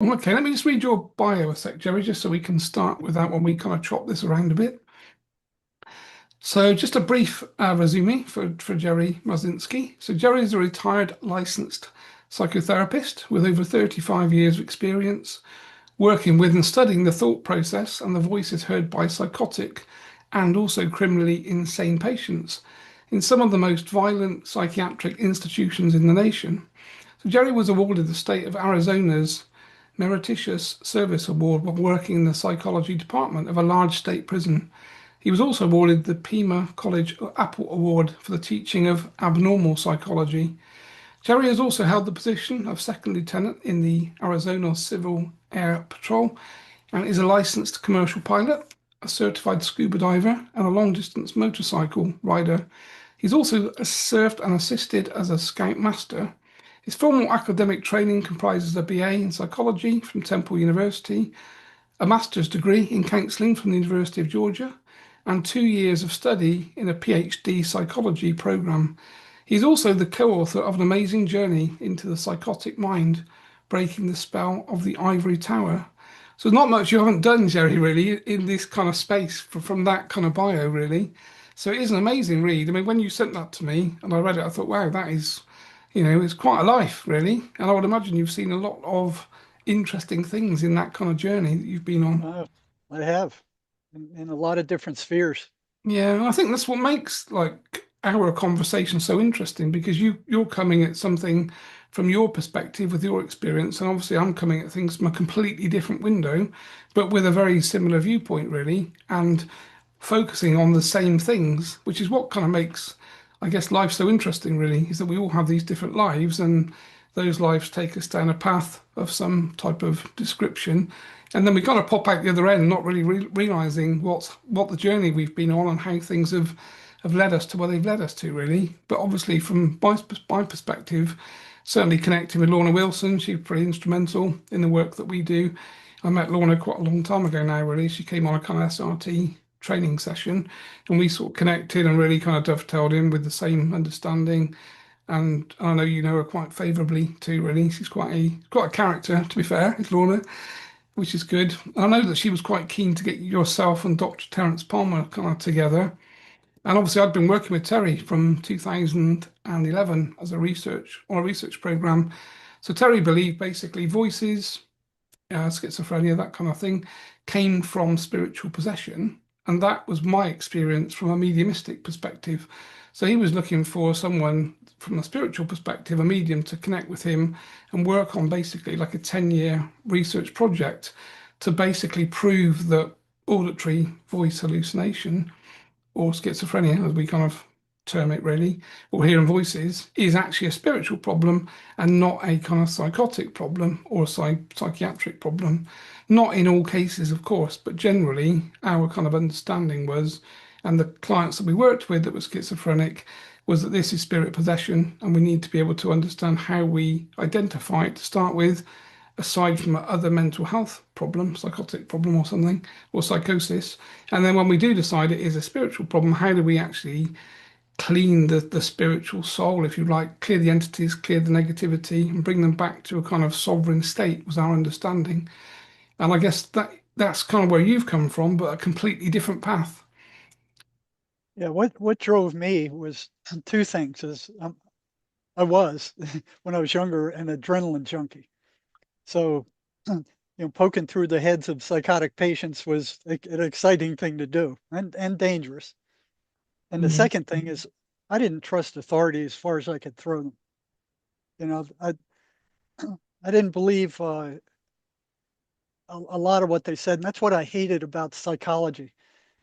Okay, let me just read your bio a sec, Jerry, just so we can start with that when we kind of chop this around a bit. So, just a brief resume for Jerry Marzinsky. So, Jerry is a retired licensed psychotherapist with over 35 years of experience working with and studying the thought process and the voices heard by psychotic and also criminally insane patients in some of the most violent psychiatric institutions in the nation. So Jerry was awarded the state of Arizona's Meritorious Service Award while working in the psychology department of a large state prison. He was also awarded the Pima College Apple Award for the teaching of abnormal psychology. Jerry has also held the position of second lieutenant in the Arizona Civil Air Patrol and is a licensed commercial pilot, a certified scuba diver, and a long distance motorcycle rider. He's also served and assisted as a scoutmaster. His formal academic training comprises a BA in psychology from Temple University, a master's degree in counselling from the University of Georgia, and 2 years of study in a PhD psychology program. He's also the co-author of an amazing journey into the psychotic mind, breaking the spell of the ivory tower. So not much you haven't done, Jerry, really, in this kind of space from that kind of bio, really. So it is an amazing read. I mean, when you sent that to me and I read it, I thought, wow, that is, it's quite a life, really. And I would imagine you've seen a lot of interesting things in that kind of journey that you've been on. Uh, I have in a lot of different spheres. Yeah, and I think that's what makes like our conversation so interesting because you're coming at something from your perspective with your experience, and obviously I'm coming at things from a completely different window, but with a very similar viewpoint, really, and focusing on the same things, which is what kind of makes, I guess, life so interesting, really, is that we all have these different lives, and those lives take us down a path of some type of description. And then we kind of pop out the other end, not really realizing what the journey we've been on and how things have led us to where they've led us to, really. But obviously, from my perspective, certainly connecting with Lorna Wilson, she's pretty instrumental in the work that we do. I met Lorna quite a long time ago now, really. She came on a kind of SRT training session, and we sort of connected and really kind of dovetailed in with the same understanding. And I know you know her quite favourably too, really. She's quite a character, to be fair, is Lorna, which is good. I know that she was quite keen to get yourself and Dr. Terence Palmer kind of together. And obviously, I'd been working with Terry from 2011 as a research program. So Terry believed basically voices, schizophrenia, that kind of thing, came from spiritual possession. And that was my experience from a mediumistic perspective. So he was looking for someone from a spiritual perspective, a medium, to connect with him and work on basically like a 10-year research project to basically prove that auditory voice hallucination or schizophrenia, as we kind of term it really, or hearing voices, is actually a spiritual problem and not a kind of psychotic problem or a psychiatric problem. Not in all cases, of course, but generally our kind of understanding was, and the clients that we worked with that were schizophrenic, was that this is spirit possession and we need to be able to understand how we identify it to start with, aside from other mental health problem, psychotic problem or something, or psychosis. And then when we do decide it is a spiritual problem, how do we actually clean the spiritual soul, if you like, clear the entities, clear the negativity, and bring them back to a kind of sovereign state, was our understanding. And I guess that's kind of where you've come from, but a completely different path. Yeah, what drove me was two things. Is I was when I was younger an adrenaline junkie. So, poking through the heads of psychotic patients was an exciting thing to do and dangerous. And the Mm. second thing is I didn't trust authority as far as I could throw them. You know, I didn't believe a lot of what they said, and that's what I hated about psychology.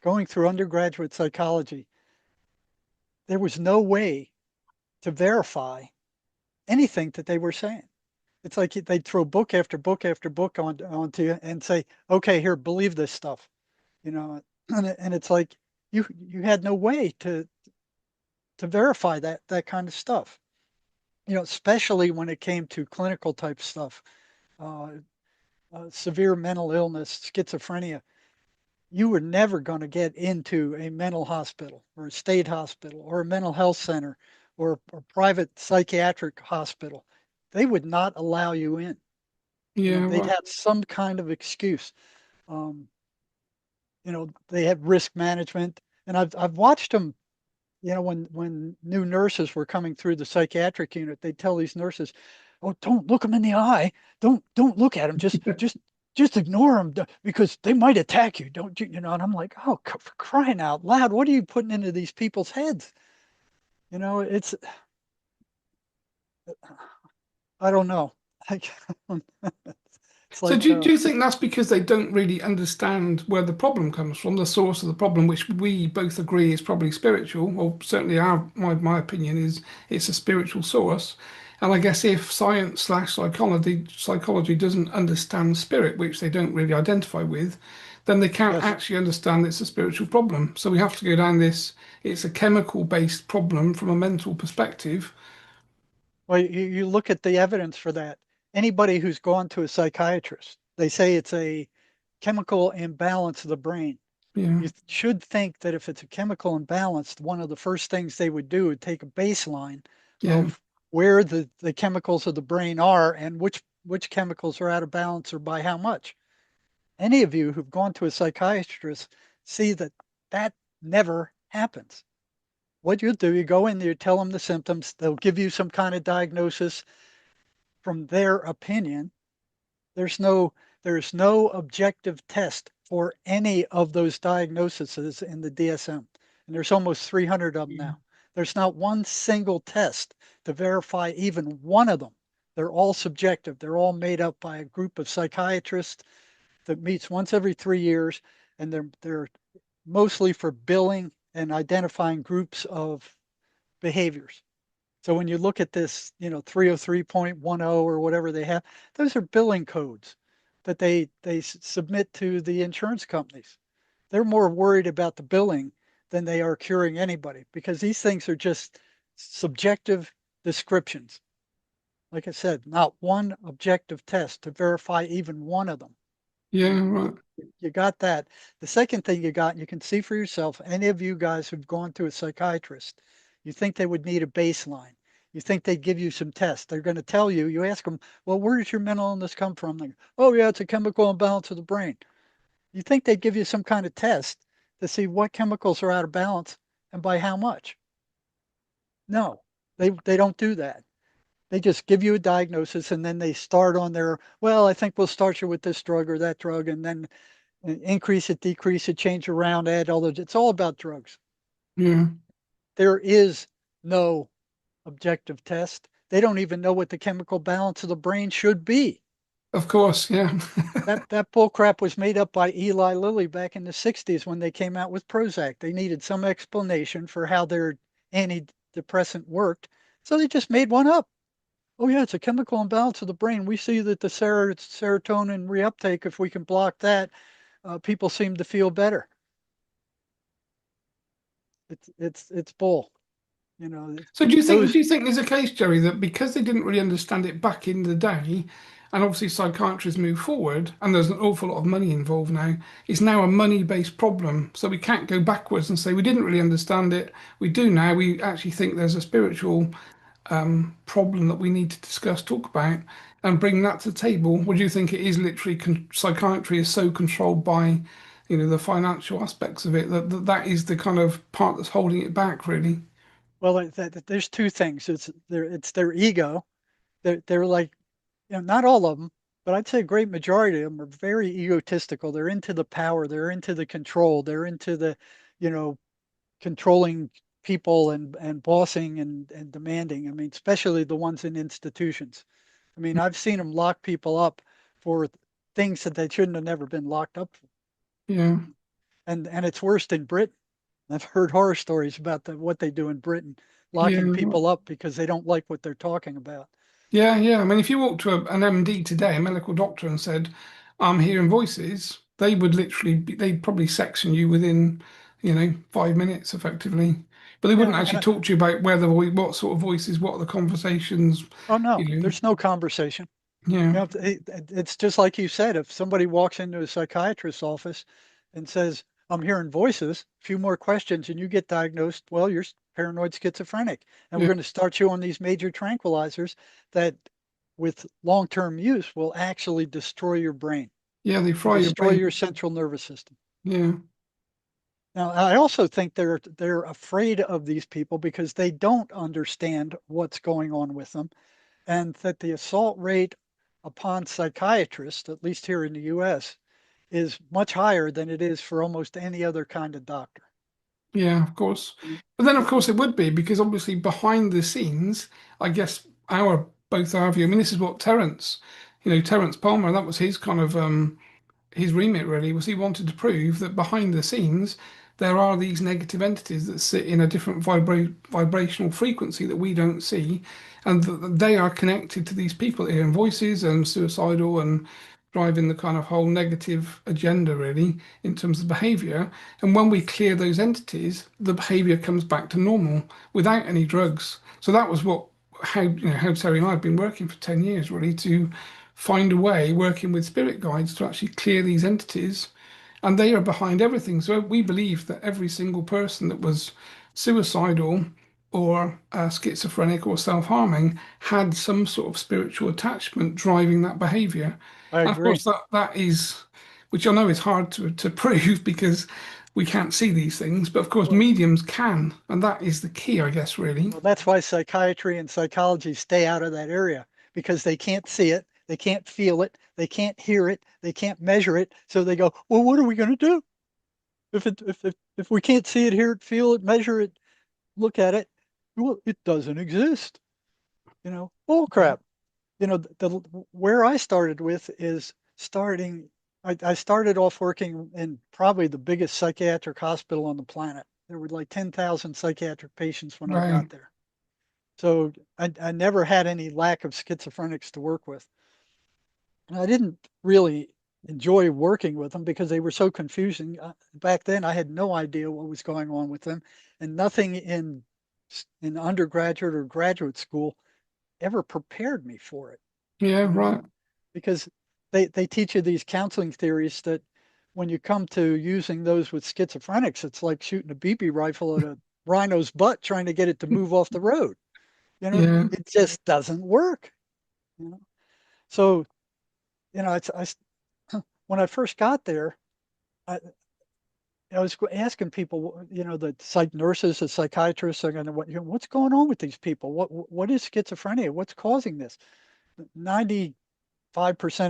Going through undergraduate psychology, there was no way to verify anything that they were saying. It's like they'd throw book after book after book onto you and say, "Okay, here, believe this stuff," you know, and it's like you had no way to verify that kind of stuff. Especially when it came to clinical type stuff, uh, severe mental illness, schizophrenia. You were never going to get into a mental hospital or a state hospital or a mental health center or a private psychiatric hospital. They would not allow you in. Yeah, They'd right. have some kind of excuse. Um, they have risk management, and I've watched them. When new nurses were coming through the psychiatric unit, they'd tell these nurses, "Oh, don't look them in the eye. Don't look at them. Just ignore them because they might attack you. Don't you? And I'm like, oh, for crying out loud, what are you putting into these people's heads? It's I don't know. Like, it's So like, do you think that's because they don't really understand where the problem comes from, the source of the problem, which we both agree is probably spiritual, or certainly my opinion is it's a spiritual source. And I guess if science slash psychology doesn't understand spirit, which they don't really identify with, then they can't yes. actually understand it's a spiritual problem. So we have to go down this, it's a chemical based problem from a mental perspective. Well, you look at the evidence for that. Anybody who's gone to a psychiatrist, they say it's a chemical imbalance of the brain. Yeah, You should think that if it's a chemical imbalance, one of the first things they would do would take a baseline yeah, of where the chemicals of the brain are and which chemicals are out of balance or by how much. Any of you who've gone to a psychiatrist see that that never happens. What you do, you go in there, you tell them the symptoms, they'll give you some kind of diagnosis from their opinion. There's no there's no objective test for any of those diagnoses in the DSM. And there's almost 300 of them yeah, now. There's not one single test to verify even one of them. They're all subjective. They're all made up by a group of psychiatrists that meets once every 3 years, and they're mostly for billing and identifying groups of behaviors. So when you look at this, 303.10 or whatever they have, those are billing codes that they submit to the insurance companies. They're more worried about the billing than they are curing anybody because these things are just subjective descriptions. Like I said, not one objective test to verify even one of them. yeah, right. You got that. The second thing you got, and you can see for yourself, any of you guys who've gone to a psychiatrist, you think they would need a baseline. You think they'd give you some tests. They're going to tell you, you ask them, well, where does your mental illness come from? They go, oh, yeah, it's a chemical imbalance of the brain. You think they'd give you some kind of test to see what chemicals are out of balance and by how much? No, they don't do that. They just give you a diagnosis and then they start on their, well, I think we'll start you with this drug or that drug, and then increase it, decrease it, change around, add all those. It's all about drugs. Yeah, There is no objective test. They don't even know what the chemical balance of the brain should be. of course, yeah. That bull crap was made up by Eli Lilly back in the 60s when they came out with Prozac. They needed some explanation for how their antidepressant worked. So they just made one up. Oh yeah, it's a chemical imbalance of the brain. We see that the serotonin reuptake, if we can block that, people seem to feel better. It's bull. You know, So those do you think there's a case, Jerry, that because they didn't really understand it back in the day, and obviously psychiatrists move forward, and there's an awful lot of money involved now, it's now a money-based problem. So we can't go backwards and say we didn't really understand it. We do now. We actually think there's a spiritual problem that we need to discuss, talk about, and bring that to the table. Would you think it is literally psychiatry is so controlled by, the financial aspects of it that is the kind of part that's holding it back, really? well, there's two things. It's their ego. They're like, not all of them, but I'd say a great majority of them are very egotistical. They're into the power. They're into the control. They're into the, you know, controlling people and bossing and demanding. I mean, especially the ones in institutions. I mean, I've seen them lock people up for things that they shouldn't have never been locked up for. Yeah. And it's worse in Britain. I've heard horror stories about what they do in Britain, locking Yeah, people up because they don't like what they're talking about. yeah, yeah. I mean, if you walked to an MD today, a medical doctor, and said, "I'm hearing voices," they would they'd probably section you within, 5 minutes, effectively. But they wouldn't Yeah, actually talk to you about what sort of voices, what are the conversations, oh no, you know. there's no conversation. Yeah, It's just like you said. If somebody walks into a psychiatrist's office and says, "I'm hearing voices," a few more questions, and you get diagnosed. Well, you're paranoid schizophrenic, and we're yeah, going to start you on these major tranquilizers that with long-term use will actually destroy your brain Yeah, they and fry your destroy brain. your central nervous system. Yeah. Now, I also think they're afraid of these people because they don't understand what's going on with them, and that the assault rate upon psychiatrists, at least here in the US, is much higher than it is for almost any other kind of doctor. Yeah, of course. You know, But then, of course, it would be because obviously behind the scenes, I guess both our view. I mean, this is what Terence Palmer. That was his kind of his remit really was he wanted to prove that behind the scenes there are these negative entities that sit in a different vibrational frequency that we don't see, and that they are connected to these people hearing voices and suicidal and driving the kind of whole negative agenda really in terms of behavior. And when we clear those entities, the behavior comes back to normal without any drugs. So that was what how Terry and I have been working for 10 years really to find a way, working with spirit guides, to actually clear these entities. And they are behind everything. So we believe that every single person that was suicidal or schizophrenic or self-harming had some sort of spiritual attachment driving that behavior. I And of course, agree. that is, which I know is hard to prove because we can't see these things, but of course, Well, mediums can. And that is the key, I guess, really. well, that's why psychiatry and psychology stay out of that area because they can't see it, they can't feel it, they can't hear it, they can't measure it. So they go, well, what are we going to do if we can't see it, hear it, feel it, measure it, look at it? Well, it doesn't exist. Bull crap. Where I started with is starting. I started off working in probably the biggest psychiatric hospital on the planet. There were like 10,000 psychiatric patients when I Right. got there. So I never had any lack of schizophrenics to work with. And I didn't really enjoy working with them because they were so confusing. Back then, I had no idea what was going on with them, and nothing in undergraduate or graduate school ever prepared me for it. Yeah, You know, right. because they teach you these counseling theories that when you come to using those with schizophrenics, it's like shooting a BB rifle at a rhino's butt trying to get it to move off the road. Yeah. It just doesn't work. You know, so it's when I first got there, I, I was asking people, the psych nurses, the psychiatrists, are going to what's going on with these people? What is schizophrenia? What's causing this? 95%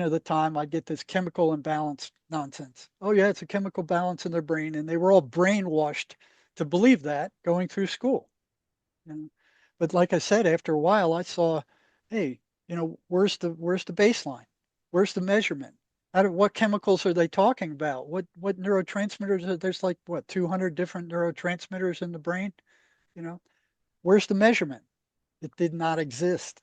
of the time, I get this chemical imbalance nonsense. Oh yeah, it's a chemical balance in their brain, and they were all brainwashed to believe that going through school. You know? But like I said, after a while, I saw, hey, where's the baseline? Where's the measurement? What chemicals are they talking about? What neurotransmitters? There's like what 200 different neurotransmitters in the brain. You know, where's the measurement? It did not exist.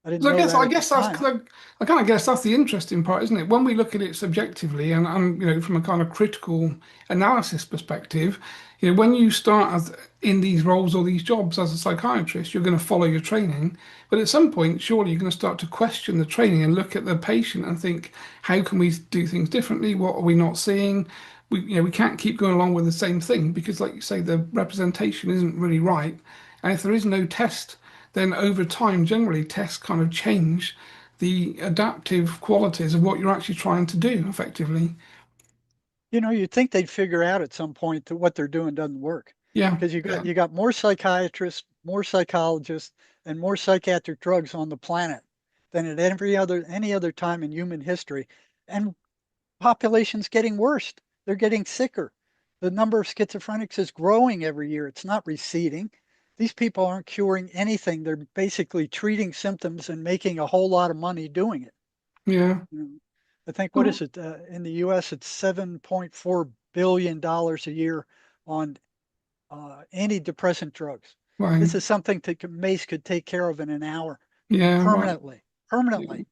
I didn't So know that I at the guess that's time. kind of, I kind of guess that's the interesting part, isn't it? When we look at it subjectively and from a kind of critical analysis perspective, when you start in these roles or these jobs as a psychiatrist, you're going to follow your training, but at some point, surely you're going to start to question the training and look at the patient and think, how can we do things differently? What are we not seeing? We can't keep going along with the same thing because, like you say, the representation isn't really right, and if there is no test then over time, generally, tests kind of change the adaptive qualities of what you're actually trying to do effectively. You'd think they'd figure out at some point that what they're doing doesn't work Yeah, because you yeah, got you got more psychiatrists, more psychologists, and more psychiatric drugs on the planet than at any other time in human history. And population's getting worse. They're getting sicker. The number of schizophrenics is growing every year. It's not receding. These people aren't curing anything. They're basically treating symptoms and making a whole lot of money doing it. yeah. You know, I think what Oh, is it in the U.S. It's $7.4 billion a year on antidepressant drugs. right. This is something that MACE could take care of in an hour, Yeah, right. permanently, permanently.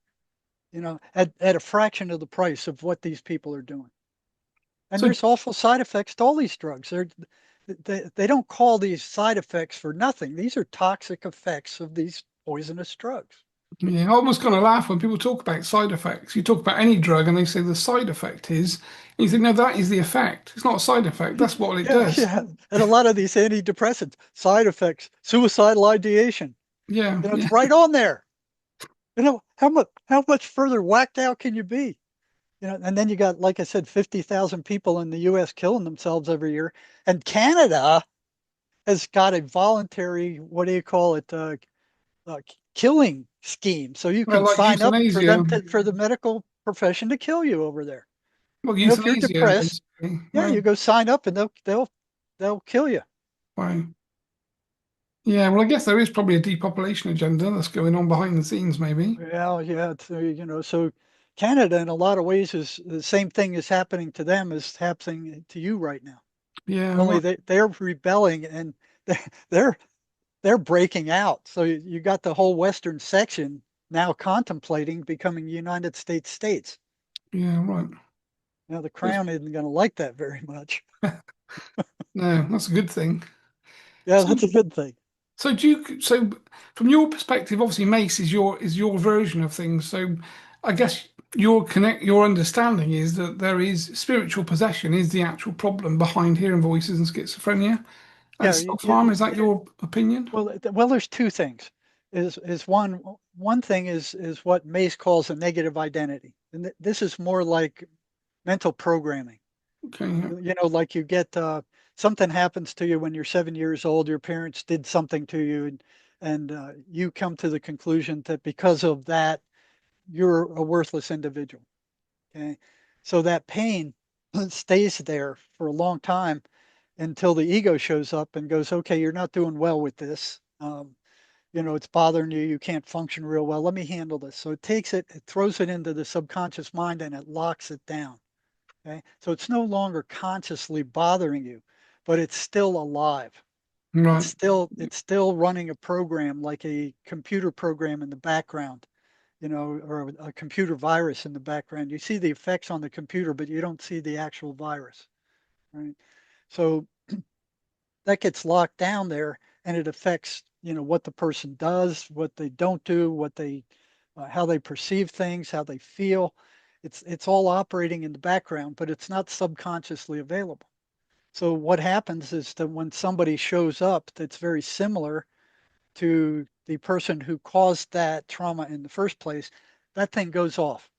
At a fraction of the price of what these people are doing. And So there's awful side effects to all these drugs. They don't call these side effects for nothing. These are toxic effects of these poisonous drugs. yeah, I almost kind of laugh when people talk about side effects. You talk about any drug and they say the side effect is, and you think, no, that is the effect. It's not a side effect. That's what it Yeah, does. yeah. And a lot of these antidepressants, side effects, suicidal ideation, Yeah, it's yeah, right on there. how much further whacked out can you be? And then you got, like I said, 50,000 people in the US killing themselves every year. And Canada has got a voluntary, what do you call it, uh, killing scheme. So you Well, can like sign up for them euthanasia. for the medical profession to kill you over there. Well, If you're euthanasia, depressed, basically. yeah, Well, you go sign up and they'll kill you. wow. Yeah, well, I guess there is probably a depopulation agenda that's going on behind the scenes, maybe. Yeah, yeah. So Canada in a lot of ways is the same thing is happening to them as happening to you right now. Yeah, Only right. they're rebelling and they're they're breaking out. So you got the whole western section now contemplating becoming United States. Yeah, right. Now the That's, crown isn't going to like that very much. no, that's a good thing. Yeah, So, that's a good thing. so from your perspective, obviously Mace is your version of things. So I guess your understanding is that there is spiritual possession is the actual problem behind hearing voices and schizophrenia and Yeah, self-harm. Is that your opinion? well, there's two things. Is one thing is what Mace calls a negative identity, and this is more like mental programming. Okay, yeah. Like you get something happens to you when you're 7 years old. Your parents did something to you, and you come to the conclusion that because of that, you're a worthless individual. Okay, so that pain stays there for a long time until the ego shows up and goes, okay, you're not doing well with this. It's bothering you. You can't function real well. Let me handle this. So it throws it into the subconscious mind and it locks it down. Okay. So it's no longer consciously bothering you, but it's still alive. It's Right, still it's still running a program like a computer program in the background, or a computer virus in the background. You see the effects on the computer, but you don't see the actual virus, right? So that gets locked down there and it affects, what the person does, what they don't do, how they perceive things, how they feel. It's all operating in the background, but it's not subconsciously available. So what happens is that when somebody shows up that's very similar to the person who caused that trauma in the first place, that thing goes off.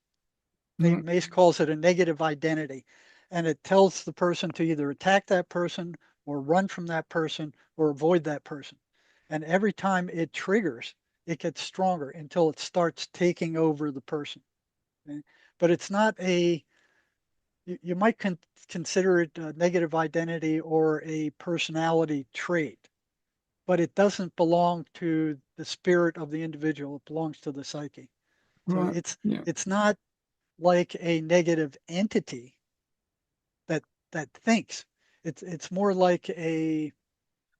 right, Mace calls it a negative identity. And it tells the person to either attack that person or run from that person or avoid that person. And every time it triggers, it gets stronger until it starts taking over the person. Okay? But it's not you might consider it a negative identity or a personality trait, but it doesn't belong to the spirit of the individual. It belongs to the psyche. So right. it's Yeah. it's not like a negative entity that that thinks. It's more like a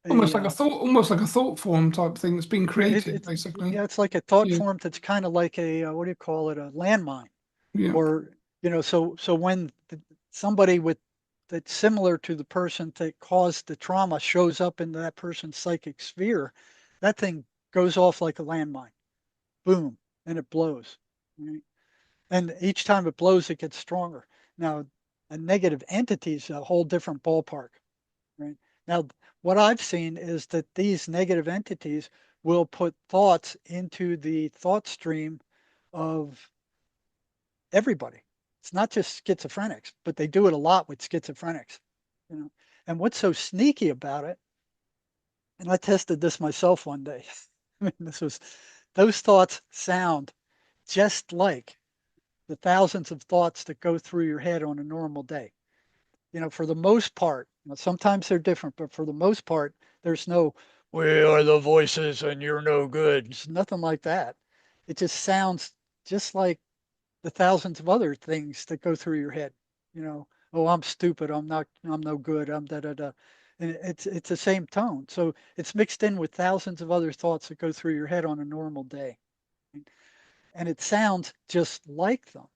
Almost like a thought form type thing that's been yeah, created, basically. yeah, it's like a thought Yeah, form that's kind of like a what do you call it, a landmine, yeah, or so when somebody with that's similar to the person that caused the trauma shows up in that person's psychic sphere, that thing goes off like a landmine, boom, and it blows. Right? And each time it blows, it gets stronger. Now, a negative entity is a whole different ballpark. Right. Now, what I've seen is that these negative entities will put thoughts into the thought stream of everybody. It's not just schizophrenics, but they do it a lot with schizophrenics. You know, and what's so sneaky about it, and I tested this myself one day. I mean, those thoughts sound just like the thousands of thoughts that go through your head on a normal day. For the most part, sometimes they're different, but for the most part, there's no, we are the voices and you're no good. It's nothing like that. It just sounds just like the thousands of other things that go through your head. Oh, I'm stupid. I'm no good. I'm da da da. And it's the same tone. So it's mixed in with thousands of other thoughts that go through your head on a normal day. And it sounds just like them.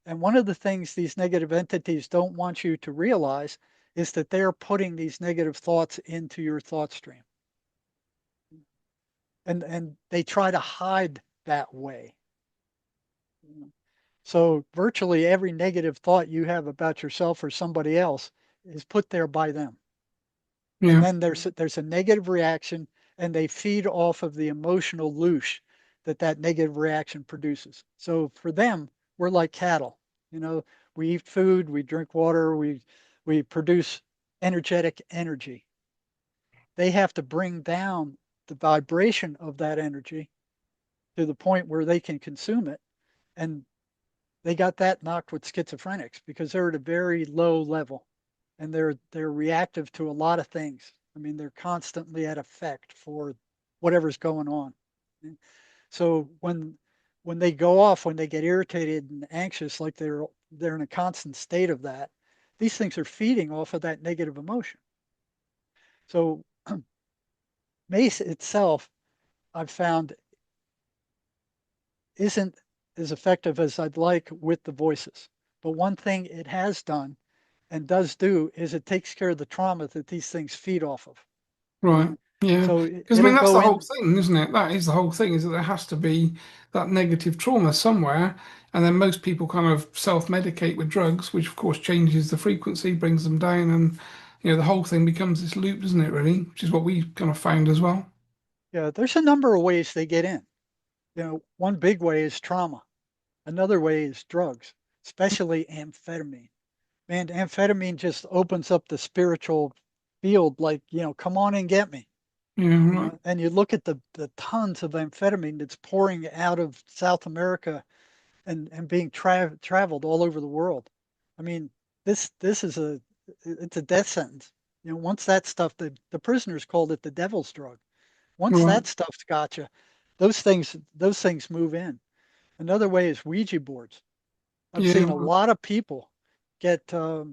And one of the things these negative entities don't want you to realize is that they're putting these negative thoughts into your thought stream. And they try to hide that way. So virtually every negative thought you have about yourself or somebody else is put there by them. And yeah. then there's a negative reaction and they feed off of the emotional loosh that that negative reaction produces. So for them, we're like cattle. You know, we eat food, we drink water, we produce energetic energy. They have to bring down the vibration of that energy to the point where they can consume it. And they got that knocked with schizophrenics because they're at a very low level and they're reactive to a lot of things. I mean, they're constantly at effect for whatever's going on. So when they go off, when they get irritated and anxious, like they're in a constant state of that, these things are feeding off of that negative emotion. So mace itself, I've found, isn't as effective as I'd like with the voices. But one thing it has done and does do is it takes care of the trauma that these things feed off of. You Right. know, Yeah. so Because I it'll mean that's go the whole in. thing, isn't it? That is the whole thing, is that there has to be that negative trauma somewhere. And then most people kind of self-medicate with drugs, which of course changes the frequency, brings them down, and the whole thing becomes this loop, doesn't it, really? Which is what we kind of found as well. Yeah, there's a number of ways they get in. One big way is trauma. Another way is drugs, especially amphetamine. Man, amphetamine just opens up the spiritual field like, come on and get me. Yeah, right. And you look at the tons of amphetamine that's pouring out of South America and being traveled all over the world. I mean, this is it's a death sentence. Once that stuff, the prisoners called it the devil's drug. Once Right. that stuff's got you, those things move in. Another way is Ouija boards. I've Yeah, seen a lot of people get uh,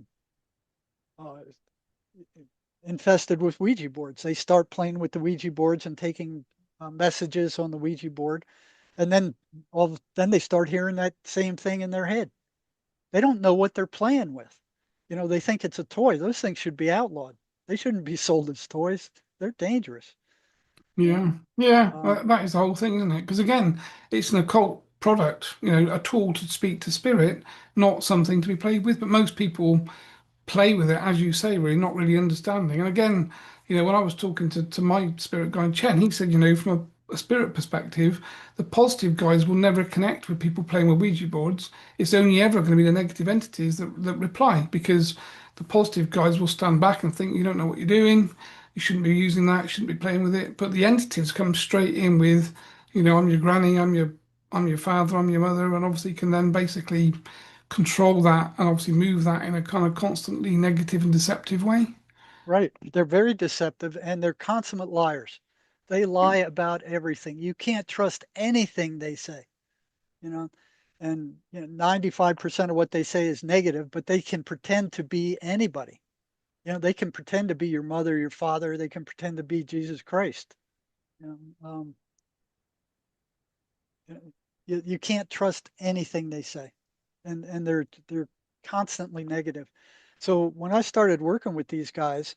infested with Ouija boards. They start playing with the Ouija boards and taking messages on the Ouija board, and then they start hearing that same thing in their head. They don't know what they're playing with. They think it's a toy. Those things should be outlawed. They shouldn't be sold as toys. They're dangerous. You know. yeah, yeah. Um, That is the whole thing, isn't it? Because again, it's an occult product, a tool to speak to spirit, not something to be played with. But most people play with it, as you say, really not really understanding. And again, when I was talking to my spirit guide Chen, he said, from a spirit perspective, the positive guys will never connect with people playing with Ouija boards. It's only ever going to be the negative entities that reply, because the positive guys will stand back and think you don't know what you're doing, you shouldn't be using that, you shouldn't be playing with it. But the entities come straight in with, I'm your granny, I'm your father, I'm your mother, and obviously can then basically control that and obviously move that in a kind of constantly negative and deceptive way. right. They're very deceptive and they're consummate liars. They lie about everything. You can't trust anything they say. you know, and 95% of what they say is negative, but they can pretend to be anybody. They can pretend to be your mother, your father, they can pretend to be Jesus Christ. You know, you can't trust anything they say, and they're constantly negative. So when I started working with these guys,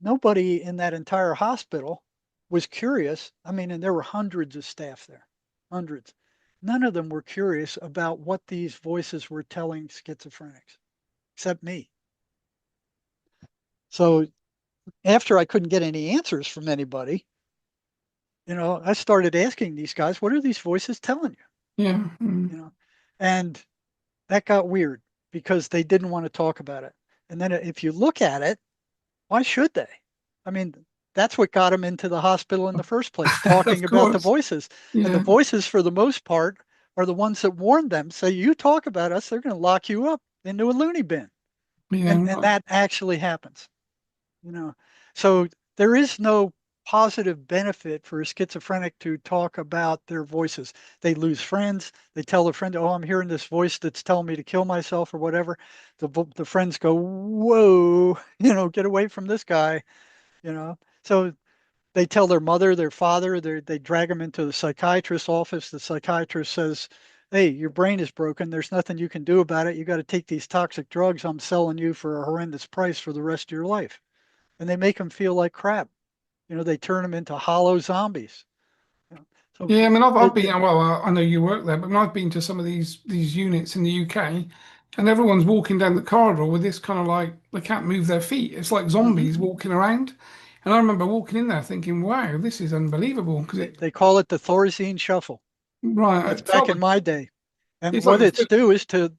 nobody in that entire hospital was curious. I mean, and there were hundreds of staff there, hundreds. None of them were curious about what these voices were telling schizophrenics, except me. So after I couldn't get any answers from anybody, I started asking these guys, what are these voices telling you? Yeah. You know, and that got weird because they didn't want to talk about it. And then if you look at it, why should they? I mean, that's what got them into the hospital in the first place, talking Of about the course. voices. And the Yeah. voices, for the most part, are the ones that warned them, say, you talk about us, they're going to lock you up into a loony bin. Yeah. And Right. that actually happens. you know. So there is no positive benefit for a schizophrenic to talk about their voices. They lose friends. They tell their friend, "Oh, I'm hearing this voice that's telling me to kill myself or whatever." The friends go, "Whoa, get away from this guy." So they tell their mother, their father, they drag them into the psychiatrist's office. The psychiatrist says, "Hey, your brain is broken. There's nothing you can do about it. You got to take these toxic drugs I'm selling you for a horrendous price for the rest of your life." And they make them feel like crap. They turn them into hollow zombies. You know? So Yeah, I mean, I've the, been, well, I know you work there, but I've been to some of these units in the UK, and everyone's walking down the corridor with this kind of like they can't move their feet. It's like mhm. zombies walking around. And I remember walking in there thinking, wow, this is unbelievable because They call it the Thorazine shuffle. right, That's it felt back like in my day. And it's like what the film.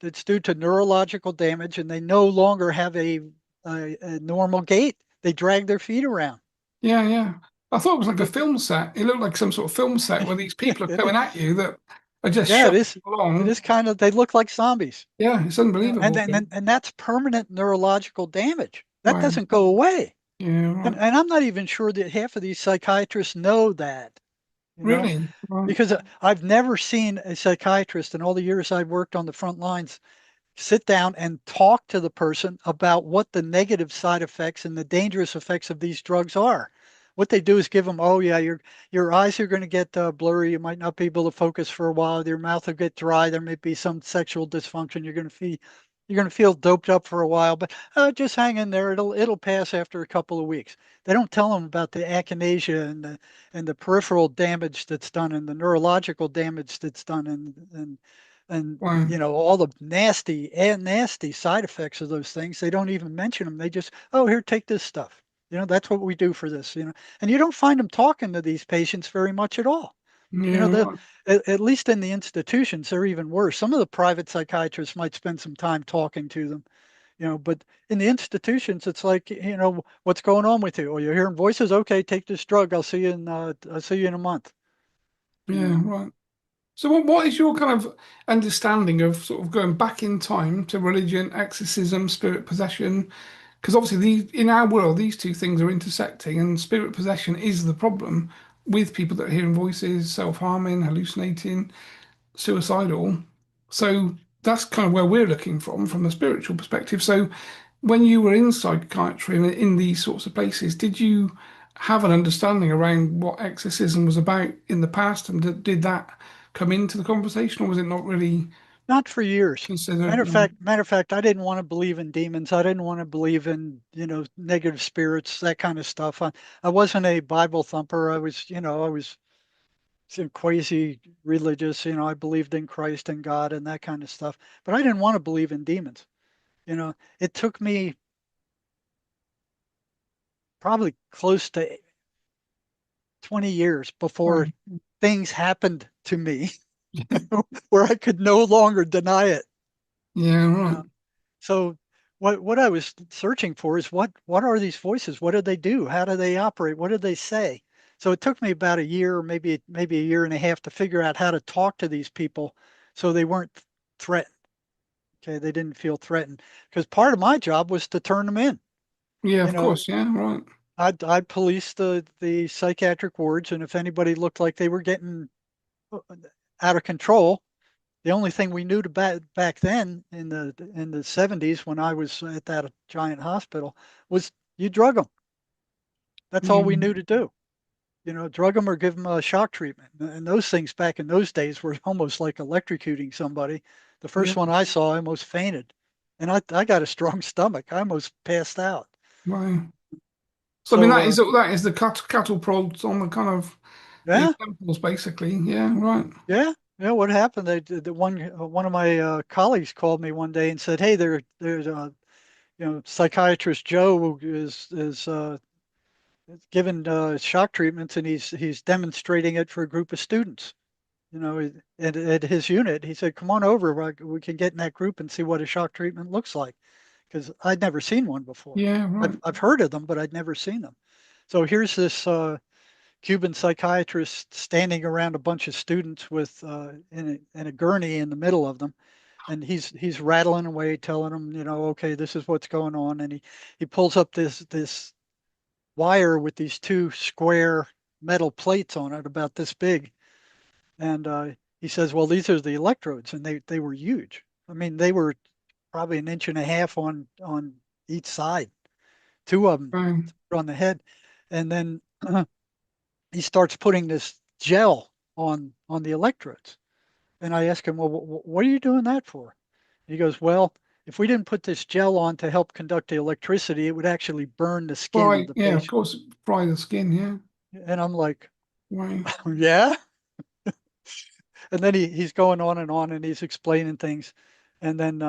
it's due to neurological damage, and they no longer have a normal gait. They drag their feet around. Yeah, yeah. I thought it was like a film set. It looked like some sort of film set where these people are coming at you that are just Yeah, it shuffling is. It along. is kind of. They look like zombies. Yeah, it's You know, and unbelievable. and and that's permanent neurological damage. That Wow. doesn't go away. Yeah, And right. and I'm not even sure that half of these psychiatrists know that. You know, Really? Right. because I've never seen a psychiatrist in all the years I've worked on the front lines sit down and talk to the person about what the negative side effects and the dangerous effects of these drugs are. What they do is give them, oh yeah, your eyes are going to get blurry. You might not be able to focus for a while. Your mouth will get dry. There may be some sexual dysfunction. You're going to feel doped up for a while, but just hang in there. It'll pass after a couple of weeks. They don't tell them about the akinesia and the peripheral damage that's done and the neurological damage that's done and Wow. you know all the nasty side effects of those things. They don't even mention them. They just, oh, here, take this stuff. You know, that's what we do for this. You know, and you don't find them talking to these patients very much at all. You know, Yeah, the right. at least in the institutions, they're even worse. Some of the private psychiatrists might spend some time talking to them, you know, but in the institutions, it's like, you know, what's going on with you? Oh, you're hearing voices. Okay, take this drug. I'll see you in a month. You Yeah, know, right. So what is your kind of understanding of sort of going back in time to religion, exorcism, spirit possession? Because obviously in our world, these two things are intersecting, and spirit possession is the problem with people that are hearing voices, self-harming, hallucinating, suicidal. So that's kind of where we're looking from the spiritual perspective. So when you were in psychiatry and in these sorts of places, did you have an understanding around what exorcism was about in the past, and did that come into the conversation, or was it not really not for years. considered? No. Matter of fact, I didn't want to believe in demons. I didn't want to believe in, you know, negative spirits, that kind of stuff. I wasn't a Bible thumper. I was quasi religious. You know, I believed in Christ and God and that kind of stuff. But I didn't want to believe in demons. You know, it took me probably close to 20 years before Right. things happened to me where I could no longer deny it. Yeah, You right. know, so what I was searching for is what are these voices? What do they do? How do they operate? What do they say? So it took me about a year, maybe a year and a half to figure out how to talk to these people so they weren't threatened. Okay, they didn't feel threatened because part of my job was to turn them in. Yeah, You of know, course. Yeah, right. I'd police the psychiatric wards, and if anybody looked like they were getting uh, out of control, the only thing we knew to back then in the 70s when I was at that giant hospital was you drug them. That's all Yeah, we knew to do. You know, drug them or give them a shock treatment. And those things back in those days were almost like electrocuting somebody. The yeah, first one I saw, I almost fainted. And I got a strong stomach. I almost passed out. right. So I mean, So, that is the cattle prods on the kind of the yeah, temples, basically. Yeah, right. yeah. Yeah, what happened? One of my colleagues called me one day and said, "Hey, there's you know, psychiatrist Joe is given shock treatments, and he's demonstrating it for a group of students. You know, at his unit, he said, "Come on over. We can get in that group and see what a shock treatment looks like," because I'd never seen one before. Yeah, right. I've heard of them, but I'd never seen them. So here's this Cuban psychiatrist standing around a bunch of students with in a gurney in the middle of them, and he's rattling away, telling them, you know, okay, this is what's going on, and he pulls up this wire with these two square metal plates on it about this big. And he says, well, these are the electrodes. And they were huge. I mean, they were probably an inch and a half on each side, two of them Right. on the head. And then he starts putting this gel on the electrodes. And I ask him, well, what are you doing that for? He goes, well, if we didn't put this gel on to help conduct the electricity, it would actually burn the skin of Right. the Yeah, of patient. course. Fry the skin. Yeah. And I'm like, Right. yeah. And then he's going on and he's explaining things. And then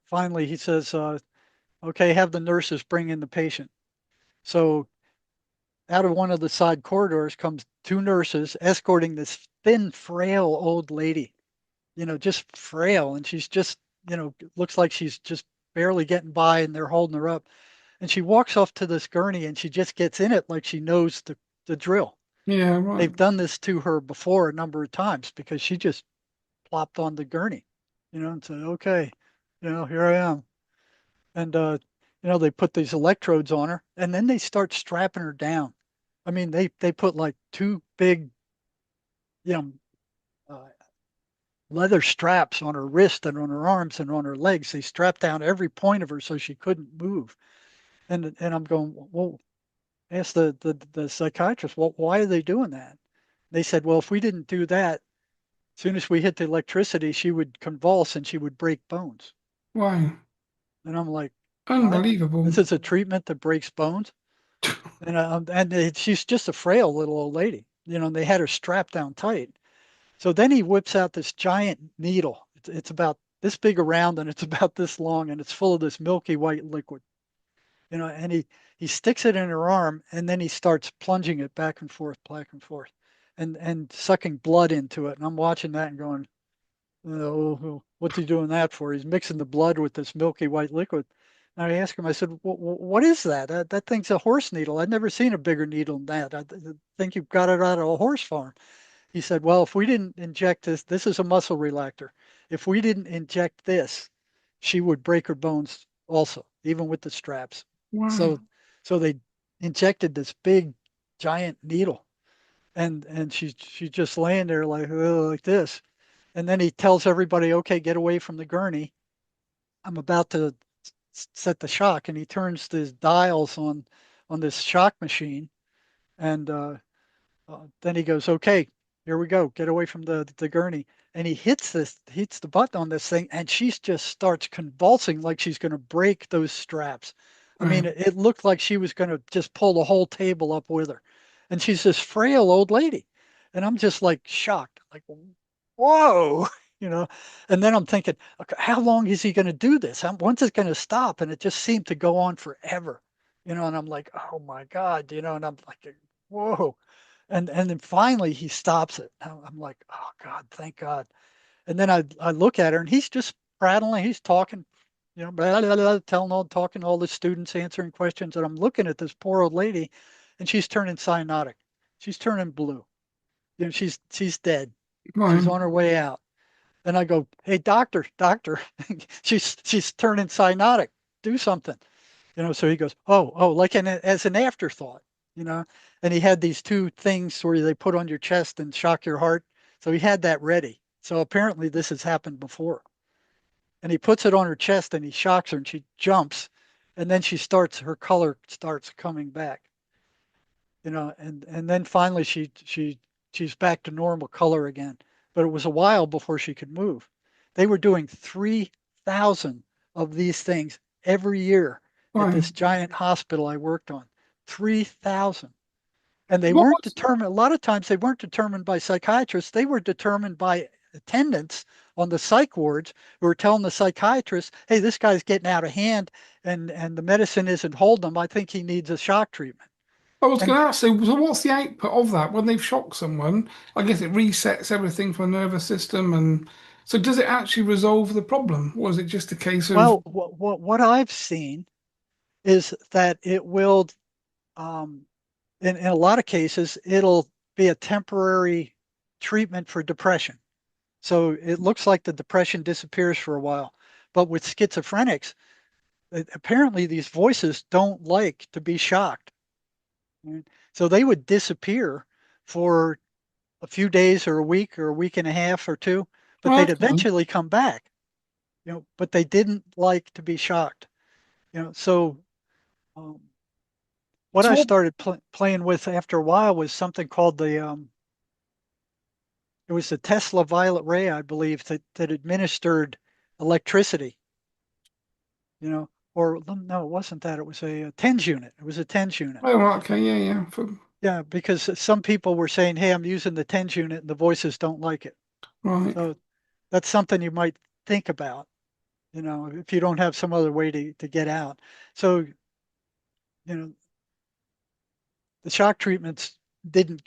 finally he says, okay, have the nurses bring in the patient. So out of one of the side corridors comes two nurses escorting this thin, frail old lady, just frail. And she's just, looks like she's just barely getting by and they're holding her up. And she walks off to this gurney and she just gets in it like she knows the drill. Yeah, right. They've done this to her before a number of times because she just plopped on the gurney, and said, okay, here I am. And, they put these electrodes on her and then they start strapping her down. I mean, they put like two big, you know, uh, leather straps on her wrist and on her arms and on her legs. They strapped down every point of her so she couldn't move. And I'm going, well, ask the psychiatrist, well, why are they doing that? They said, well, if we didn't do that, as soon as we hit the electricity, she would convulse and she would break bones. Wow. And I'm like, what? Unbelievable. This is a treatment that breaks bones? And she's just a frail little old lady, and they had her strapped down tight. So then he whips out this giant needle. It's about this big around and it's about this long and it's full of this milky white liquid, and he sticks it in her arm and then he starts plunging it back and forth, and sucking blood into it. And I'm watching that and going, oh, what's he doing that for? He's mixing the blood with this milky white liquid. And I asked him, I said, what is that? That thing's a horse needle. I've never seen a bigger needle than that. I think you've got it out of a horse farm. He said, well, if we didn't inject this is a muscle relaxer. If we didn't inject this, she would break her bones also, even with the straps. Wow. So, so they injected this big giant needle, and she's just laying there like this. And then he tells everybody, okay, get away from the gurney. I'm about to set the shock. And he turns the dials on this shock machine. And then he goes, okay, here we go. Get away from the gurney. And he hits the button on this thing. And she just starts convulsing like she's going to break those straps. I mean, Wow. it looked like she was going to just pull the whole table up with her. And she's this frail old lady. And I'm just like shocked, like, whoa, you know. And then I'm thinking, okay, how long is he going to do this? When's it going to stop? And it just seemed to go on forever, And I'm like, oh my God, And I'm like, whoa. And then finally he stops it. I'm like, oh God, thank God. And then I look at her and he's just prattling, he's talking, blah, blah, blah, talking to all the students, answering questions. And I'm looking at this poor old lady and she's turning cyanotic. She's turning blue. She's dead. She's Wow. on her way out. And I go, hey, doctor, she's turning cyanotic. Do something. So he goes, oh, like as an afterthought, you know. And he had these two things where they put on your chest and shock your heart. So he had that ready. So apparently this has happened before. And he puts it on her chest and he shocks her and she jumps. And then her color starts coming back, and then finally she's back to normal color again. But it was a while before she could move. They were doing 3,000 of these things every year at Wow. this giant hospital I worked on. 3,000. And they What weren't was determined, a lot of times they weren't determined by psychiatrists, they were determined by attendants on the psych wards who were telling the psychiatrist, hey, this guy's getting out of hand and the medicine isn't holding him. I think he needs a shock treatment. I was And going to ask, so what's the output of that when they've shocked someone? I guess it resets everything for the nervous system, and so does it actually resolve the problem, or is it just a case of well, what I've seen is that it will, um, in a lot of cases, it'll be a temporary treatment for depression. So it looks like the depression disappears for a while. But with schizophrenics, apparently these voices don't like to be shocked. Right? So they would disappear for a few days or a week or a week and a half or two, but well, they'd okay. eventually come back, but they didn't like to be shocked. So um, what So I what, started playing with after a while was something called it was the Tesla violet ray, I believe, that administered electricity, or no, it wasn't that. It was a TENS unit. It was a TENS unit. oh, right, okay, yeah, yeah, Yeah, because some people were saying, hey, I'm using the TENS unit and the voices don't like it. right. So that's something you might think about, if you don't have some other way to get out. So, you know, The shock treatments didn't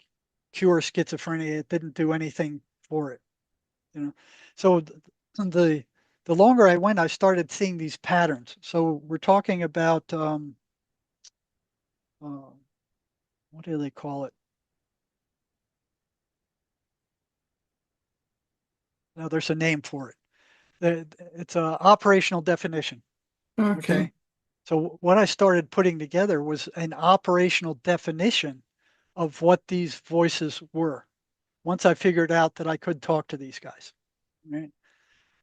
cure schizophrenia. It didn't do anything for it, you know. So the the longer I went, I started seeing these patterns. So we're talking about uh, what do they call it? Now there's a name for it. It's a operational definition. Okay. Okay. So what I started putting together was an operational definition of what these voices were. Once I figured out that I could talk to these guys, right?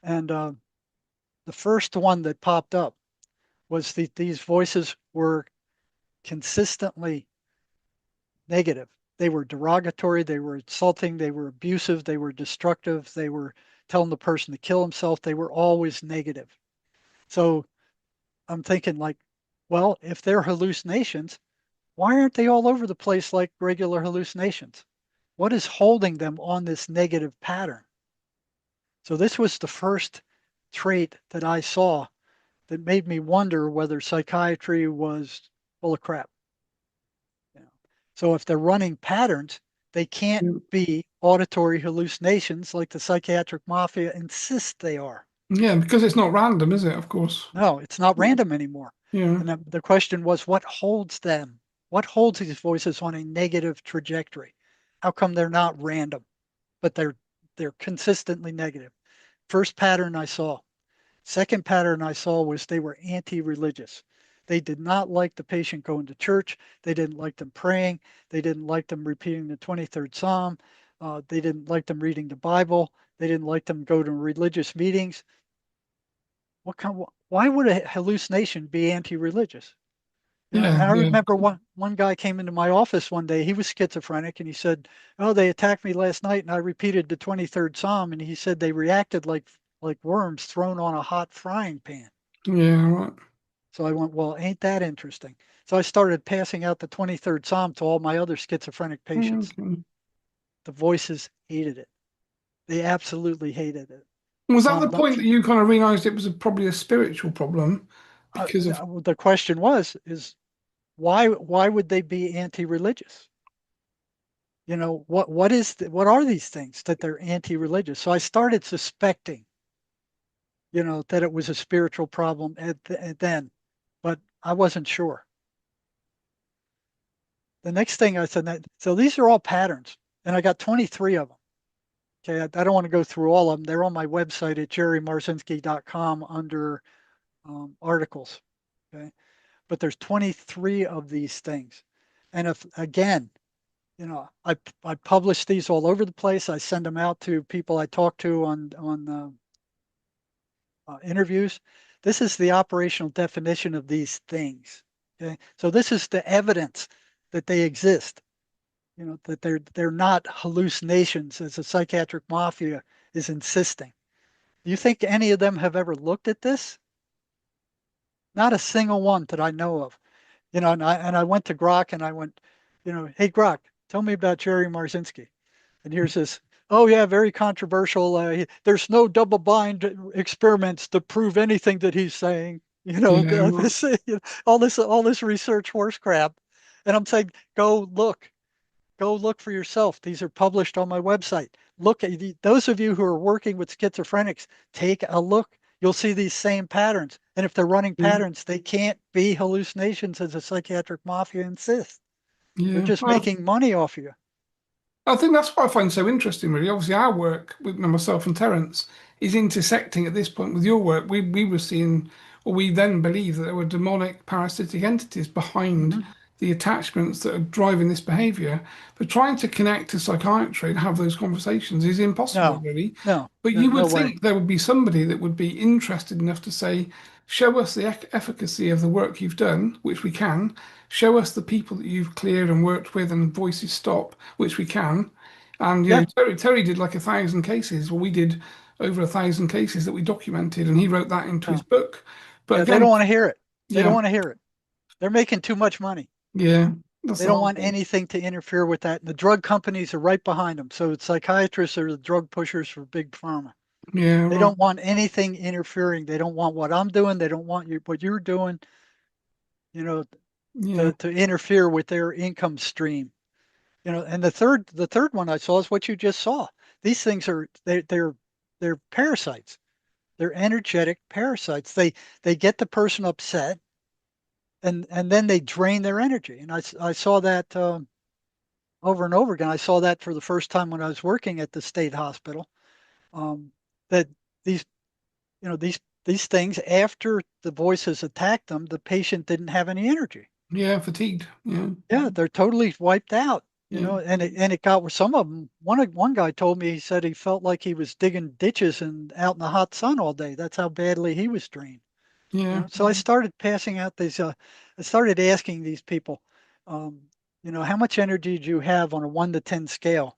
And the first one that popped up was these voices were consistently negative. They were derogatory, they were insulting, they were abusive, they were destructive, they were telling the person to kill himself. They were always negative. So I'm thinking, like, well, if they're hallucinations, why aren't they all over the place like regular hallucinations? What is holding them on this negative pattern? So this was the first trait that I saw that made me wonder whether psychiatry was full of crap. You know? So if they're running patterns, they can't Yeah, be auditory hallucinations like the psychiatric mafia insists they are. yeah, because it's not random, is it? Of course. No, it's not random anymore. Yeah. And the question was, what holds them? What holds these voices on a negative trajectory? How come they're not random, but they're consistently negative? First pattern I saw. Second pattern I saw was they were anti-religious. They did not like the patient going to church. They didn't like them praying. They didn't like them repeating the 23rd Psalm. They didn't like them reading the Bible. They didn't like them go to religious meetings. Why would a hallucination be anti-religious? You know, and Yeah. I Yeah. remember one guy came into my office one day. He was schizophrenic, and he said, "Oh, they attacked me last night, and I repeated the 23rd Psalm." And he said they reacted like worms thrown on a hot frying pan. Yeah. Right. So I went, "Well, ain't that interesting?" So I started passing out the 23rd Psalm to all my other schizophrenic patients. Okay. The voices hated it. They absolutely hated it. Was So that I'm the not. point that you kind of realized it was probably a spiritual problem because of? The question was, is why would they be anti-religious? You know, what are these things that they're anti-religious? So I started suspecting, that it was a spiritual problem at then, but I wasn't sure. The next thing I said, so these are all patterns, and I got 23 of them. Okay, I don't want to go through all of them. They're on my website at jerrymarzinsky.com under articles. Okay, but there's 23 of these things, and if again, I publish these all over the place. I send them out to people I talk to on interviews. This is the operational definition of these things. Okay, so this is the evidence that they exist. That they're not hallucinations, as the psychiatric mafia is insisting. Do you think any of them have ever looked at this? Not a single one that I know of. And I went to Grok and I went, hey Grok, tell me about Jerry Marzinsky. And here's this. Oh yeah, very controversial. There's no double-blind experiments to prove anything that he's saying. Yeah. Right. All this research horse crap. And I'm saying, go look for yourself. These are published on my website. Look at those of you who are working with schizophrenics. Take a look. You'll see these same patterns. And if they're running Yeah. patterns, they can't be hallucinations, as the psychiatric mafia insists. They're Yeah. just making money off you. I think that's what I find so interesting, really. Obviously, our work with myself and Terence is intersecting at this point with your work. We were seeing, or we then believed that there were demonic parasitic entities behind Hmm. the attachments that are driving this behavior. But trying to connect to psychiatry and have those conversations is impossible, No, really. no, But no, you no would way. think there would be somebody that would be interested enough to say, show us the efficacy of the work you've done, which we can. Show us the people that you've cleared and worked with and voices stop, which we can. And Yeah, Terry did like 1,000 cases. Well, we did over 1,000 cases that we documented, and he wrote that into his no. book. But Yeah, they again, don't want to hear it. They don't yeah, want to hear it. They're making too much money. yeah, that's They the don't whole want thing. anything to interfere with that. And the drug companies are right behind them. So psychiatrists are the drug pushers for big pharma. Yeah, They right. don't want anything interfering. They don't want what I'm doing. They don't want what you're doing. You know, Yeah. to interfere with their income stream. And the third one I saw is what you just saw. These things are they're parasites. They're energetic parasites. They get the person upset, and then they drain their energy. And I saw that over and over again. I saw that for the first time when I was working at the state hospital. Um, that these these things, after the voices attacked them, the patient didn't have any energy. Yeah. Fatigued. Yeah. Yeah, they're totally wiped out. Yeah. And it got with some of them. One guy told me, he said he felt like he was digging ditches and out in the hot sun all day. That's how badly he was drained. Yeah. So I started passing out these. I started asking these people, um, how much energy do you have on a 1 to 10 scale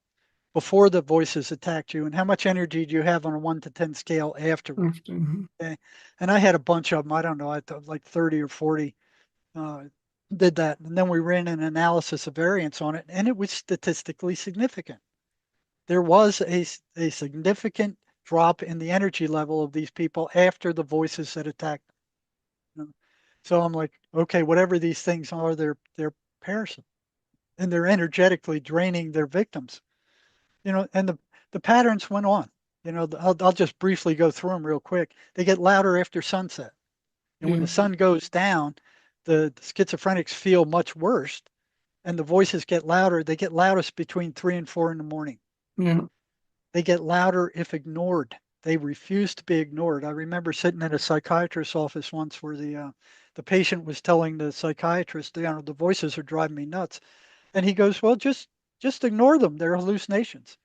before the voices attacked you, and how much energy do you have on a 1 to 10 scale afterward? Often. Okay. And I had a bunch of them. I don't know, I thought like 30 or 40 uh, did that. And then we ran an analysis of variance on it, and it was statistically significant. There was a significant drop in the energy level of these people after the voices that attacked them. So I'm like, okay, whatever these things are, they're parasites, and they're energetically draining their victims. And the patterns went on. I'll just briefly go through them real quick. They get louder after sunset. And when Yeah. the sun goes down, the schizophrenics feel much worse, and the voices get louder. They get loudest between 3 and 4 in the morning. Yeah. They get louder if ignored. They refuse to be ignored. I remember sitting in a psychiatrist's office once where the patient was telling the psychiatrist, the voices are driving me nuts. And he goes, well, just ignore them. They're hallucinations.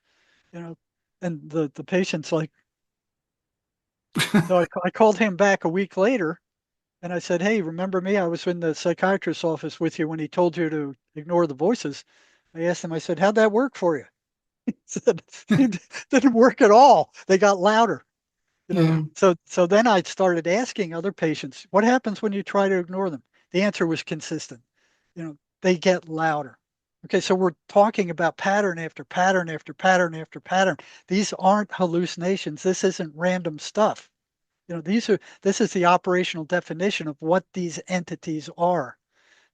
You know, and the patient's like, so I called him back a week later and I said, hey, remember me? I was in the psychiatrist's office with you when he told you to ignore the voices. I asked him, I said, how'd that work for you? He said, it didn't work at all. They got louder. Yeah. So then I started asking other patients, what happens when you try to ignore them? The answer was consistent. They get louder. Okay, so we're talking about pattern after pattern after pattern after pattern. These aren't hallucinations. This isn't random stuff. This is the operational definition of what these entities are.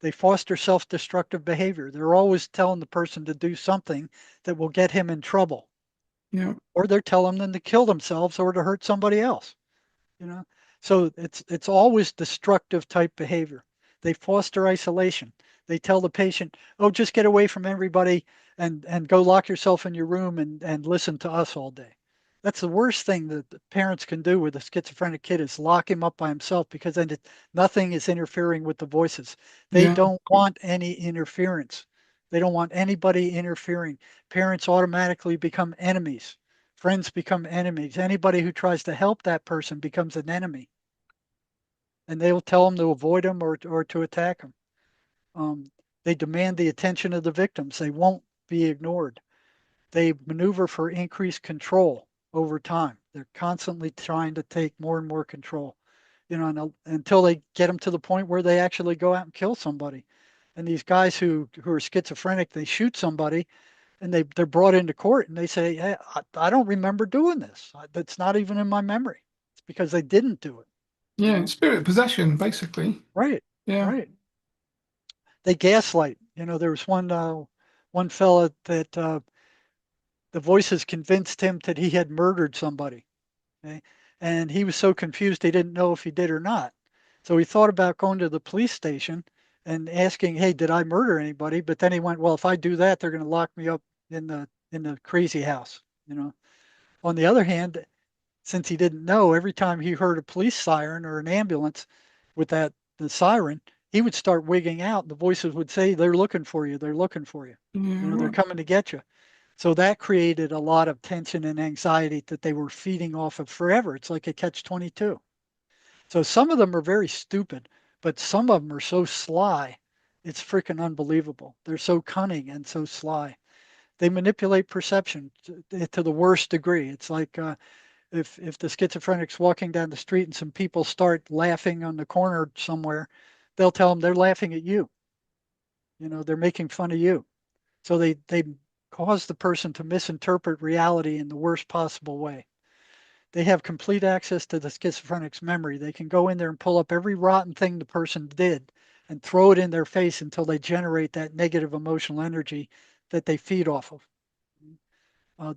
They foster self-destructive behavior. They're always telling the person to do something that will get him in trouble, Yeah. or they're telling them to kill themselves or to hurt somebody else. you know so it's always destructive type behavior. They foster isolation. They tell the patient, oh, just get away from everybody and go lock yourself in your room and listen to us all day. That's the worst thing that the parents can do with a schizophrenic kid, is lock him up by himself, because then nothing is interfering with the voices. They Yeah. don't want any interference. They don't want anybody interfering. Parents automatically become enemies. Friends become enemies. Anybody who tries to help that person becomes an enemy, and they will tell them to avoid them or to attack them. Um, they demand the attention of the victims. They won't be ignored. They maneuver for increased control over time. They're constantly trying to take more and more control, until they get them to the point where they actually go out and kill somebody. And these guys who are schizophrenic, they shoot somebody, and they're brought into court, and they say, hey, I don't remember doing this. That's not even in my memory. It's because they didn't do it. you Yeah. know Spirit possession, basically. right, Yeah. right. They gaslight. There was one fella that the voices convinced him that he had murdered somebody. Okay? And he was so confused he didn't know if he did or not. So he thought about going to the police station and asking, hey, did I murder anybody? But then he went, well, if I do that, they're going to lock me up in the crazy house. On the other hand, since he didn't know, every time he heard a police siren or an ambulance with the siren, he would start wigging out. The voices would say, they're looking for you. They're looking for you. Yeah. They're Right. coming to get you. So that created a lot of tension and anxiety that they were feeding off of forever. It's like a catch 22. So some of them are very stupid, but some of them are so sly. It's freaking unbelievable. They're so cunning and so sly. They manipulate perception to the worst degree. It's like if the schizophrenic's walking down the street and some people start laughing on the corner somewhere, they'll tell them they're laughing at you. They're making fun of you. So they cause the person to misinterpret reality in the worst possible way. They have complete access to the schizophrenic's memory. They can go in there and pull up every rotten thing the person did and throw it in their face until they generate that negative emotional energy that they feed off of.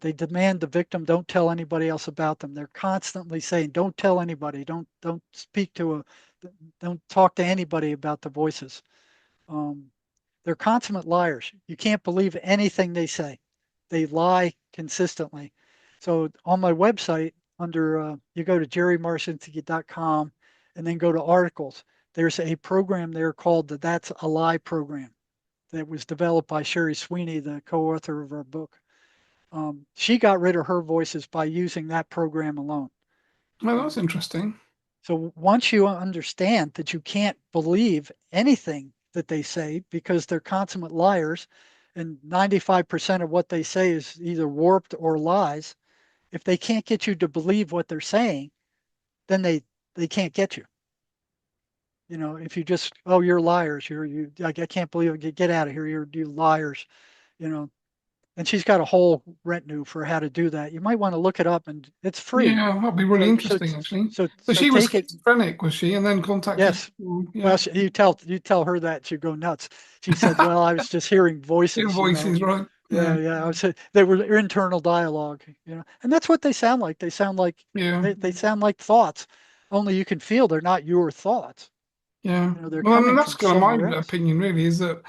They demand the victim don't tell anybody else about them. They're constantly saying, "Don't tell anybody. Don't speak to a, don't talk to anybody about the voices." Um, they're consummate liars. You can't believe anything they say. They lie consistently. So on my website, under you go to jerrymarzinsky.com and then go to articles. There's a program there called the "That's a Lie" program that was developed by Sherry Sweeney, the co-author of our book. She got rid of her voices by using that program alone. Well, that's Um, interesting. so once you understand that you can't believe anything that they say because they're consummate liars, and 95% of what they say is either warped or lies, if they can't get you to believe what they're saying, then they can't get you. You know, if you just, oh, you're liars, I can't believe it, get out of here, you liars, you know. And she's got a whole retinue for how to do that. You might want to look it up, and it's free. Yeah, that'd be really So interesting, actually. So so she was take it. schizophrenic, was she? And then contacted Yes. you. Well, Yeah. you tell her that she'd go nuts. She said, "Well, I was just hearing Your voices, you know." voices, right? Yeah, Yeah. yeah. I was they were internal dialogue, you know, and that's what they sound like. Yeah. They sound like thoughts, only you can feel they're not your thoughts. Yeah. You know, they're Well, I mean, coming that's from kind of somewhere my else. opinion, really, is that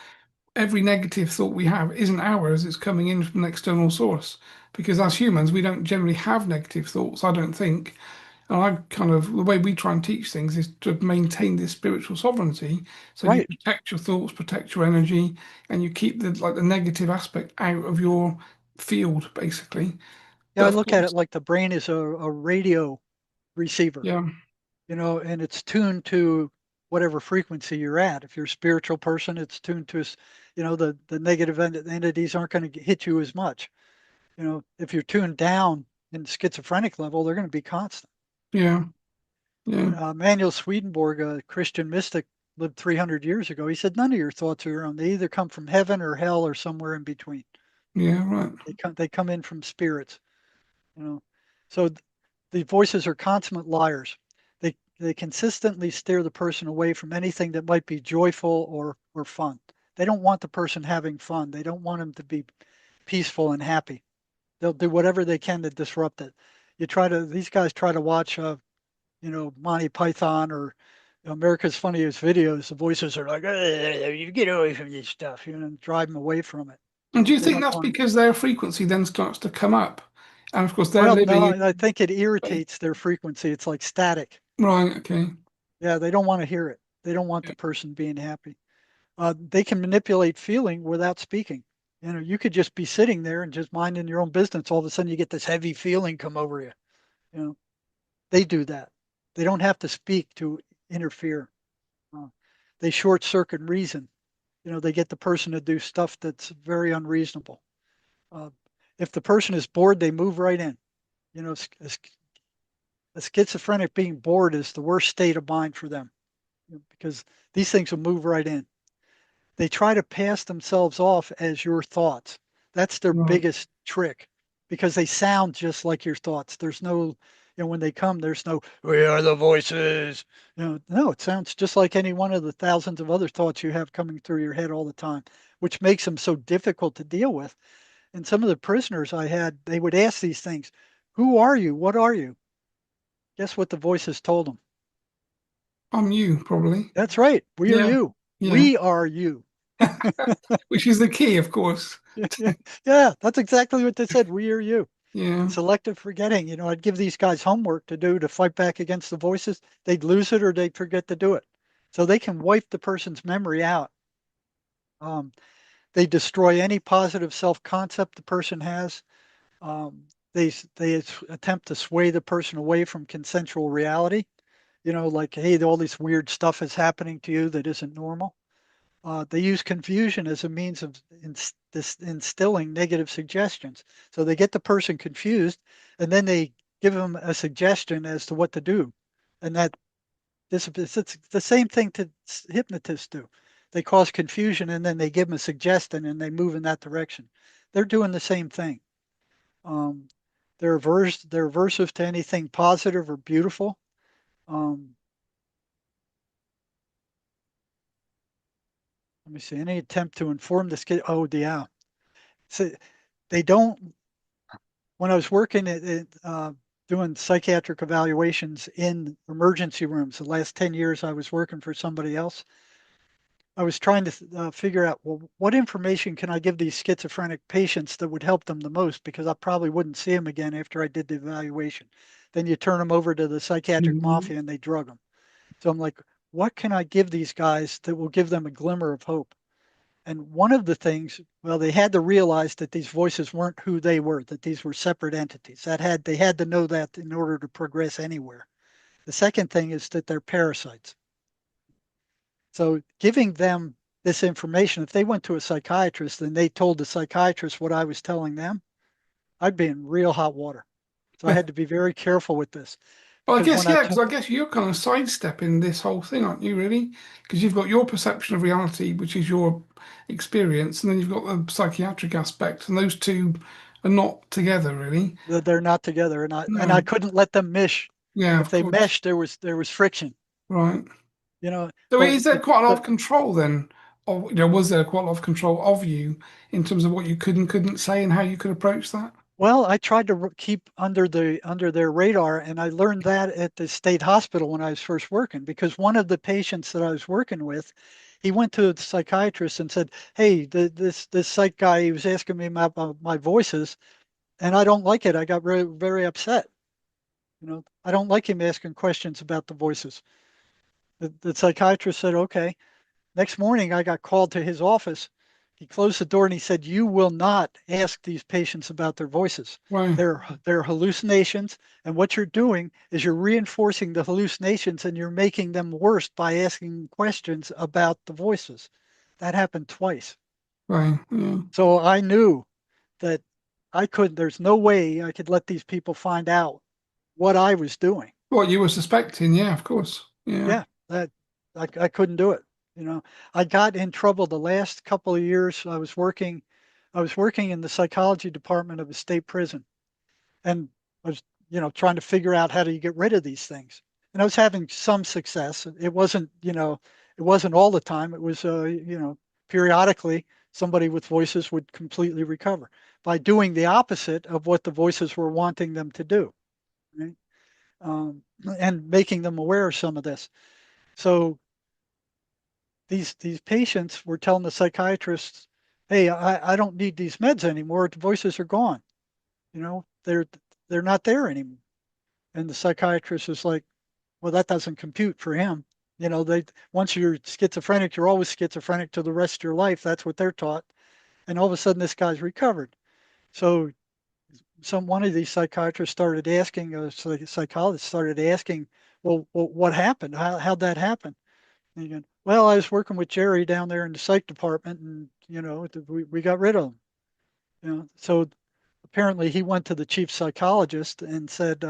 every negative thought we have isn't ours, it's coming in from an external source. Because as humans, we don't generally have negative thoughts, I don't think. And I kind of, the way we try and teach things is to maintain this spiritual sovereignty. So you Right. protect your thoughts, protect your energy, and you keep the negative aspect out of your field, basically. Yeah, I But of look at it course, like the brain is a radio receiver, yeah, you know, and it's tuned to whatever frequency you're at. If you're a spiritual person, it's tuned to, you know, the negative entities aren't going to hit you as much. You know, if you're tuned down in the schizophrenic level, they're going to be constant. yeah, yeah, Manuel Swedenborg, a Christian mystic, lived 300 years ago. He said, none of your thoughts are your own. They either come from heaven or hell or somewhere in between. yeah, right. They come in from spirits, you know. So the voices are consummate liars. They consistently steer the person away from anything that might be joyful or fun. They don't want the person having fun. They don't want them to be peaceful and happy. They'll do whatever they can to disrupt it. These guys try to watch, you know, Monty Python or America's Funniest Videos. The voices are like, you get away from this stuff, you know, and drive them away from it. And do you They think don't that's want. because their frequency then starts to come up? And of course, they're Well, no, living I think it in. irritates their frequency. It's like static. Right, okay. Yeah, they don't want to hear it. They don't want Yeah, the person being happy. They can manipulate feeling without speaking. You know, you could just be sitting there and just minding your own business. All of a sudden, you get this heavy feeling come over you. You know, they do that. They don't have to speak to interfere. Uh, they short circuit reason. You know, they get the person to do stuff that's very unreasonable. Uh, if the person is bored, they move right in. You know, a schizophrenic being bored is the worst state of mind for them, you know, because these things will move right in. They try to pass themselves off as your thoughts. That's their right. biggest trick because they sound just like your thoughts. There's no, you know, when they come, there's no, we are the voices. You know, no, it sounds just like any one of the thousands of other thoughts you have coming through your head all the time, which makes them so difficult to deal with. And some of the prisoners I had, they would ask these things. Who are you? What are you? Guess what the voices told them? I'm you, probably. That's right. We are Yeah, you. yeah. We are you. Which is the key, of course. Yeah, yeah, that's exactly what they said. We are you. Yeah, And selective forgetting. You know, I'd give these guys homework to do to fight back against the voices. They'd lose it or they'd forget to do it. So they can wipe the person's memory out. Um, they destroy any positive self-concept the person has. They attempt to sway the person away from consensual reality. You know, like, hey, all this weird stuff is happening to you that isn't normal. They use confusion as a means of instilling negative suggestions. So they get the person confused, and then they give them a suggestion as to what to do. And it's the same thing to hypnotists do. They cause confusion, and then they give them a suggestion, and they move in that direction. They're doing the same thing. Um, they're aversive to anything positive or beautiful. Um, let me see, any attempt to inform the kid. Oh, yeah. So they don't, when I was working doing psychiatric evaluations in emergency rooms, the last 10 years I was working for somebody else. I was trying to figure out, well, what information can I give these schizophrenic patients that would help them the most? Because I probably wouldn't see them again after I did the evaluation. Then you turn them over to the psychiatric Hmm. mafia and they drug them. So I'm like, what can I give these guys that will give them a glimmer of hope? And one of the things, well, they had to realize that these voices weren't who they were, that these were separate entities. They had to know that in order to progress anywhere. The second thing is that they're parasites. So giving them this information, if they went to a psychiatrist and they told the psychiatrist what I was telling them, I'd be in real hot water. So I had to be very careful with this Well, I because guess, when I yeah, because told, I guess you're kind of sidestepping this whole thing, aren't you, really? Because you've got your perception of reality, which is your experience, and then you've got the psychiatric aspect, and those two are not together, really. that they're not together, and I No. couldn't let them mesh. Yeah, If of they course. meshed, there was friction. Right. You know, So but is there quite a lot but of control then? Or, was there quite a lot of control of you in terms of what you could and couldn't say and how you could approach that? well, I tried to keep under their radar, and I learned that at the state hospital when I was first working. Because one of the patients that I was working with, he went to the psychiatrist and said, "Hey, this psych guy, he was asking me about my voices, and I don't like it. I got very very upset. I don't like him asking questions about the voices." The psychiatrist said, "Okay." Next morning, I got called to his office. He closed the door and he said, "You will not ask these patients about their voices. Right, They're hallucinations. And what you're doing is you're reinforcing the hallucinations and you're making them worse by asking questions about the voices." That happened twice. right, yeah. So I knew that there's no way I could let these people find out what I was doing. What you were suspecting, yeah, of course. Yeah, Yeah, that I couldn't do it. You know, I got in trouble the last couple of years. I was working in the psychology department of a state prison, and I was, trying to figure out how do you get rid of these things. And I was having some success. It wasn't all the time. It was, periodically somebody with voices would completely recover by doing the opposite of what the voices were wanting them to do, right? And making them aware of some of this. So these patients were telling the psychiatrists, "Hey, I don't need these meds anymore. The voices are gone. You know, they're not there anymore." And the psychiatrist is like, "Well, that doesn't compute for him. They once you're schizophrenic, you're always schizophrenic to the rest of your life. That's what they're taught." And all of a sudden, this guy's recovered. So one of these psychiatrists started asking, psychologist started asking, "Well, what happened? How'd that happen?" And you go, "Well, I was working with Jerry down there in the psych department, and we got rid of him." So apparently he went to the chief psychologist and said,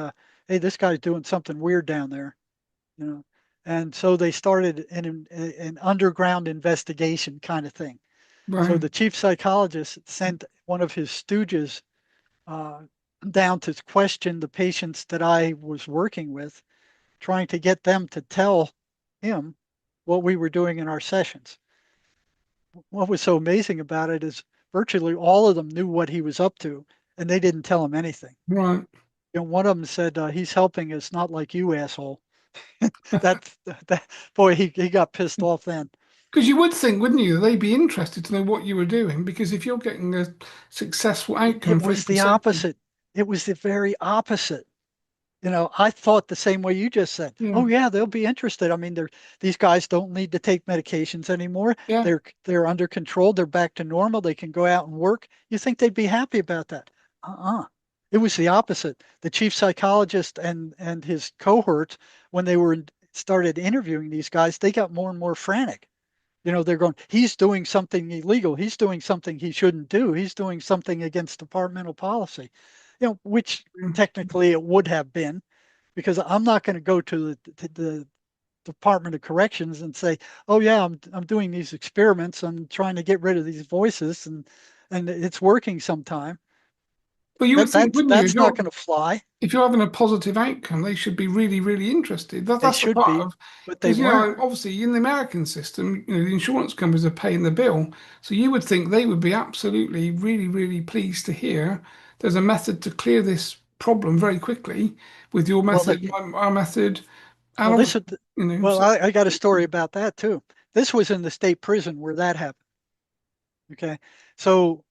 "Hey, this guy's doing something weird down there." You know, and so they started an underground investigation kind of thing. So right, the chief psychologist sent one of his stooges uh, down to question the patients that I was working with, trying to get them to tell him what we were doing in our sessions. What was so amazing about it is virtually all of them knew what he was up to, and they didn't tell him anything. right. One of them said, "He's helping us, not like you, asshole." That that boy, he got pissed off then. Because you would think, wouldn't you, that they'd be interested to know what you were doing, because if you're getting a successful It outcome for was the 80%, opposite. It was the very opposite. I thought the same way you just said. yeah, Oh yeah, they'll be interested. I mean, these guys don't need to take medications anymore. yeah, They're under control. They're back to normal. They can go out and work. You think they'd be happy about that? Uh-uh. It was the opposite. The chief psychologist and his cohorts, when they were started interviewing these guys, they got more and more frantic. They're going, "He's doing something illegal. He's doing something he shouldn't do. He's doing something against departmental policy." Which yeah. technically it would have been, because I'm not going to go to the Department of Corrections and say, "Oh yeah, I'm doing these experiments. I'm trying to get rid of these voices, and it's working sometime." But you would That think, that's wouldn't you, that's not going to fly. if you're having a positive outcome, they should be really, really interested. They That's the should part be, of, but they because, weren't. obviously in the American system, the insurance companies are paying the bill. So you would think they would be absolutely, really, really pleased to hear there's a method to clear this problem very quickly with your Well, method, our method, and well, this obviously, is, well, so, I got a story about that too. This was in the state prison where that happened. Okay, so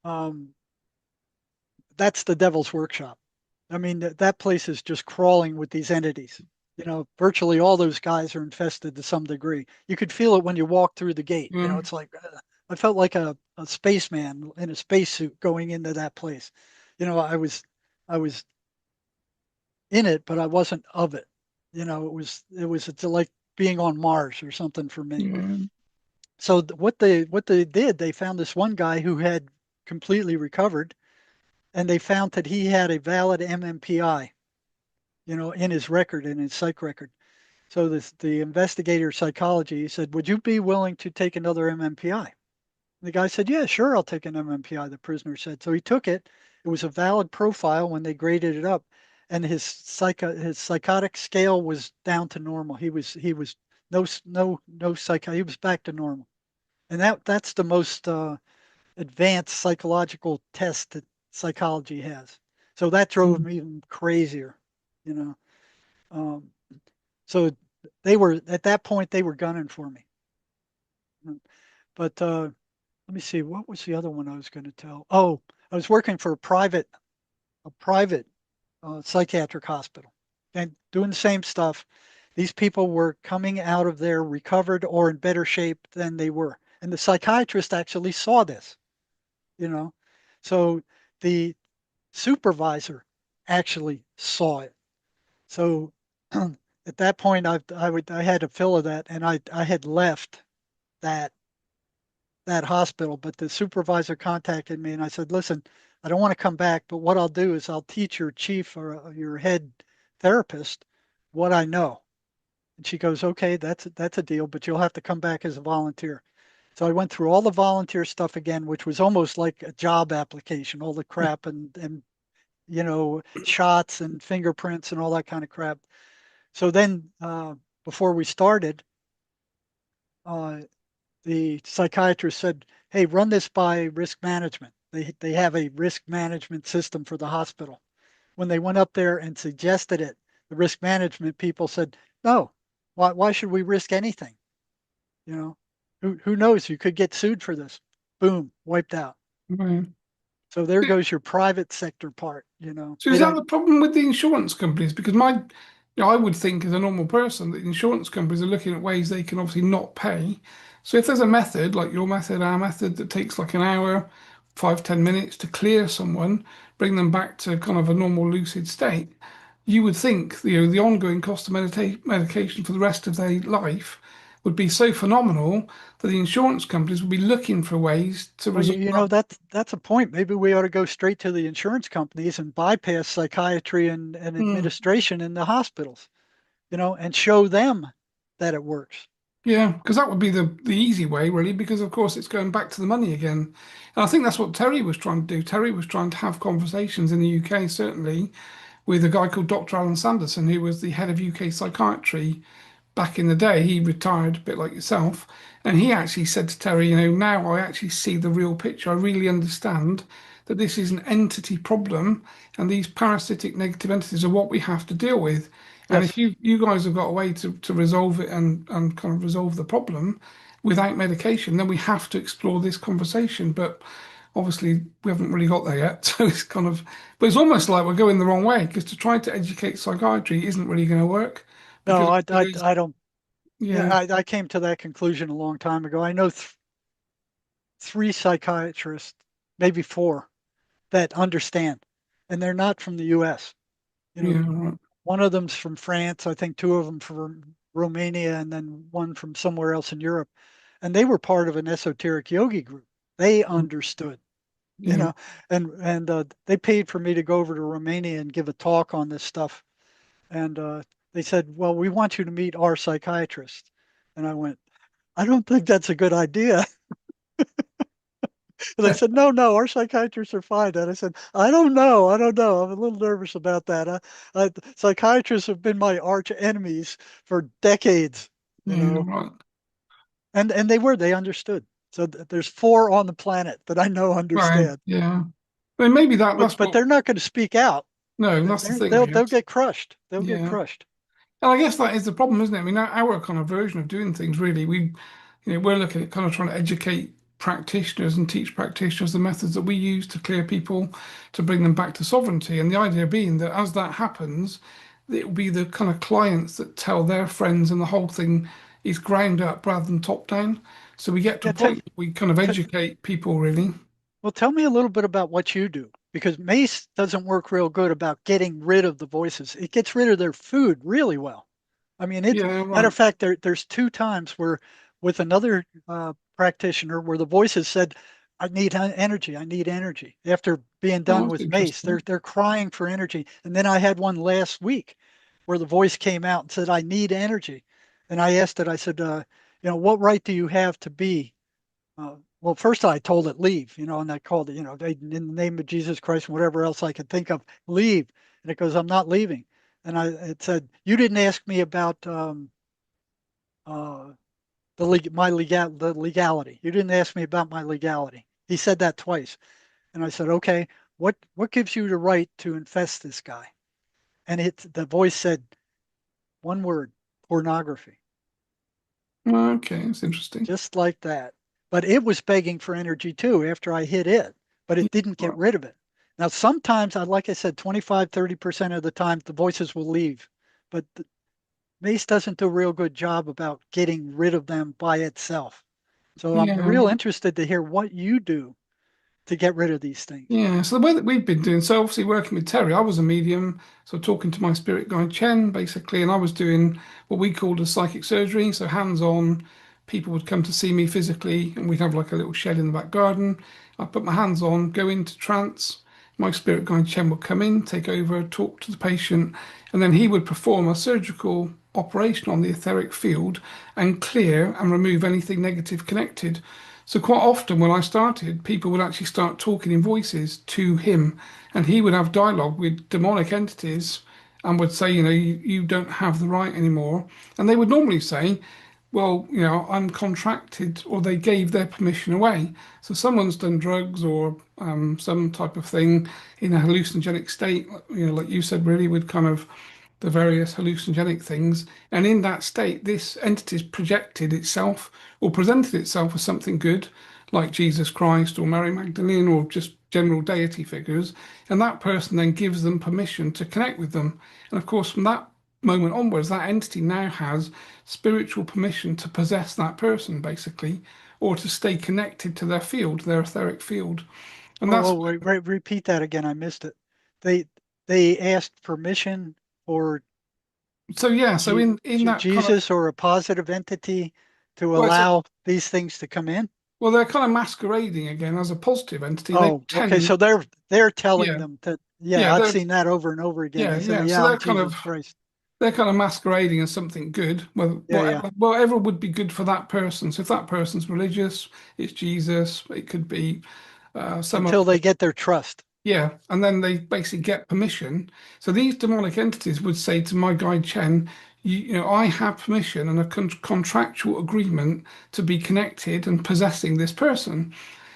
um, that's the devil's workshop. I mean, that place is just crawling with these entities. Virtually all those guys are infested to some degree. You could feel it when you walk through the gate. yeah, It's like I felt like a spaceman in a spacesuit going into that place. I was in it, but I wasn't of it. It's like being on Mars or something for me. yeah, So what they did, they found this one guy who had completely recovered, and they found that he had a valid MMPI, in his record, in his psych record. So the investigator psychology said, "Would you be willing to take another MMPI?" The guy said, "Yeah, sure, I'll take an MMPI." The prisoner said. So he took it. It was a valid profile when they graded it up, and his psychotic scale was down to normal. He was no psycho. He was back to normal, and that's the most advanced psychological test that psychology has. So that drove me even crazier, you know. Um, so they were at that point they were gunning for me. But let me see, what was the other one I was going to tell? Oh, I was working for a private psychiatric hospital and doing the same stuff. These people were coming out of there recovered or in better shape than they were, and the psychiatrist actually saw this. You know, so the supervisor actually saw it. So at that point, I had a fill of that, and I had left that that hospital. But the supervisor contacted me, and I said, "Listen, I don't want to come back, but what I'll do is I'll teach your chief or your head therapist what I know." And she goes, "Okay, that's a deal, but you'll have to come back as a volunteer." So I went through all the volunteer stuff again, which was almost like a job application, all the crap and shots and fingerprints and all that kind of crap. So then, before we started, uh, the psychiatrist said, "Hey, run this by risk management." They have a risk management system for the hospital. When they went up there and suggested it, the risk management people said, "No, why should we risk anything? You know, who knows? You could get sued for this." Boom, wiped out. right. So there goes your private sector part. So They is that don't. the problem with the insurance companies? Because I would think as a normal person that insurance companies are looking at ways they can obviously not pay. So if there's a method like your method, our method, that takes like an hour, 5, 10 minutes to clear someone, bring them back to kind of a normal lucid state, you would think the ongoing cost of medication for the rest of their life would be so phenomenal that the insurance companies would be looking for ways to Well, resolve that. that's a point. Maybe we ought to go straight to the insurance companies and bypass psychiatry and Hmm. administration in the hospitals, and show them that it works. Yeah, because that would be the easy way, really, because of course it's going back to the money again. And I think that's what Terry was trying to do. Terry was trying to have conversations in the UK, certainly, with a guy called Dr. Alan Sanderson, who was the head of UK psychiatry back in the day. He retired a bit like yourself. And he actually said to Terry, now I actually see the real picture. I really understand that this is an entity problem and these parasitic negative entities are what we have to deal with. And if Yes. you guys have got a way to resolve it and kind of resolve the problem without medication, then we have to explore this conversation. But obviously we haven't really got there yet. So it's kind of, but it's almost like we're going the wrong way because to try to educate psychiatry isn't really going to work No, because I don't. yeah, Yeah, I came to that conclusion a long time ago. I know three psychiatrists, maybe four, that understand, and they're not from the U.S. You know, yeah, right. one of them's from France. I think two of them from Romania, and then one from somewhere else in Europe. And they were part of an esoteric yogi group. They understood, you Yeah. know, and they paid for me to go over to Romania and give a talk on this stuff. And they said, "Well, we want you to meet our psychiatrist." And I went, "I don't think that's a good idea." And they said, no, no, our psychiatrists are fine. And I said, I don't know. I'm a little nervous about that. Psychiatrists have been my arch enemies for decades, you Yeah, know, right. and they understood. So there's four on the planet that I know Right. understand, Yeah. I mean, maybe that's but what. they're not going to speak out. No, that's the thing, They'll yes. get crushed. They'll get Yeah. crushed. And I guess that is the problem, isn't it? I mean, our kind of version of doing things, really, we're looking at kind of trying to educate practitioners and teach practitioners the methods that we use to clear people to bring them back to sovereignty. And the idea being that as that happens, it will be the kind of clients that tell their friends, and the whole thing is ground up rather than top down. So we get to Yeah, a point where we kind of educate people, really. well, tell me a little bit about what you do, because mace doesn't work real good about getting rid of the voices. It gets rid of their food really well. I mean, it's Yeah, matter right. of fact, there's two times where with another practitioner where the voices said, "I need energy. I need energy." After being Oh, done that's with mace, interesting. they're crying for energy. And then I had one last week where the voice came out and said, "I need energy." And I asked it. I said, "What right do you have to be?" Well, first I told it leave, and I called it, in the name of Jesus Christ, and whatever else I could think of, leave. And it goes, I'm not leaving. And it said, you didn't ask me about uh, the legality. You didn't ask me about my legality. He said that twice, and I said, okay, what gives you the right to infest this guy? And the voice said one word, pornography. Okay, that's interesting. Just like that. But it was begging for energy too after I hit it, but Yeah, it didn't get right. rid of it. Now, sometimes, like I said, 25, 30% of the time, the voices will leave, but the mace doesn't do a real good job about getting rid of them by itself. So I'm Yeah, real right. interested to hear what you do to get rid of these things. Yeah, so the way that we've been doing, so obviously working with Terry, I was a medium, so talking to my spirit guide Chen basically, and I was doing what we called a psychic surgery, so hands-on. People would come to see me physically, and we'd have like a little shed in the back garden. I'd put my hands on, go into trance. My spirit guide Chen would come in, take over, talk to the patient, and then he would perform a surgical operation on the etheric field and clear and remove anything negative connected. So quite often when I started, people would actually start talking in voices to him, and he would have dialogue with demonic entities and would say, you don't have the right anymore. And they would normally say, well, I'm contracted, or they gave their permission away. So someone's done drugs or some type of thing in a hallucinogenic state, like you said, really with kind of the various hallucinogenic things. And in that state, this entity's projected itself or presented itself as something good, like Jesus Christ or Mary Magdalene or just general deity figures. And that person then gives them permission to connect with them. And of course, from that moment onwards, that entity now has spiritual permission to possess that person, basically, or to stay connected to their field, their etheric field. And Oh, that's oh, repeat that again. I missed it. They they asked permission for so yeah. So in that kind of Jesus or a positive entity to well, it's allow these things to come in. well, they're kind of masquerading again as a positive entity. They Oh, okay. pretend, So they're telling yeah, them that, yeah, yeah, I've they're seen that over and over again. yeah, They say, yeah. So yeah, I'm Jesus Christ. they're kind of masquerading as something good. Well, Yeah, yeah. whatever would be good for that person. So if that person's religious, it's Jesus. It could be some other Until they thing. get their trust. Yeah, and then they basically get permission. So these demonic entities would say to my guide Chen, I have permission and a contractual agreement to be connected and possessing this person.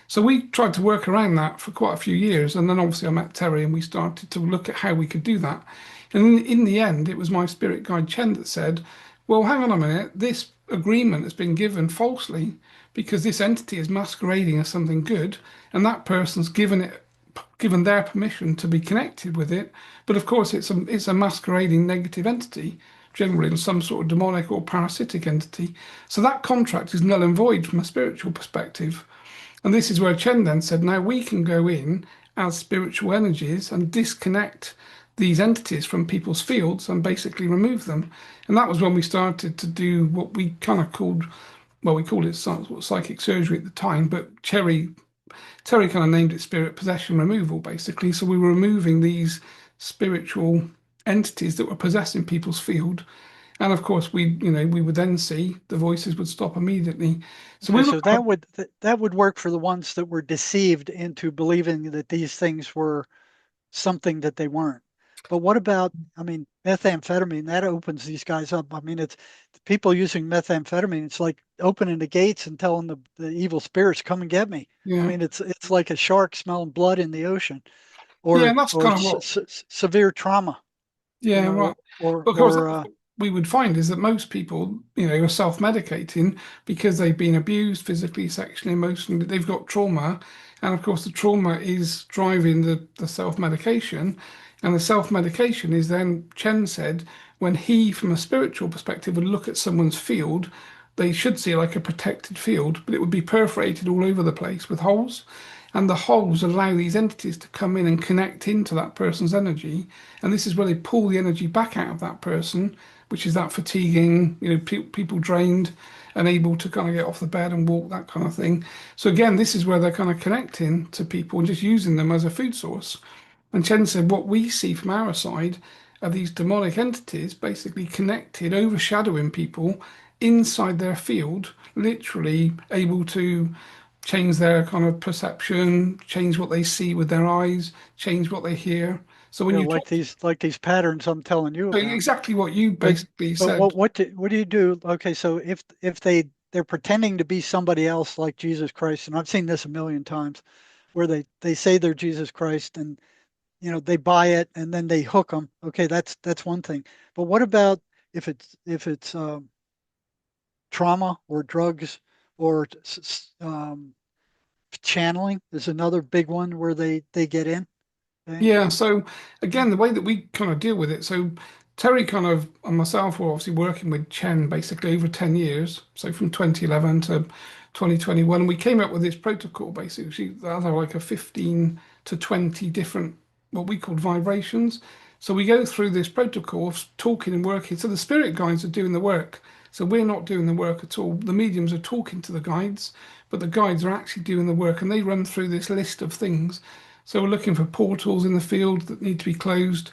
So we tried to work around that for quite a few years, and then obviously I met Terry and we started to look at how we could do that. And in the end, it was my spirit guide Chen that said, "Well, hang on a minute, this agreement has been given falsely because this entity is masquerading as something good, and that person's given their permission to be connected with it. But of course, it's a masquerading negative entity." Generally, in some sort of demonic or parasitic entity. So that contract is null and void from a spiritual perspective. And this is where Chen then said, now we can go in as spiritual energies and disconnect these entities from people's fields and basically remove them. And that was when we started to do what we kind of called, well, we called it psychic surgery at the time, but Terry kind of named it spirit possession removal, basically. So we were removing these spiritual entities that were possessing people's field. And of course, we would then see the voices would stop immediately. So Okay, we were so kind that would work for the ones that were deceived into believing that these things were something that they weren't. But what about, I mean, methamphetamine, that opens these guys up. I mean, it's people using methamphetamine, it's like opening the gates and telling the evil spirits, come and get me. I yeah, mean, it's like a shark smelling blood in the ocean yeah, and that's or kind of what, severe trauma, yeah, right. But of course, or that's what we would find is that most people, are self-medicating because they've been abused physically, sexually, emotionally. They've got trauma, and of course, the trauma is driving the self-medication, and the self-medication is then Chen said when he, from a spiritual perspective, would look at someone's field, they should see like a protected field, but it would be perforated all over the place with holes. And the holes allow these entities to come in and connect into that person's energy. And this is where they pull the energy back out of that person, which is that fatiguing, people drained, unable to kind of get off the bed and walk, that kind of thing. So again, this is where they're kind of connecting to people and just using them as a food source. And Chen said, what we see from our side are these demonic entities basically connected, overshadowing people inside their field, literally able to change their kind of perception, change what they see with their eyes, change what they hear. So when you talk, like these patterns I'm telling you so about. exactly what you But basically but said. what do you do? Okay, so if they're pretending to be somebody else like Jesus Christ, and I've seen this a million times, where they say they're Jesus Christ and they buy it and then they hook them. Okay, that's one thing. But what about if it's trauma or drugs or channeling is another big one where they get in. Okay, Yeah, so again, the way that we kind of deal with it, so Terry kind of and myself were obviously working with Chen basically over 10 years, so from 2011 to 2021, we came up with this protocol basically that are like a 15 to 20 different what we called vibrations. So we go through this protocol of talking and working. So the spirit guides are doing the work. So we're not doing the work at all. The mediums are talking to the guides, but the guides are actually doing the work and they run through this list of things. So we're looking for portals in the field that need to be closed,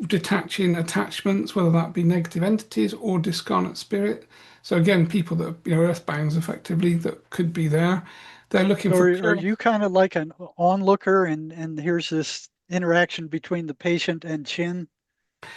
detaching attachments, whether that be negative entities or discarnate spirit. So again, people that earthbounds effectively that could be there. They're looking so for are clear. you kind of like an onlooker and here's this interaction between the patient and Chin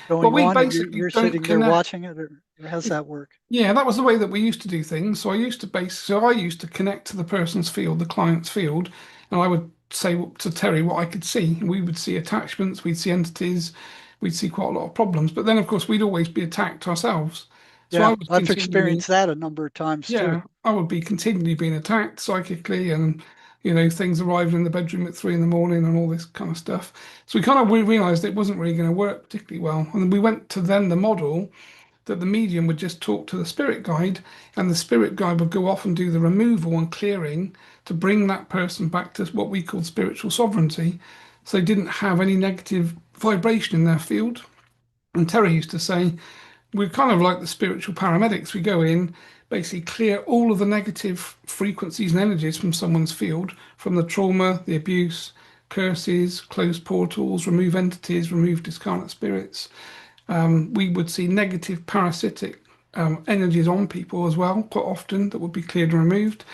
Well, going we on and basically you're don't sitting there connect. watching it or how's that work? Yeah, that was the way that we used to do things. So I used to connect to the person's field, the client's field, and I would say to Terry what I could see. We would see attachments, we'd see entities, we'd see quite a lot of problems. But then, of course, we'd always be attacked ourselves. So I Yeah, was I've continually, experienced that a number of times too. yeah, I would be continually being attacked psychically, and things arriving in the bedroom at 3 in the morning and all this kind of stuff. So we realized it wasn't really going to work particularly well, and we went to then the model that the medium would just talk to the spirit guide, and the spirit guide would go off and do the removal and clearing to bring that person back to what we call spiritual sovereignty. So they didn't have any negative vibration in their field. And Terry used to say, we're kind of like the spiritual paramedics. We go in, basically clear all of the negative frequencies and energies from someone's field, from the trauma, the abuse, curses, closed portals, remove entities, remove discarnate spirits. We would see negative parasitic energies on people as well, quite often, that would be cleared and removed.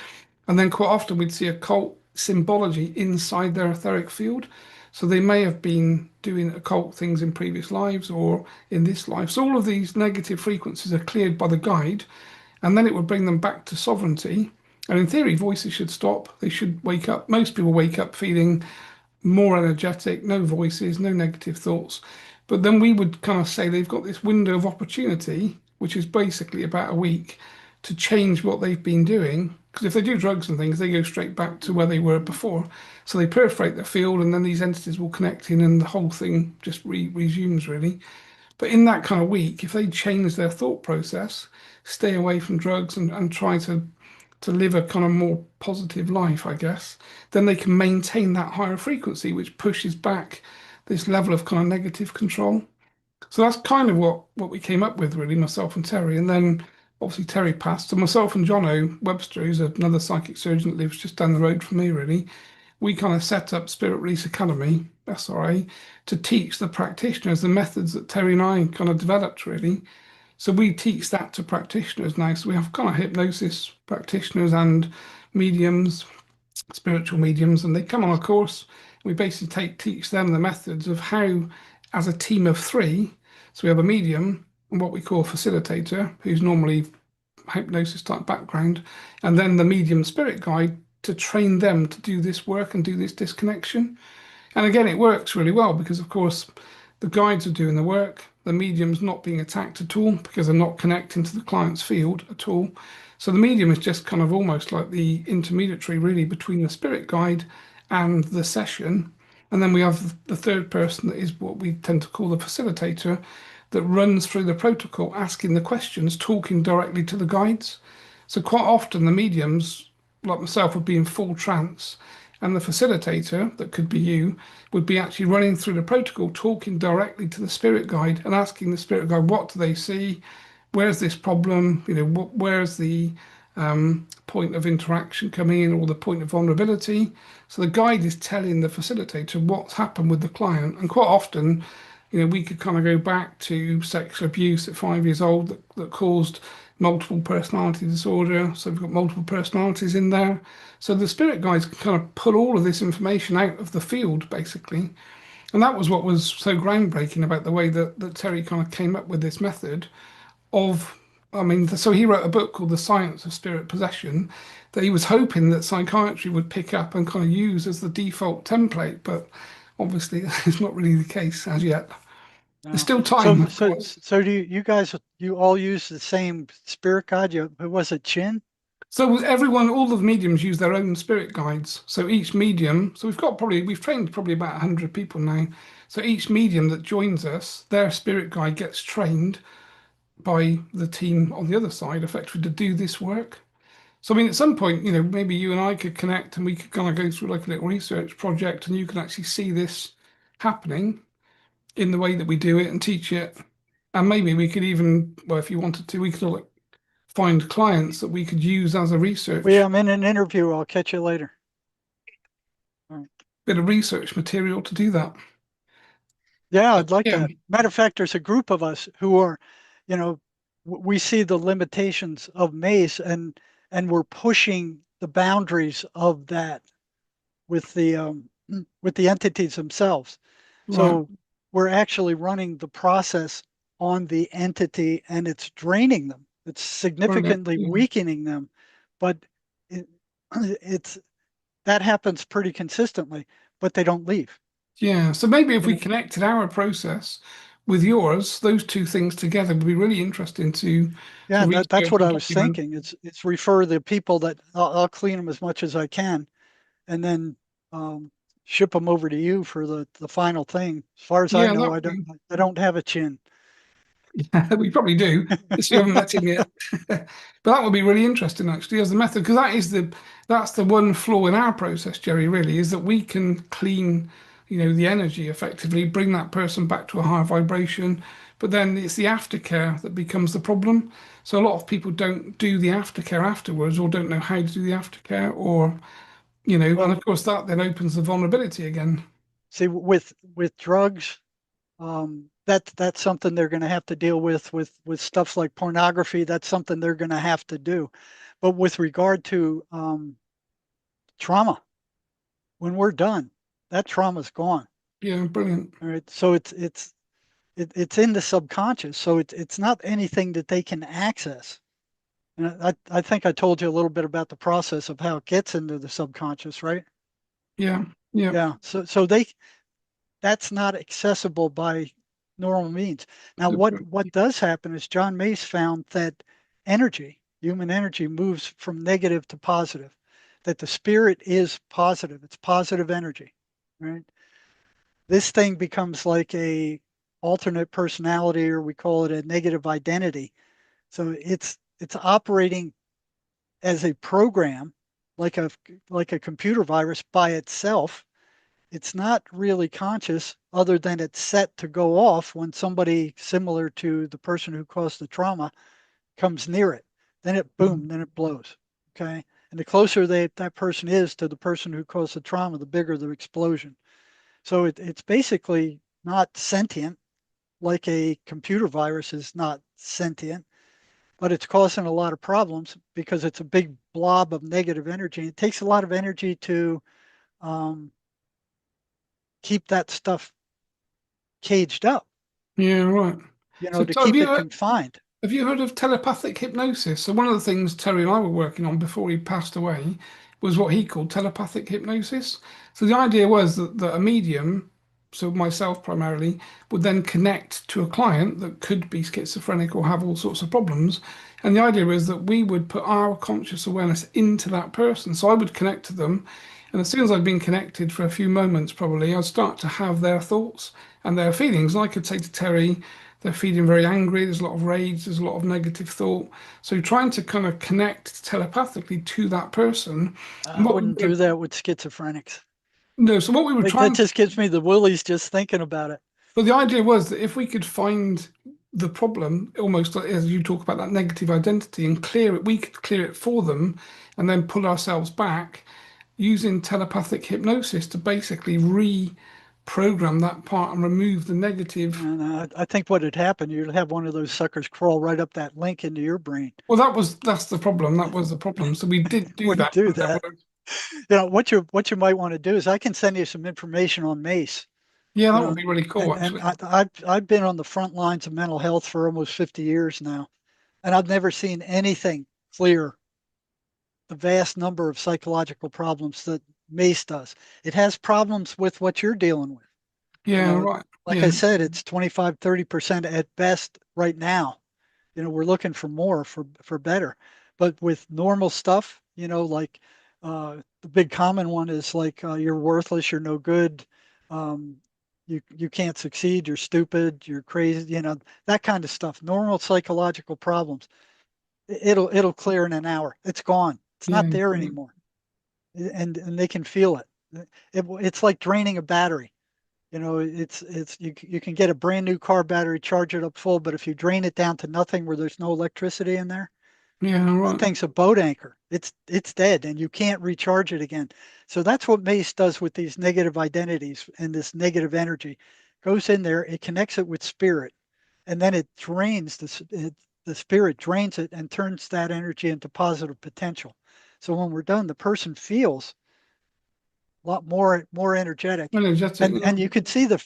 And then quite often we'd see occult symbology inside their etheric field. So they may have been doing occult things in previous lives or in this life. So all of these negative frequencies are cleared by the guide, and then it would bring them back to sovereignty. And in theory, voices should stop. They should wake up. Most people wake up feeling more energetic, no voices, no negative thoughts. But then we would kind of say they've got this window of opportunity, which is basically about a week, to change what they've been doing. Because if they do drugs and things, they go straight back to where they were before. So they perforate the field, and then these entities will connect in, and the whole thing just resumes really. But in that kind of week, if they change their thought process, stay away from drugs and try to live a kind of more positive life, I guess, then they can maintain that higher frequency, which pushes back this level of kind of negative control. So that's kind of what we came up with, really, myself and Terry. And then obviously Terry passed. So myself and Jono Webster, who's another psychic surgeon that lives just down the road from me, really, we kind of set up Spirit Release Academy, SRA, to teach the practitioners the methods that Terry and I kind of developed, really. So we teach that to practitioners now. So we have kind of hypnosis practitioners and mediums, spiritual mediums, and they come on a course. We basically teach them the methods of how, as a team of three, so we have a medium and what we call a facilitator, who's normally hypnosis type background, and then the medium spirit guide to train them to do this work and do this disconnection. And again, it works really well because, of course, the guides are doing the work, the medium's not being attacked at all because they're not connecting to the client's field at all. So the medium is just kind of almost like the intermediary, really, between the spirit guide and the session. And then we have the third person that is what we tend to call the facilitator that runs through the protocol, asking the questions, talking directly to the guides. So quite often the mediums, like myself, would be in full trance, and the facilitator, that could be you, would be actually running through the protocol, talking directly to the spirit guide and asking the spirit guide, what do they see? Where's this problem? Where's the point of interaction coming in, or the point of vulnerability? So the guide is telling the facilitator what's happened with the client. And quite often, we could kind of go back to sexual abuse at 5 years old that caused multiple personality disorder. So we've got multiple personalities in there. So the spirit guides can kind of pull all of this information out of the field, basically. And that was what was so groundbreaking about the way that Terry kind of came up with this method of, I mean, so he wrote a book called The Science of Spirit Possession that he was hoping that psychiatry would pick up and kind of use as the default template, but obviously it's not really the case as yet. There's No. still time, So of so course. so do you guys you all use the same spirit guide? Who was it, Chin? So with everyone, all of the mediums use their own spirit guides. So each medium, so we've trained probably about 100 people now. So each medium that joins us, their spirit guide gets trained by the team on the other side, effectively, to do this work. So, I mean, at some point, maybe you and I could connect and we could kind of go through like a little research project and you can actually see this happening in the way that we do it and teach it. And maybe we could even, well, if you wanted to, we could like find clients that we could use as a Well, research, I'm in an interview. I'll catch you later. All right. bit of research material to do that. Yeah, But I'd like yeah, that. Matter of fact, there's a group of us who are, you know, we see the limitations of MACE and we're pushing the boundaries of that with with the entities themselves. right, So we're actually running the process on the entity and it's draining them. It's brilliant. significantly Yeah. weakening them, but it, it's that happens pretty consistently, but they don't leave. Yeah. So maybe if You we know, connected our process with yours, those two things together would be really interesting to yeah, that's research what and I was document. thinking. It's refer the people that I'll clean them as much as I can, and then um, ship them over to you for the final thing. As far as I Yeah, know, that would be. I don't have a chin. We probably do. Just you haven't met him yet. But that would be really interesting actually as the method, because that's the one flaw in our process, Jerry, really, is that we can clean, the energy effectively, bring that person back to a higher vibration, but then it's the aftercare that becomes the problem. So a lot of people don't do the aftercare afterwards or don't know how to do the aftercare or, and Well, of course that then opens the vulnerability again. see, with drugs, that's something they're going to have to deal with stuff like pornography. That's something they're going to have to do. But with regard to trauma, when we're done, that trauma's gone. Yeah, brilliant. All right. So it's in the subconscious. So it's not anything that they can access. And I think I told you a little bit about the process of how it gets into the subconscious, right? Yeah, yeah. Yeah. So that's not accessible by normal means. Now, Good point. what does happen is John Mace found that energy, human energy, moves from negative to positive. That the spirit is positive. It's positive energy, right? This thing becomes like a alternate personality, or we call it a negative identity. So it's operating as a program, like a computer virus by itself. It's not really conscious, other than it's set to go off when somebody similar to the person who caused the trauma comes near it. Then it boom, then it blows. Okay. And the closer that person is to the person who caused the trauma, the bigger the explosion. So it's basically not sentient. like a computer virus is not sentient, but it's causing a lot of problems because it's a big blob of negative energy. It takes a lot of energy to um, keep that stuff caged up, Yeah, right. So, to have keep it confined. you heard of telepathic hypnosis? So one of the things Terry and I were working on before he passed away was what he called telepathic hypnosis. So the idea was that a medium, so myself primarily, would then connect to a client that could be schizophrenic or have all sorts of problems. And the idea is that we would put our conscious awareness into that person. So I would connect to them, and as soon as I'd been connected for a few moments, probably, I'd start to have their thoughts and their feelings. And I could say to Terry, they're feeling very angry. There's a lot of rage. There's a lot of negative thought. So trying to kind of connect telepathically to that person. And I what we wouldn't do that with schizophrenics. no, so what we were Like that trying, just gives me the willies just thinking about it. but the idea was that if we could find the problem, almost like, as you talk about that negative identity and clear it, we could clear it for them and then pull ourselves back using telepathic hypnosis to basically reprogram that part and remove the negative. And I think what had happened, you'd have one of those suckers crawl right up that link into your brain. Well, that's the problem. That was the problem. So we did do Wouldn't that. do And there that. were, What you might want to do is I can send you some information on Mace. yeah, You that would know, be really cool, and actually. I've been on the front lines of mental health for almost 50 years now, and I've never seen anything clear the vast number of psychological problems that Mace does. It has problems with what you're dealing with. You Yeah, know, right. like I Yeah, said, it's 25, 30% at best right now. We're looking for more for better. But with normal stuff, like the big common one is like you're worthless, you're no good, um, you can't succeed, you're stupid, you're crazy, that kind of stuff. Normal psychological problems. It'll clear in an hour. It's gone. It's yeah, not there brilliant. anymore, and they can feel it. It's like draining a battery. It's you can get a brand new car battery, charge it up full, but if you drain it down to nothing where there's no electricity in there, Yeah, that right. thing's a boat anchor. It's dead and you can't recharge it again. So that's what Mace does with these negative identities and this negative energy. Goes in there, it connects it with spirit, and then it drains the spirit drains it and turns that energy into positive potential. So when we're done, the person feels a lot more energetic, Energetic. and you can see the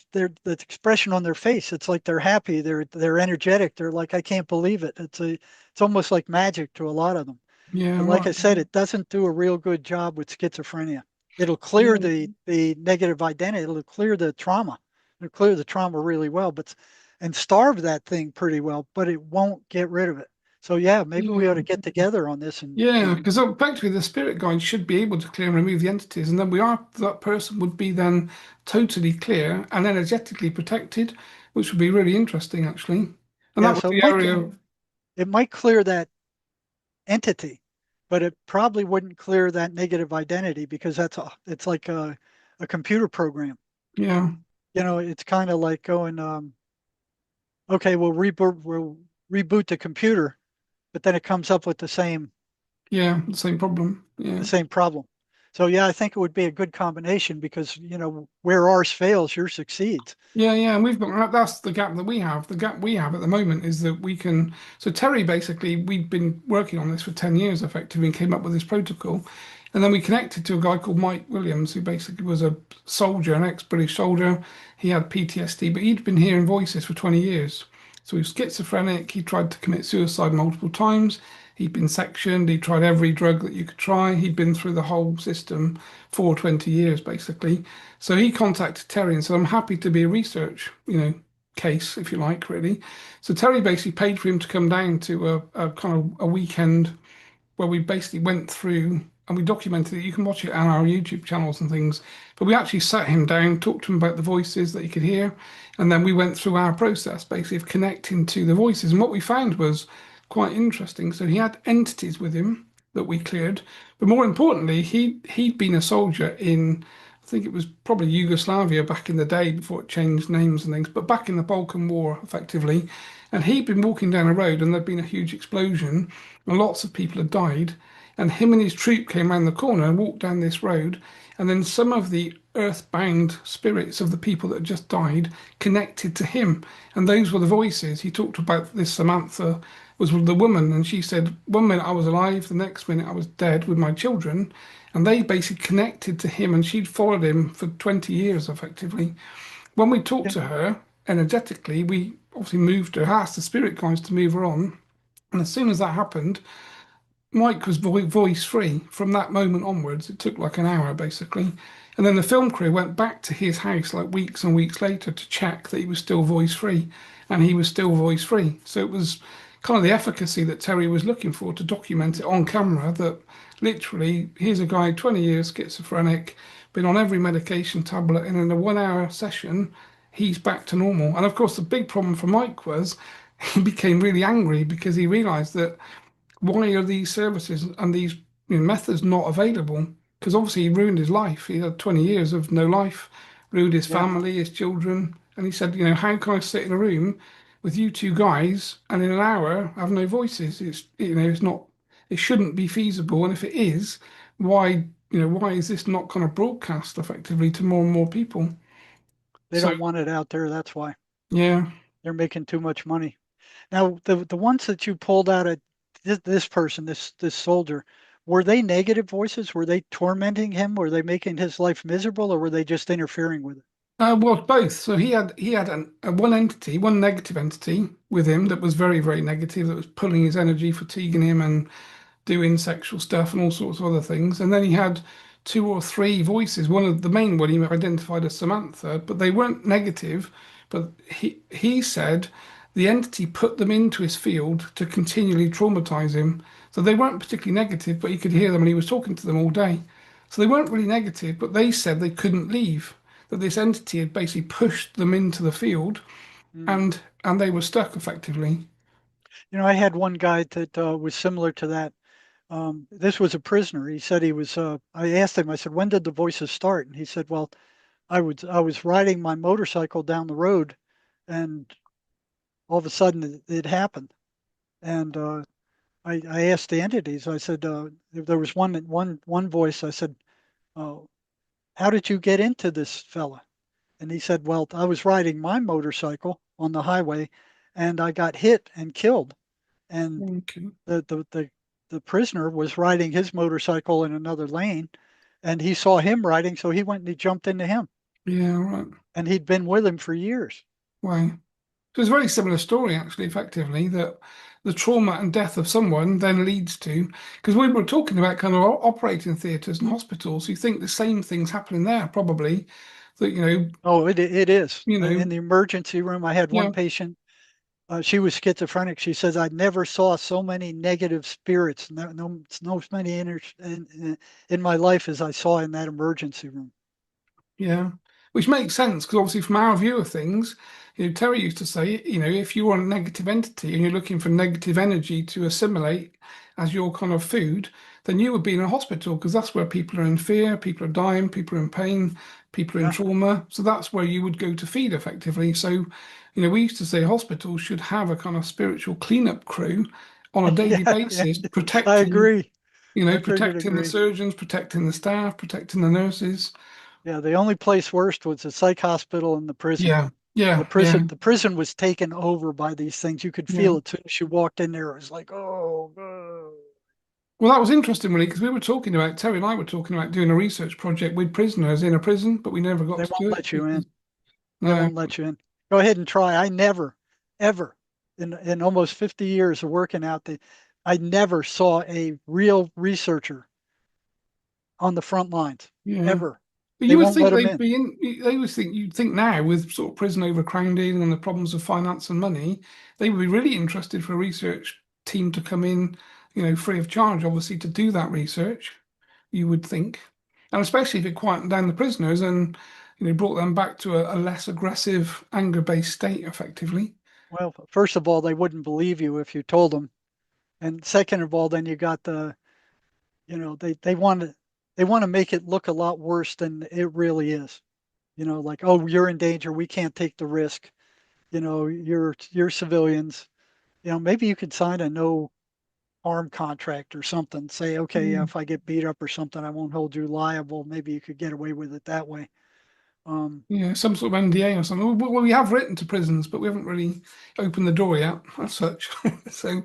expression on their face. It's like they're happy, they're energetic, they're like, I can't believe it. It's almost like magic to a lot of them. Yeah, But like I right. said, it doesn't do a real good job with schizophrenia. It'll clear Yeah, the negative identity, it'll clear the trauma, it'll clear the trauma really well, but and starve that thing pretty well, but it won't get rid of it. So yeah, maybe we ought yeah. to get together on this Yeah, and because effectively the spirit guide should be able to clear and remove the entities, and then that person would be then totally clear and energetically protected, which would be really interesting actually. And yeah, that was so the area of, it might clear that entity, but it probably wouldn't clear that negative identity because it's like a computer program. yeah, It's kind of like going, okay, we'll reboot the computer, but then it comes up with yeah, the same problem. the Yeah. same problem. So yeah, I think it would be a good combination because where ours fails, yours succeeds. Yeah, yeah, and we've got that's the gap that we have. The gap we have at the moment is that we can. So Terry, basically, we've been working on this for 10 years effectively and came up with this protocol. And then we connected to a guy called Mike Williams, who basically was a soldier, an ex-British soldier. He had PTSD, but he'd been hearing voices for 20 years. So he was schizophrenic. He tried to commit suicide multiple times. He'd been sectioned. He tried every drug that you could try. He'd been through the whole system for 20 years, basically. So he contacted Terry and said, I'm happy to be a research, case, if you like, really. So Terry basically paid for him to come down to a kind of a weekend where we basically went through and we documented it. You can watch it on our YouTube channels and things. But we actually sat him down, talked to him about the voices that he could hear, and then we went through our process basically of connecting to the voices. And what we found was quite interesting. So he had entities with him that we cleared, but more importantly, he'd been a soldier in I think it was probably Yugoslavia back in the day before it changed names and things, but back in the Balkan War, effectively. And he'd been walking down a road and there'd been a huge explosion and lots of people had died. And him and his troop came round the corner and walked down this road. And then some of the earthbound spirits of the people that had just died connected to him. And those were the voices. He talked about this Samantha was the woman, and she said, one minute I was alive, the next minute I was dead with my children. And they basically connected to him, and she'd followed him for 20 years effectively. When we talked Yeah, to her energetically, we obviously moved her, asked the spirit guides to move her on. And as soon as that happened, Mike was voice free from that moment onwards. It took like an hour basically. And then the film crew went back to his house like weeks and weeks later to check that he was still voice free. And he was still voice free. So it was kind of the efficacy that Terry was looking for to document it on camera that literally, here's a guy, 20 years, schizophrenic, been on every medication tablet, and in a 1 hour session, he's back to normal. And of course, the big problem for Mike was he became really angry because he realized that why are these services and these methods not available? Because obviously he ruined his life. He had 20 years of no life, ruined his yeah. family, his children. And he said, how can I sit in a room with you two guys and in an hour have no voices? It's not, it shouldn't be feasible. And if it is, why is this not kind of broadcast effectively to more and more people? They So, don't want it out there. That's why yeah. they're making too much money. Now, the ones that you pulled out of this person, this soldier, were they negative voices? Were they tormenting him? Were they making his life miserable, or were they just interfering with it? Well, both. So he had one entity, one negative entity with him that was very, very negative, that was pulling his energy, fatiguing him, and doing sexual stuff and all sorts of other things. And then he had two or three voices. One of the main one he identified as Samantha, but they weren't negative. But he said the entity put them into his field to continually traumatize him. So they weren't particularly negative, but he could hear them and he was talking to them all day. So they weren't really negative, but they said they couldn't leave. That this entity had basically pushed them into the field, Mm. and they were stuck effectively. I had one guy that was similar to that. This was a prisoner. He said he was. I asked him. I said, "When did the voices start?" And he said, "Well, I was riding my motorcycle down the road, and all of a sudden it happened." And I asked the entities. I said, there was one voice. I said, "Oh, how did you get into this fella?" And he said, "Well, I was riding my motorcycle on the highway, and I got hit and killed. And Okay. the prisoner was riding his motorcycle in another lane, and he saw him riding, so he went and he jumped into him, Yeah, right. and he'd been with him for years." Wow. So it's a very similar story, actually, effectively, that the trauma and death of someone then leads to, because we were talking about kind of operating theatres and hospitals, you think the same thing's happening there, probably, that, Oh, it is. you know, In the emergency room, I had one yeah, patient. She was schizophrenic. She says, "I never saw so many negative spirits, no many in my life as I saw in that emergency room." yeah, which makes sense because obviously from our view of things, Terry used to say, if you're a negative entity and you're looking for negative energy to assimilate as your kind of food, then you would be in a hospital because that's where people are in fear, people are dying, people are in pain, people are in Yeah, trauma. So that's where you would go to feed effectively. So, we used to say hospitals should have a kind of spiritual cleanup crew on a daily yeah, yeah. basis, I protecting, agree. I figured protecting the agree. surgeons, protecting the staff, protecting the nurses. Yeah, the only place worst was the psych hospital and the prison. Yeah, The yeah, yeah, prison, the prison was taken over by these things. You could yeah. feel it as soon as you walked in there. It was like, oh, Well, that was interesting, really, because we were talking about, Terry and I were talking about doing a research project with prisoners in a prison, but we never got they to do won't it let you because, in. They no, won't let you in. Go ahead and try. I never, ever, in almost 50 years of working out, I never saw a real researcher on the front lines, yeah. ever. But They you would won't let think them they'd in. be in, they would think, you'd think now with sort of prison overcrowding and the problems of finance and money, they would be really interested for a research team to come in, free of charge, obviously, to do that research, you would think. And especially if it quietened down the prisoners and, brought them back to a less aggressive, anger-based state, effectively. Well, first of all, they wouldn't believe you if you told them. And second of all, then you got they want to make it look a lot worse than it really is. Like, oh, you're in danger. We can't take the risk. your civilians. Maybe you could sign a no harm contract or something. Say, okay, yeah, Mm. if I get beat up or something, I won't hold you liable. Maybe you could get away with it that way. Um, Yeah, some sort of NDA or something. Well, we have written to prisons, but we haven't really opened the door yet as such. So,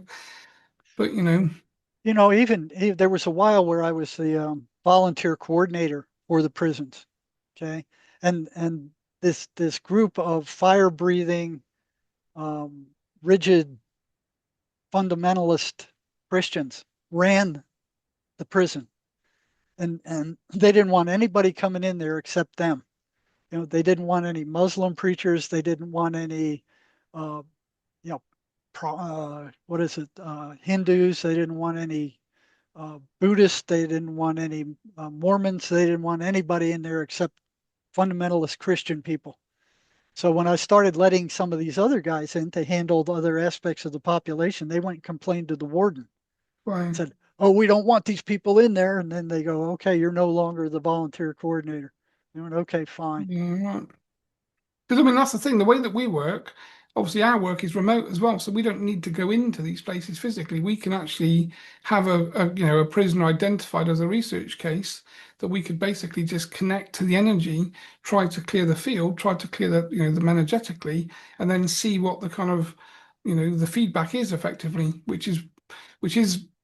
but even there was a while where I was the volunteer coordinator for the prisons. Okay, and this group of fire breathing, um, rigid fundamentalist Christians ran the prison, and they didn't want anybody coming in there except them. They didn't want any Muslim preachers. They didn't want any, uh, you know, what is it, Hindus. They didn't want any Buddhists. They didn't want any Mormons. They didn't want anybody in there except fundamentalist Christian people. So when I started letting some of these other guys in to handle the other aspects of the population, they went and complained to the warden. fine. Said, "Oh, we don't want these people in there." And then they go, "Okay, you're no longer the volunteer coordinator." I went, "Okay, fine." Yeah, right. Because I mean, that's the thing. The way that we work, obviously, our work is remote as well, so we don't need to go into these places physically. We can actually have a prisoner identified as a research case that we could basically just connect to the energy, try to clear the field, try to clear the energetically, and then see what the kind of the feedback is effectively, which is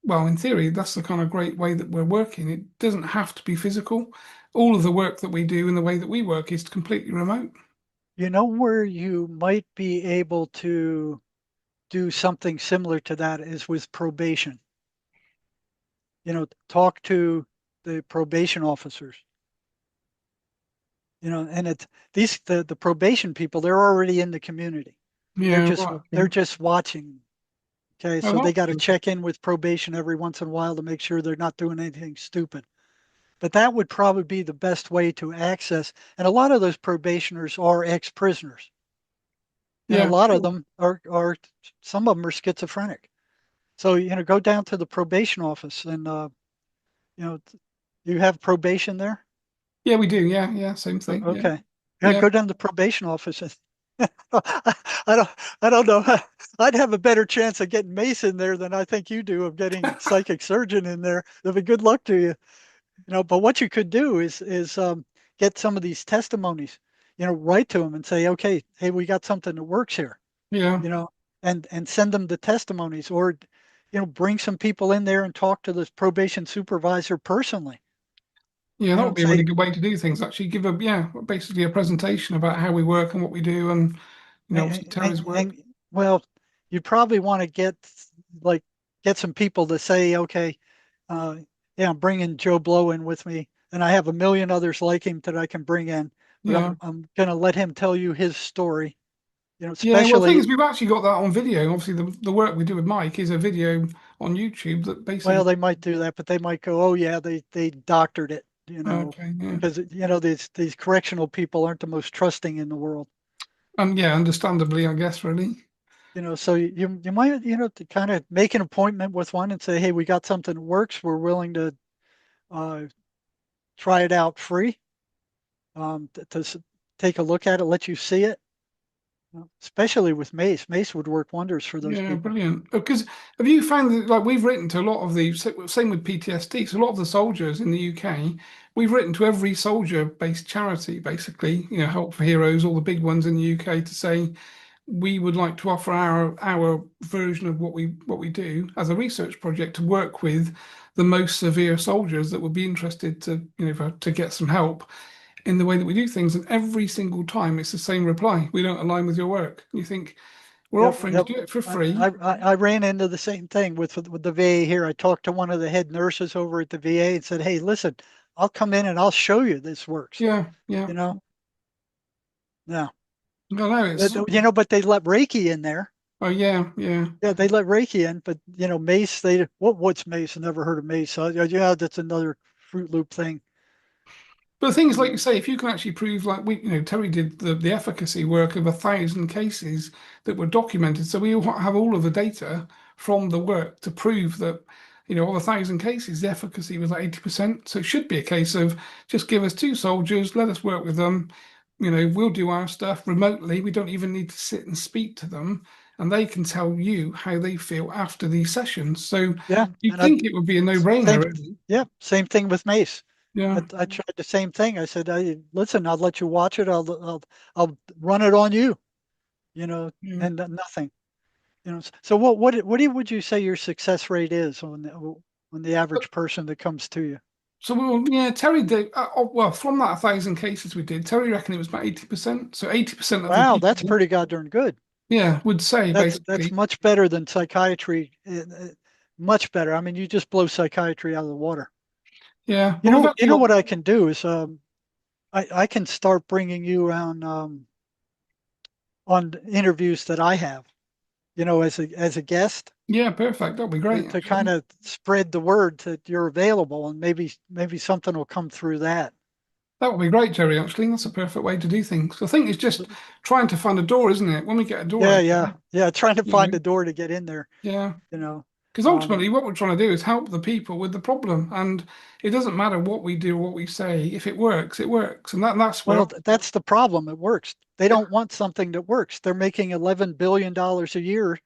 well, in theory, that's the kind of great way that we're working. It doesn't have to be physical. All of the work that we do and the way that we work is completely remote. Where you might be able to do something similar to that is with probation. Talk to the probation officers. And it's the probation people, they're already in the community. They're Yeah, just right. they're Okay. just watching. Okay, Oh, so they that's got to good. check in with probation every once in a while to make sure they're not doing anything stupid. But that would probably be the best way to access. And a lot of those probationers are ex-prisoners, and a Yeah, lot of sure. them are some of them are schizophrenic. So go down to the probation office, and you know you have probation there. Yeah, we do. Yeah, yeah, same thing. Yeah, Okay, yeah, yeah, go down to the probation office. And I don't I don't know. I'd have a better chance of getting Mace in there than I think you do of getting psychic surgeon in there. That'd be good luck to you. But what you could do is get some of these testimonies, write to them and say, okay, hey, we got something that works here, yeah, you know, and send them the testimonies, or bring some people in there and talk to the probation supervisor personally, yeah. That would and be a really say, good way to do things. Actually, give basically a presentation about how we work and what we do, and obviously Terry's work. well, you probably want to like get some people to say, okay, uh, yeah, I'm bringing Joe Blow in with me, and I have a million others like him that I can bring in, but Yeah, I'm gonna let him tell you his story. yeah. Well, the thing Especially, is, we've actually got that on video. Obviously, the work we do with Mike is a video on YouTube that well, basically. they might do that, but they might go, oh yeah, they doctored it, Okay, yeah, because these correctional people aren't the most trusting in the world. and yeah, understandably, I guess, really. So you might to kind of make an appointment with one and say, hey, we got something that works. We're willing to uh, try it out free, to take a look at it, let you see it. Especially with Mace. Mace would work wonders for those Yeah, people. brilliant. Because have you found that, like, we've written to a lot of the same with PTSD, so a lot of the soldiers in the UK, we've written to every soldier-based charity, basically, Help for Heroes, all the big ones in the UK, to say we would like to offer our version of what we do as a research project to work with the most severe soldiers that would be interested to to get some help in the way that we do things. And every single time it's the same reply: we don't align with your work. You think we're Yep, offering to yep. do it for I, I, free. I ran into the same thing with the VA here. I talked to one of the head nurses over at the VA and said, hey, listen, I'll come in and I'll show you this works. Yeah, yeah. You know, yeah. No, no, it's But they let Reiki in there. oh yeah, yeah. Yeah, they let Reiki in, but Mace, what's Mace? I never heard of Mace. So, yeah, that's another Fruit Loop thing. But the thing is, You like you know, say, if you can actually prove, like Terry did the efficacy work of 1,000 cases that were documented, so we all have all of the data from the work to prove that, of 1,000 cases, the efficacy was like 80%. So it should be a case of just give us two soldiers, let us work with them. we'll do our stuff remotely. We don't even need to sit and speak to them, and they can tell you how they feel after these sessions. So Yeah, you'd and I think it would be a same. no-brainer, really. Yeah, same thing with Mace. Yeah. I tried the same thing. I said, listen, I'll let you watch it. I'll run it on you. You know, Yeah. and nothing. You know, so would you say your success rate is on the average person that comes to you? So yeah, Terry did. Well, from that 1,000 cases we did, Terry reckoned it was about 80%. So 80% of the Wow, that's people, pretty goddamn good. yeah, would say That's basically, much better than psychiatry. Much better. I mean, you just blow psychiatry out of the water. yeah. But we've You actually know got, what I can do is I can start bringing you around on interviews that I have, as a guest yeah, perfect. That'd be great, to kind actually. of spread the word that you're available, and maybe something will come through that. That would be great, Jerry. Actually, that's a perfect way to do things. I think it's just trying to find a door, isn't it? When we get a door Yeah, open, yeah, yeah. Trying to you find know, a door to get in there, yeah. you know. Because Um, ultimately, what we're trying to do is help the people with the problem, and it doesn't matter what we do, or what we say. If it works, it works, and that's where, well, that's the problem. It works. They yeah, don't want something that works. They're making $11 billion a year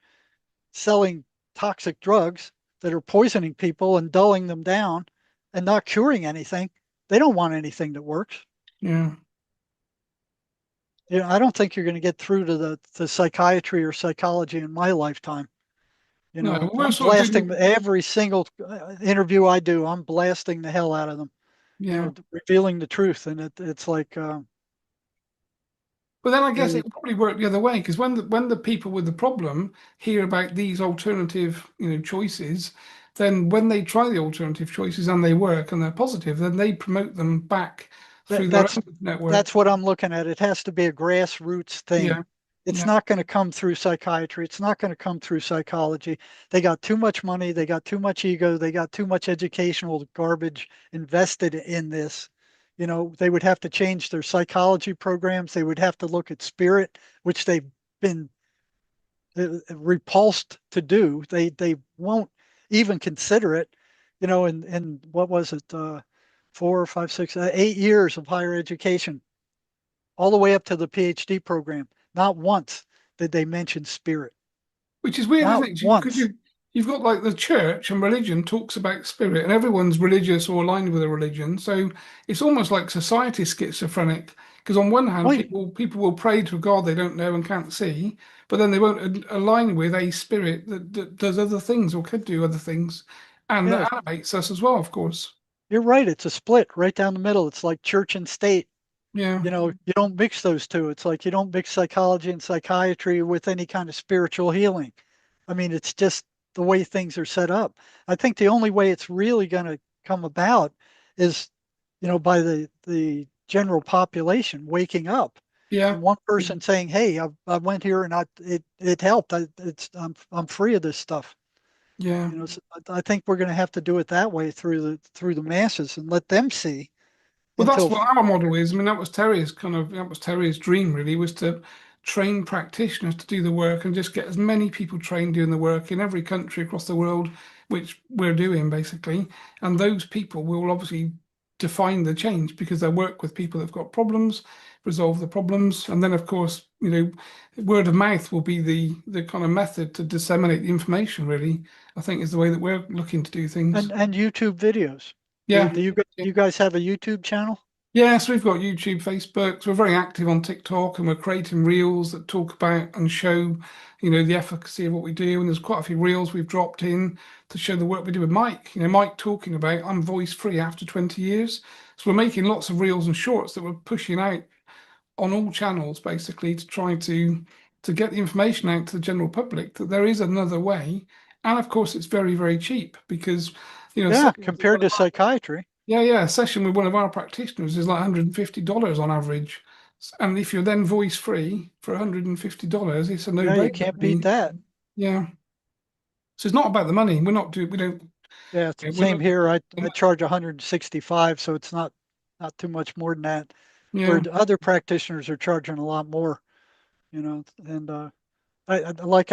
selling toxic drugs that are poisoning people and dulling them down and not curing anything. They don't want anything that works. yeah. I don't think you're going to get through to the psychiatry or psychology in my lifetime. No, we're I'm sort of blasting doing, every single interview I do. I'm blasting the hell out of them, yeah. revealing the truth. And it's like, But then I guess it, it probably worked the other way because when the people with the problem hear about these alternative, choices, then when they try the alternative choices and they work and they're positive, then they promote them back through that their that's own network. that's what I'm looking at. It has to be a grassroots thing. Yeah, It's yeah, not going to come through psychiatry. It's not going to come through psychology. They got too much money. They got too much ego. They got too much educational garbage invested in this. They would have to change their psychology programs. They would have to look at spirit, which they've been repulsed to do. They won't even consider it. And what was it? 4, 5, 6, 8 years of higher education, all the way up to the PhD program. Not once did they mention spirit. which is weird, isn't Not it? Because once. you've got like the church and religion talks about spirit, and everyone's religious or aligned with a religion. So it's almost like society schizophrenic. Because on one hand, Wait, people will pray to a God they don't know and can't see, but then they won't align with a spirit that does other things or could do other things, and yeah, that animates us as well, of course. you're right. It's a split right down the middle. It's like church and state. Yeah, You don't mix those two. It's like you don't mix psychology and psychiatry with any kind of spiritual healing. I mean, it's just the way things are set up. I think the only way it's really going to come about is, by the general population waking up yeah, and one person saying, "Hey, I went here and it helped. I'm free of this stuff." yeah. So I think we're going to have to do it that way through the masses and let them see Well, that's until what our model is. I mean, that was Terry's dream really, was to train practitioners to do the work and just get as many people trained doing the work in every country across the world, which we're doing basically. And those people will obviously define the change because they work with people that've got problems, resolve the problems, and then of course, word of mouth will be the kind of method to disseminate the information, really, I think is the way that we're looking to do things. and YouTube videos. Yeah. Do you guys have a YouTube channel? Yes, we've got YouTube, Facebook. So we're very active on TikTok and we're creating reels that talk about and show, the efficacy of what we do. And there's quite a few reels we've dropped in to show the work we do with Mike. Mike talking about I'm voice free after 20 years. So we're making lots of reels and shorts that we're pushing out on all channels basically to try to get the information out to the general public that there is another way. And of course it's very, very cheap because, Yeah, compared to psychiatry. yeah, yeah. A session with one of our practitioners is like $150 on average. And if you're then voice free for $150, it's a Yeah, you no-brainer. can't beat that. Yeah. So it's not about the money. We don't, Yeah, we're same not, here. I charge 165, so it's not too much more than that. Where yeah, the other practitioners are charging a lot more, and like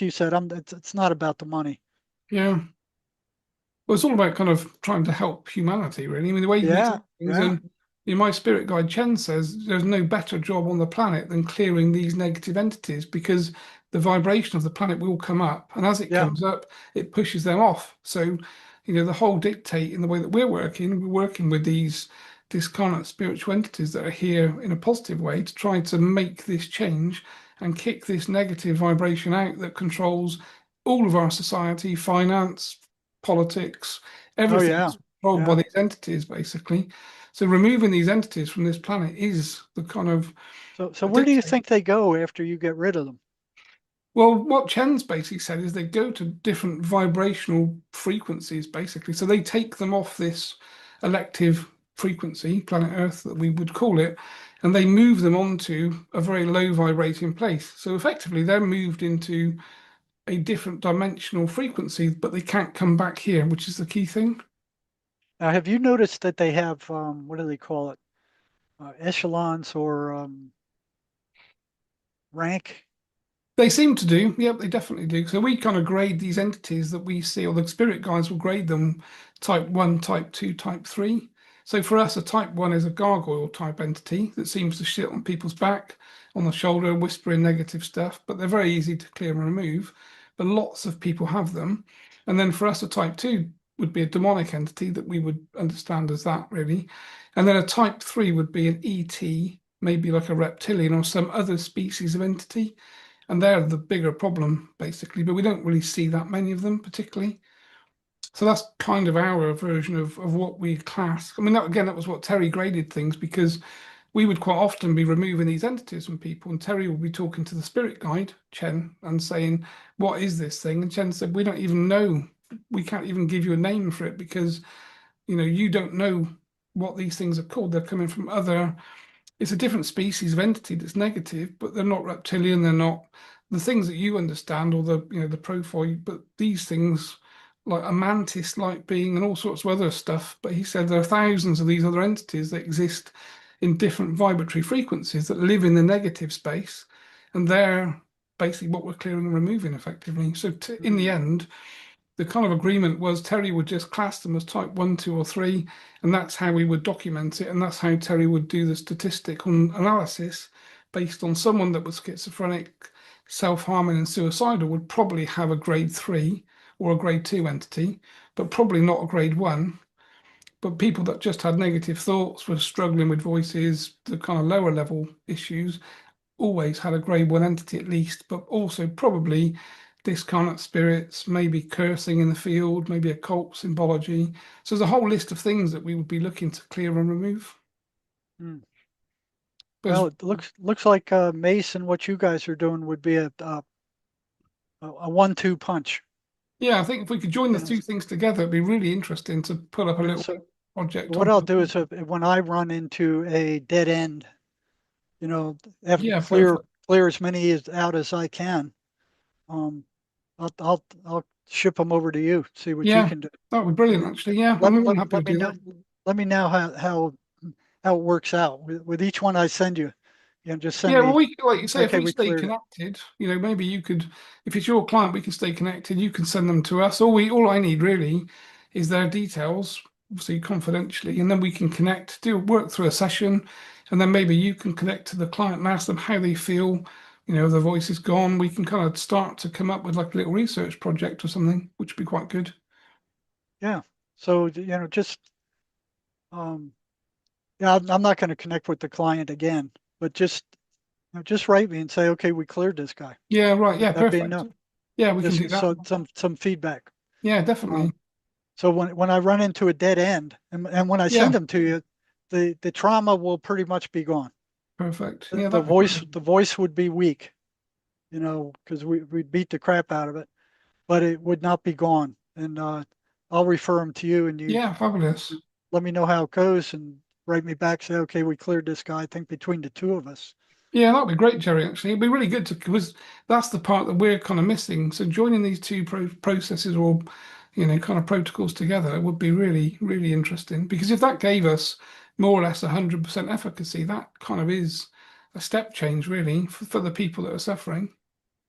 you said, it's not about the money. yeah. Well, it's all about kind of trying to help humanity, really. I mean, the way we Yeah, see things, yeah. and My spirit guide Chen says there's no better job on the planet than clearing these negative entities because the vibration of the planet will come up, and as it Yeah. comes up, it pushes them off. So, the whole dictate in the way that we're working with these discarnate spiritual entities that are here in a positive way to try to make this change and kick this negative vibration out that controls all of our society, finance, politics, Oh yeah. everything's controlled by Yeah. these entities, basically. So removing these entities from this planet is the kind of So where do you dictate. think they go after you get rid of them? Well, what Chen's basically said is they go to different vibrational frequencies, basically. So they take them off this elective frequency, planet Earth, that we would call it, and they move them onto a very low vibrating place. So effectively, they're moved into a different dimensional frequency, but they can't come back here, which is the key thing. Now, have you noticed that they have what do they call it? Echelons or rank? They seem to do. Yep, they definitely do. So we kind of grade these entities that we see, or the spirit guides will grade them type 1, type 2, type 3. So for us, a type 1 is a gargoyle type entity that seems to sit on people's back, on the shoulder, whispering negative stuff, but they're very easy to clear and remove. But lots of people have them. And then for us, a type 2 would be a demonic entity that we would understand as that, really. And then a type 3 would be an ET, maybe like a reptilian or some other species of entity, and they're the bigger problem basically, but we don't really see that many of them particularly. So that's kind of our version of what we class. I mean, that was what Terry graded things because we would quite often be removing these entities from people, and Terry would be talking to the spirit guide, Chen, and saying, "What is this thing?" And Chen said, "We don't even know. We can't even give you a name for it because you don't know what these things are called. They're coming from other it's a different species of entity that's negative, but they're not reptilian. They're not the things that you understand or the profile. But these things, like a mantis-like being and all sorts of other stuff. But he said there are thousands of these other entities that exist in different vibratory frequencies that live in the negative space, and they're basically what we're clearing and removing effectively. So in the Hmm. end, the kind of agreement was Terry would just class them as type 1, 2, or 3, and that's how we would document it. And that's how Terry would do the statistical analysis based on someone that was schizophrenic, self harming, and suicidal would probably have a grade 3 or a grade 2 entity, but probably not a grade 1. But people that just had negative thoughts, were struggling with voices, the kind of lower level issues, always had a grade 1 entity at least, but also probably discarnate spirits, maybe cursing in the field, maybe occult symbology. So there's a whole list of things that we would be looking to clear and remove. Hmm. But Well, it looks like Mace and what you guys are doing would be a 1-2 punch. yeah, I think if we could join the You know, two things together, it'd be really interesting to put up a yeah. little So project what on. I'll do is when I run into a dead end, have Yeah, clear perfect. as many out as I can. Um, I'll ship them over to you. See what you Yeah, can do. that would be brilliant, And actually. Yeah, I'm more than happy to let me do know that. how it works out with each one I send you. Just send Yeah, well, me. we like you say, if Okay, we we stay cleared it. connected, maybe you could, if it's your client, we can stay connected. You can send them to us. All I need really is their details, obviously confidentially, and then we can connect, do work through a session, and then maybe you can connect to the client and ask them how they feel. The voice is gone. We can kind of start to come up with like a little research project or something, which would be quite good. Yeah. So just um, yeah, I'm not going to connect with the client again, but just write me and say, okay, we cleared this guy. Yeah, right. Yeah, That'd be perfect. enough. Yeah, we can Just do that. so some feedback. Yeah, Um, definitely. so when I run into a dead end, and when I send Yeah, them to you, the trauma will pretty much be gone. perfect. The, Yeah, the that'd be voice brilliant. the voice would be weak, because we beat the crap out of it, but it would not be gone. And I'll refer them to you, and you Yeah, fabulous. let me know how it goes, and write me back. Say, okay, we cleared this guy. I think between the two of us. Yeah, that'd be great, Jerry. Actually, it'd be really good to because that's the part that we're kind of missing. So joining these two processes or kind of protocols together would be really, really interesting. Because if that gave us more or less 100% efficacy, that kind of is a step change, really, for the people that are suffering.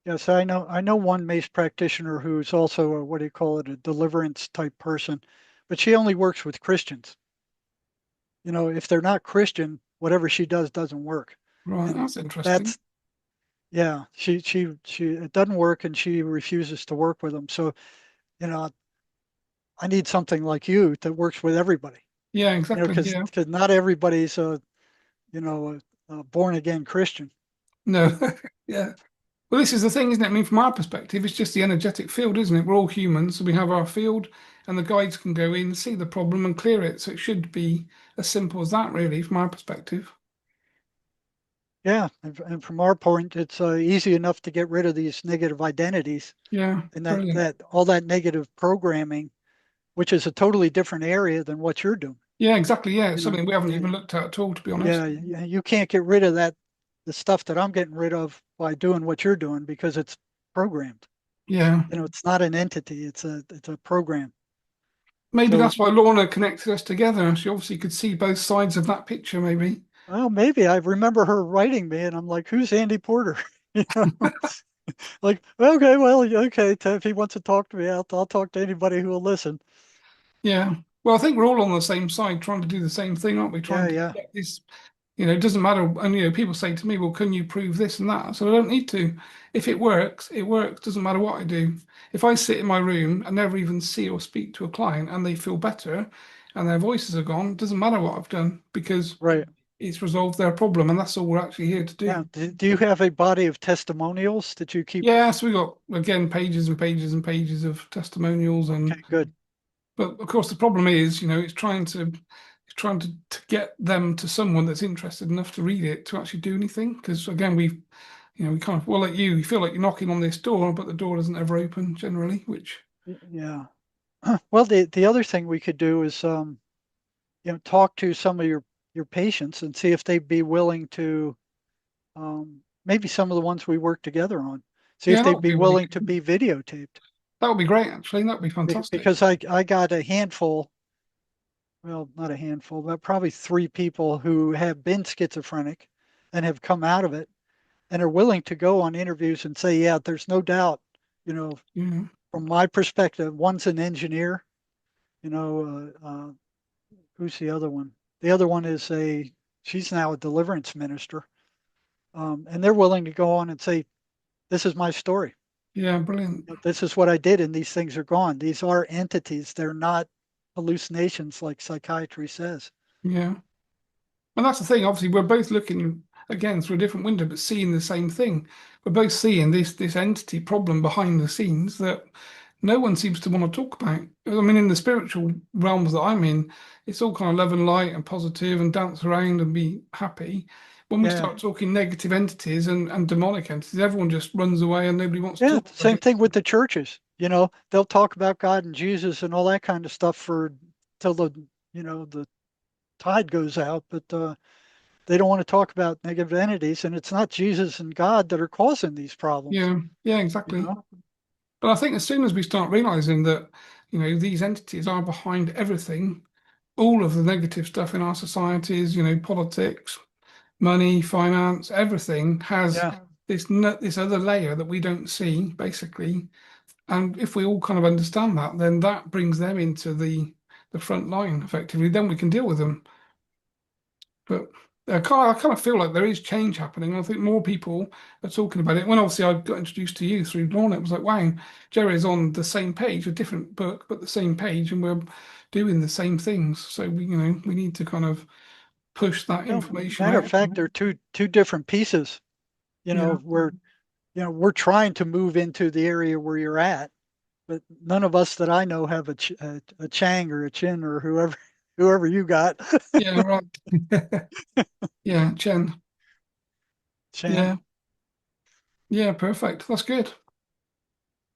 Yes, I know one MACE practitioner who's also what do you call it, a deliverance type person, but she only works with Christians. if they're not Christian, whatever she does doesn't work. Right, And that's interesting. that's, yeah, it doesn't work, and she refuses to work with them. So, you know, I need something like you that works with everybody, Yeah, exactly. because Yeah. not everybody's a born again Christian. No. Yeah. Well, this is the thing, isn't it? I mean, from our perspective, it's just the energetic field, isn't it? We're all humans, so we have our field, and the guides can go in, see the problem, and clear it. So it should be as simple as that, really, from our perspective. Yeah, and from our point, it's easy enough to get rid of these negative identities Yeah, and brilliant. that all that negative programming, which is a totally different area than what you're doing. Yeah, exactly. Yeah, it's You know, something we haven't yeah, even looked at all, to be honest. yeah, you can't get rid of the stuff that I'm getting rid of by doing what you're doing because it's programmed. Yeah, It's not an entity; it's a program. maybe So, that's why Lorna connected us together. She obviously could see both sides of that picture, maybe. well, maybe I remember her writing me, and I'm like, "Who's Andy Porter?" You know, like, okay, well, okay, if he wants to talk to me, I'll talk to anybody who will listen. Yeah. Well, I think we're all on the same side, trying to do the same thing, aren't we? Yeah, Trying to yeah, get this. It doesn't matter. And people say to me, "Well, can you prove this and that?" So I don't need to. If it works, it works. Doesn't matter what I do. If I sit in my room and never even see or speak to a client, and they feel better, and their voices are gone, doesn't matter what I've done because right. it's resolved their problem, and that's all we're actually here to Yeah. do. Do you have a body of testimonials that you keep? Yeah. So we got again pages and pages and pages of testimonials, and Okay, good. but of course the problem is, it's trying to get them to someone that's interested enough to read it to actually do anything. Because again, we kind of, well, like you feel like you're knocking on this door, but the door doesn't ever open generally, which, Yeah. Well, the other thing we could do is talk to some of your patients and see if they'd be willing to maybe some of the ones we work together on. See if yeah, that they'd would be be really willing to good. be videotaped. That would be great, actually. That would be fantastic. Because I got a handful, well, not a handful, but probably three people who have been schizophrenic and have come out of it and are willing to go on interviews and say, yeah, there's no doubt, you know, Yeah, from my perspective, one's an engineer, you know, who's the other one? The other one is she's now a deliverance minister. And they're willing to go on and say, this is my story. yeah, brilliant. This is what I did, and these things are gone. These are entities. They're not hallucinations like psychiatry says. Yeah. And that's the thing. Obviously, we're both looking again through a different window, but seeing the same thing. We're both seeing this entity problem behind the scenes that no one seems to want to talk about. I mean, in the spiritual realms that I'm in, it's all kind of love and light and positive and dance around and be happy. When we Yeah. start talking negative entities and demonic entities, everyone just runs away and nobody wants to Yeah. talk about Same it. thing with the churches. They'll talk about God and Jesus and all that kind of stuff for till the tide goes out, but they don't want to talk about negative entities, and it's not Jesus and God that are causing these problems. Yeah, yeah, You exactly. know? But I think as soon as we start realizing that, these entities are behind everything, all of the negative stuff in our societies, politics, money, finance, everything has Yeah. this other layer that we don't see, basically. And if we all kind of understand that, then that brings them into the front line effectively. Then we can deal with them. But I kind of feel like there is change happening. I think more people are talking about it. When obviously I got introduced to you through Lorna, it was like, wow, Jerry's on the same page, a different book, but the same page, and we're doing the same things. So we need to kind of push that information Matter of out. fact, they're two different pieces. Yeah, We're trying to move into the area where you're at, but none of us that I know have a Chang or a Chin or whoever you got. yeah, right. Yeah, Chen. Chan. Yeah, yeah, perfect. That's good.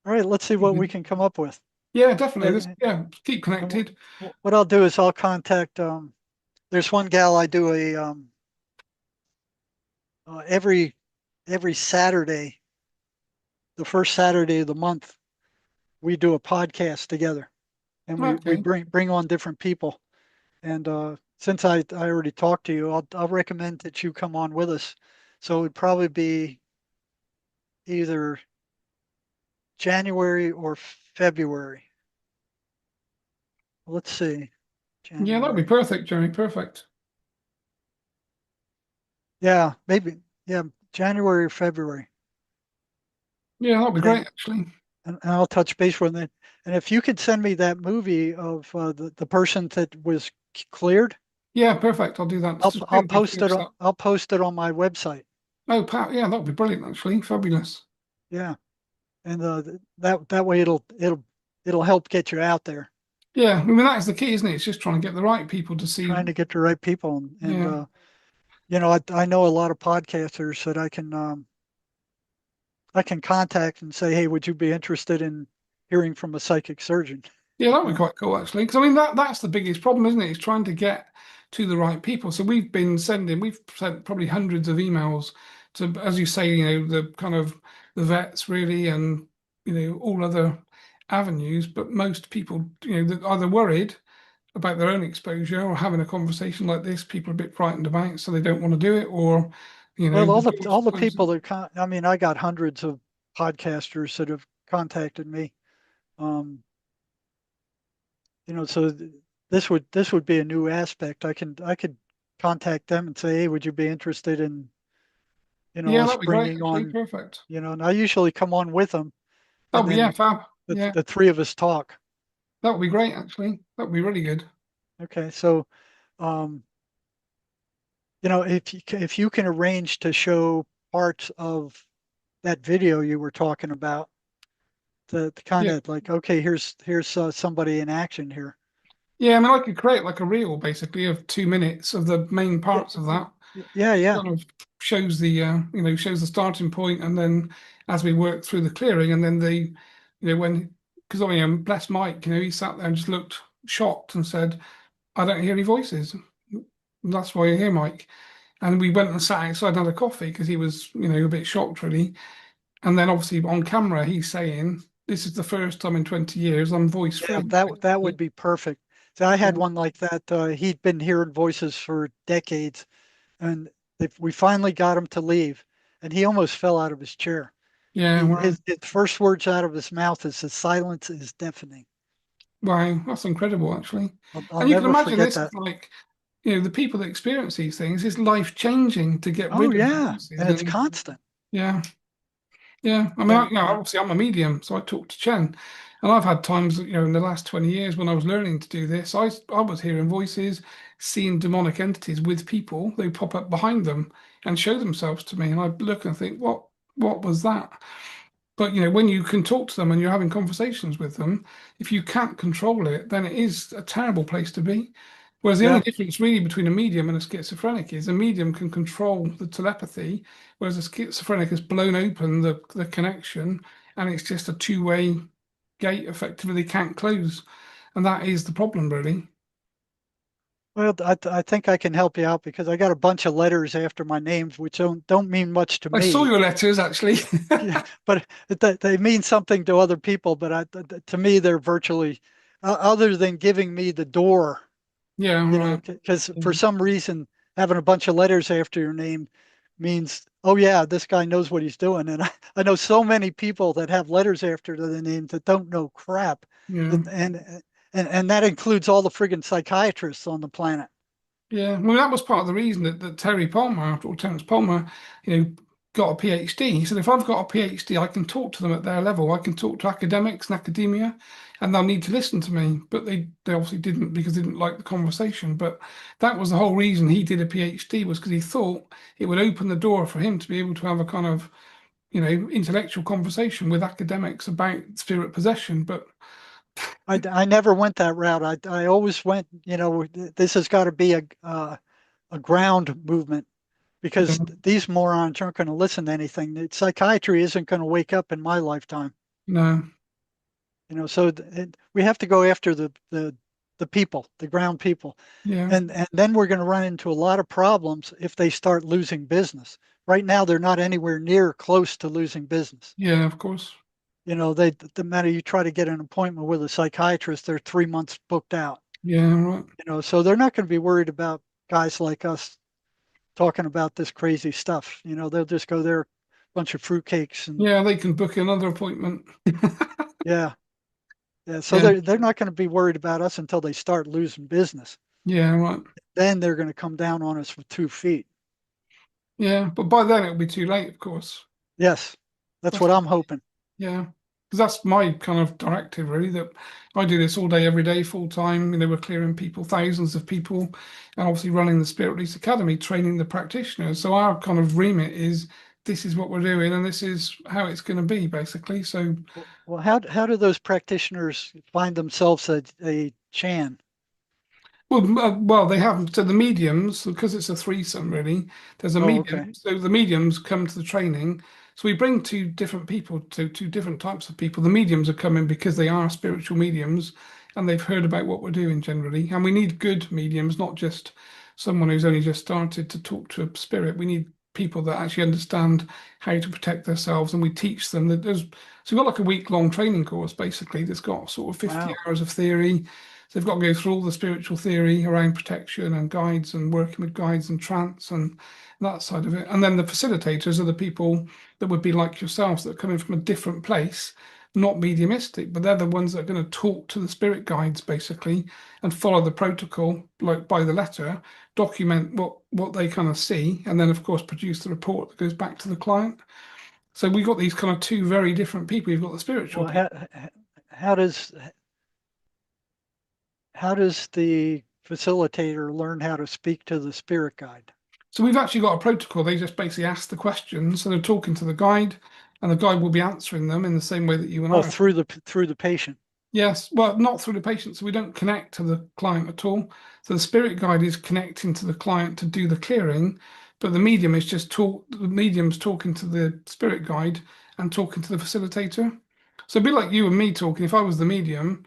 All right, let's see what we can come up with. Yeah, definitely. Uh, Yeah, keep and connected. what I'll do is I'll contact. There's one gal I do a every Saturday, the first Saturday of the month, we do a podcast together, and we Okay. bring on different people. And since I already talked to you, I'll recommend that you come on with us. So it would probably be either January or February. Let's see, Yeah, that'd be January. perfect, Jeremy. Perfect. Yeah, maybe. Yeah, January or February. Yeah, that'd be And great actually. and I'll touch base with it. And if you could send me that movie of the person that was cleared, Yeah, perfect. I'll do that. It's just I'll been post it fixed on up. my website. Oh, Pat, yeah, that'd be brilliant actually. Fabulous. Yeah, and that way it'll help get you out there, Yeah, I mean that is the key, isn't it? It's just trying to get the right people to see. trying to get the right people. And Yeah, I know a lot of podcasters that I can contact and say, hey, would you be interested in hearing from a psychic surgeon? yeah, that'd be Um, quite cool actually. Because I mean that's the biggest problem, isn't it? It's trying to get to the right people. So we've sent probably hundreds of emails to, as you say, the kind of the vets really, and all other avenues. But most people, they're either worried about their own exposure or having a conversation like this, people are a bit frightened about, so they don't want to do it, or well, the doors all the people closing. that I mean, I got hundreds of podcasters that have contacted me. Um, so this would be a new aspect. I could contact them and say, hey, would you be interested in Yeah, us that'd be great, bringing actually. on, Perfect. and I usually come on with them, That and would be, yeah, then fab. Yeah, the three of us talk. that would be great, actually. That would be really good. Okay, so um, if you can arrange to show parts of that video you were talking about, the kind Yeah. of like, okay, here's somebody in action here. Yeah, I mean, I could create like a reel basically of 2 minutes of the main Yeah, parts of that. yeah, yeah. Kind of shows shows the starting point, and then as we work through the clearing, and then when, because I mean, bless Mike, he sat there and just looked shocked and said, I don't hear any voices. And that's why you're here, Mike. And we went and sat outside and had a coffee because he was, a bit shocked, really. And then obviously on camera, he's saying, "This is the first time in 20 years I'm voice Yeah, free." that would be perfect. So I had Yeah, one like that. He'd been hearing voices for decades, and we finally got him to leave, and he almost fell out of his chair. yeah, wow, His first words out of his mouth is, "The silence is deafening." wow, that's incredible, actually. I'll And you can never imagine forget this is that. like, the people that experience these things is life changing to get Oh rid of the yeah, voices. and it's And constant. yeah, yeah. I mean, And obviously I'm a medium, so I talk to Chen, and I've had times, in the last 20 years when I was learning to do this, I was hearing voices, seeing demonic entities with people. They pop up behind them and show themselves to me, and I look and think, what was that? But when you can talk to them and you're having conversations with them, if you can't control it, then it is a terrible place to be. Whereas the only yeah, difference really between a medium and a schizophrenic is a medium can control the telepathy, whereas a schizophrenic has blown open the connection, and it's just a two-way gate effectively they can't close. And that is the problem, really. well, I think I can help you out because I got a bunch of letters after my names, which don't mean much to I saw me. your letters actually. Yeah, but they mean something to other people. But to me, they're virtually, other than giving me the door, Yeah, right. because Yeah, for some reason, having a bunch of letters after your name means, oh yeah, this guy knows what he's doing. And I know so many people that have letters after their names that don't know crap. yeah. And and that includes all the friggin' psychiatrists on the planet. Yeah, well, that was part of the reason that Terry Palmer, or Terence Palmer, got a PhD. He said, if I've got a PhD, I can talk to them at their level. I can talk to academics and academia, and they'll need to listen to me. But they obviously didn't because they didn't like the conversation. But that was the whole reason he did a PhD, was because he thought it would open the door for him to be able to have a kind of, intellectual conversation with academics about spirit possession. But I never went that route. I always went, this has got to be a ground movement yeah, because these morons aren't going to listen to anything. Psychiatry isn't going to wake up in my lifetime. no, So we have to go after the people, the ground people, yeah, and then we're going to run into a lot of problems if they start losing business. Right now, they're not anywhere near close to losing business. yeah, of course, They the matter you try to get an appointment with a psychiatrist, they're 3 months booked out. yeah, right. So they're not going to be worried about guys like us talking about this crazy stuff. They'll just go there, bunch of fruitcakes, and Yeah, they can book another appointment. yeah, yeah. So Yeah, they're not going to be worried about us until they start losing business. yeah, right. Then they're going to come down on us with 2 feet. Yeah, but by then it'll be too late, of course. Yes, that's That's what I'm hoping. Yeah, because that's my kind of directive, really. That I do this all day, every day, full time. We're clearing people, thousands of people, and obviously running the Spirit Release Academy, training the practitioners. So our kind of remit is this is what we're doing, and this is how it's going to be, basically. So Well, how do those practitioners find themselves a Chan? well, they have so the mediums because it's a threesome really. There's a Oh, okay. medium, so the mediums come to the training. So we bring two different people, to two different types of people. The mediums are coming because they are spiritual mediums, and they've heard about what we're doing generally. And we need good mediums, not just someone who's only just started to talk to a spirit. We need people that actually understand how to protect themselves, and we teach them that there's. So we've got like a week-long training course basically that's got sort of 50 Wow. hours of theory. So they've got to go through all the spiritual theory around protection and guides and working with guides and trance and that side of it. And then the facilitators are the people that would be like yourselves that are coming from a different place, not mediumistic, but they're the ones that are going to talk to the spirit guides basically and follow the protocol like by the letter, document what they kind of see, and then of course produce the report that goes back to the client. So we've got these kind of two very different people. You've got the spiritual Well, people. how does how does the facilitator learn how to speak to the spirit guide? So we've actually got a protocol. They just basically ask the questions. So they're talking to the guide, and the guide will be answering them in the same way that you and Oh, I are. through the patient. Yes, well, not through the patient. So we don't connect to the client at all. So the spirit guide is connecting to the client to do the clearing, but the medium is just talk. The medium's talking to the spirit guide and talking to the facilitator. So it'd be like you and me talking. If I was the medium,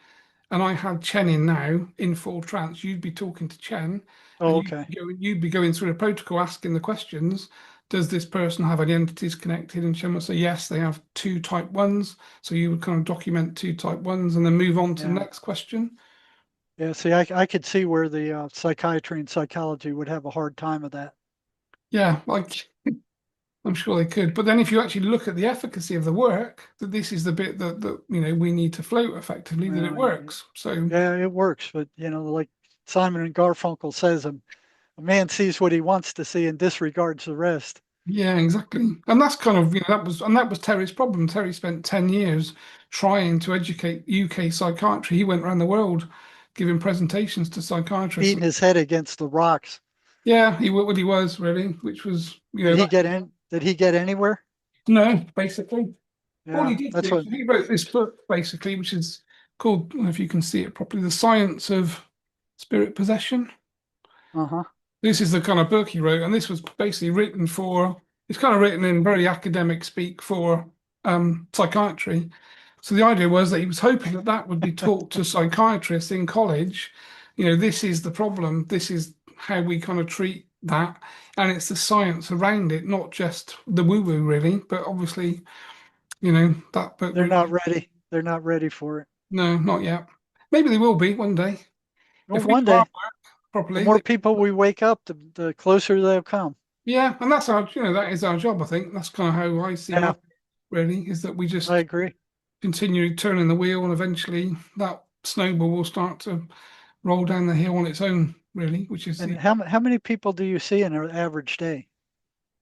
and I had Chen in now in full trance, you'd be talking to Chen and Oh, okay. you'd be going through the protocol asking the questions. Does this person have any entities connected? And Chen would say, yes, they have two type ones. So you would kind of document two type ones and then move on to the Yeah. next question. Yeah. See, I could see where the psychiatry and psychology would have a hard time of that. Yeah, like I'm sure they could. But then if you actually look at the efficacy of the work, that this is the bit that we need to float effectively, that it Well, works. So yeah, it works, but like Simon and Garfunkel says, a man sees what he wants to see and disregards the rest. yeah, exactly. And that's kind of, that was Terry's problem. Terry spent 10 years trying to educate UK psychiatry. He went around the world giving presentations to psychiatrists. Beating his head against the rocks. Yeah, what he was really, which was, Did he that, get in? Did he get anywhere? no, basically. All Yeah, he did that's do, what. he wrote this book basically, which is called, I don't know if you can see it properly, The Science of Spirit Possession. Uh-huh. This is the kind of book he wrote, and this was basically it's kind of written in very academic speak for psychiatry. So the idea was that he was hoping that that would be taught to psychiatrists in college. This is the problem. This is how we kind of treat that. And it's the science around it, not just the woo-woo, really. But obviously, that book They're really, not ready. They're not ready for it. no, not yet. Maybe they will be one day. Well, If we one do our day, work the properly, more people we wake up, the closer they'll come. yeah, and that is our job, I think. That's kind of how I see Yeah, life, really, is that we I just agree. continue turning the wheel and eventually that snowball will start to roll down the hill on its own, really, which is And the how many people do you see in an average day?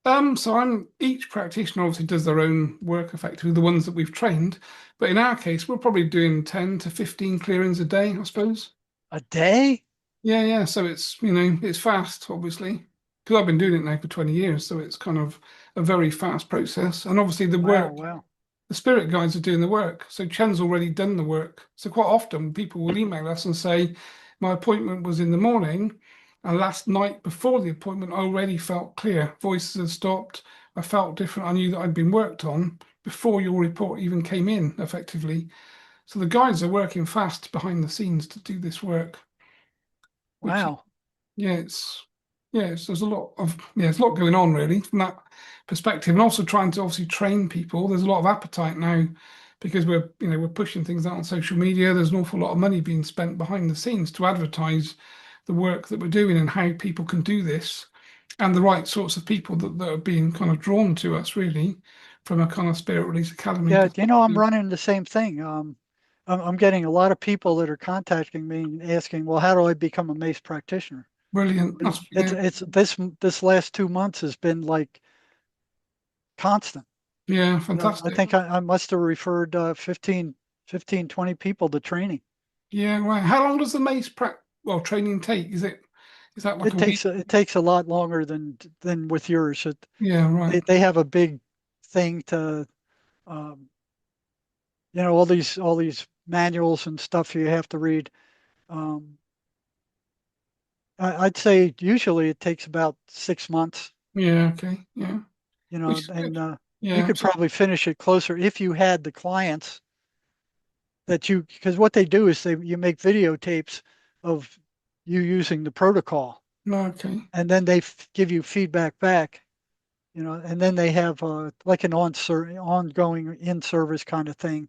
so I'm each practitioner obviously does their own work effectively, the ones that we've trained. But in our case, we're probably doing 10 to 15 clearings a day, I suppose. A day? Yeah, yeah. So it's fast, obviously, because I've been doing it now for 20 years. So it's kind of a very fast process. And obviously Wow, wow. the spirit guides are doing the work. So Chen's already done the work. So quite often people will email us and say, my appointment was in the morning, and last night before the appointment, I already felt clear. Voices had stopped. I felt different. I knew that I'd been worked on before your report even came in, effectively. So the guides are working fast behind the scenes to do this work, which Wow. yeah, there's a lot going on really from that perspective, and also trying to obviously train people. There's a lot of appetite now because we're pushing things out on social media. There's an awful lot of money being spent behind the scenes to advertise the work that we're doing and how people can do this, and the right sorts of people that are being kind of drawn to us really from a kind of Spirit Release Academy Yeah, I'm perspective. running the same thing. I'm getting a lot of people that are contacting me and asking, well, how do I become a MACE practitioner? Brilliant. That's yeah, It's this last 2 months has been like constant. yeah, I fantastic. think I must have referred 15, 20 people to training. Yeah, right. How long does the training take? Is that like a week? It takes a lot longer than with yours. Yeah, right. They have a big thing to um, all these manuals and stuff you have to read. Um, I'd say usually it takes about 6 months, Yeah, okay. Yeah. Which is good. and you Yeah. could probably finish it closer if you had the clients that because what they do is you make videotapes of you using the protocol, No, okay. and then they give you feedback back, and then they have like an ongoing in-service kind of thing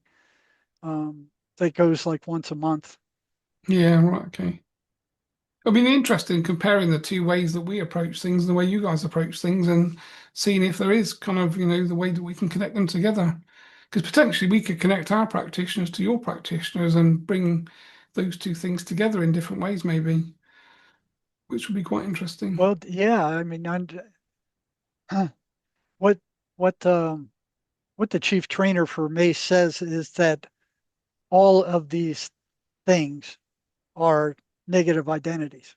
that goes like once a month. Yeah, right, okay. I mean, interesting comparing the two ways that we approach things and the way you guys approach things and seeing if there is kind of, the way that we can connect them together. Because potentially we could connect our practitioners to your practitioners and bring those two things together in different ways, maybe, which would be quite interesting. Well, yeah, I mean, what what what the chief trainer for Mace says is that all of these things are negative identities.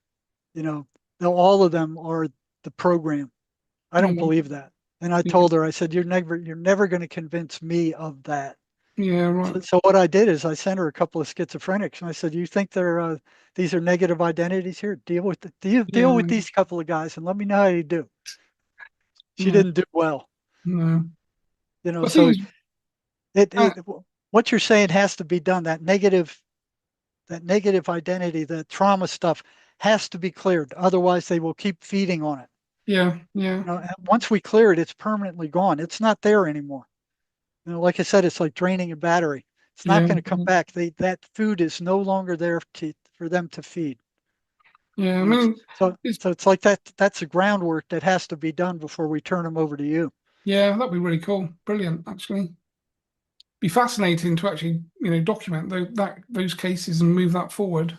You know, all of them are the program. I don't Yeah, believe that. And I yeah, told her, I said, you're never going to convince me of that. yeah, right. So what I did is I sent her a couple of schizophrenics, and I said, "You think these are negative identities here? Deal with Yeah, these couple of guys, and let me know how you do." She yeah, didn't do well, no. I so think, it, uh, it what you're saying has to be done. That negative identity, the trauma stuff, has to be cleared. Otherwise, they will keep feeding on it. yeah, yeah, And once we clear it, it's permanently gone. It's not there anymore. Like I said, it's like draining a battery. It's not yeah, going to come back. That food is no longer there for them to feed. yeah. I mean, it's, So it's like that. That's the groundwork that has to be done before we turn them over to you. yeah, that'd be really cool. Brilliant, actually. Be fascinating to actually, document those cases and move that forward.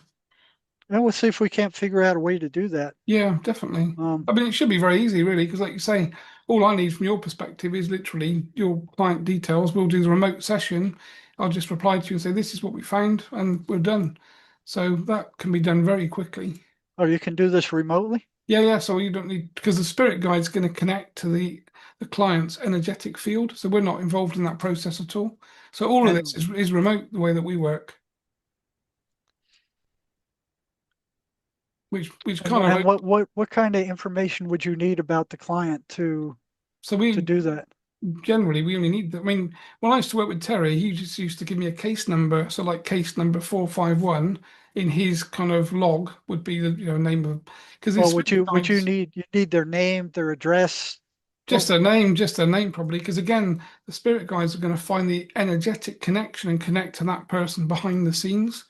And we'll see if we can't figure out a way to do that. Yeah, definitely. Um, I mean, it should be very easy, really, because like you say, all I need from your perspective is literally your client details. We'll do the remote session. I'll just reply to you and say, this is what we found, and we're done. So that can be done very quickly. oh, you can do this remotely? Yeah, yeah. So you don't need, because the spirit guide's going to connect to the client's energetic field. So we're not involved in that process at all. So all of this And is remote the way that we work, which kind of what kind of information would you need about the client so to we do that? generally we only need that. I mean, when I used to work with Terry, he just used to give me a case number. So like case number 451 in his kind of log would be the name of because his Well, spirit would you guides need their name, their address? Well, just their name probably, because again, the spirit guides are going to find the energetic connection and connect to that person behind the scenes.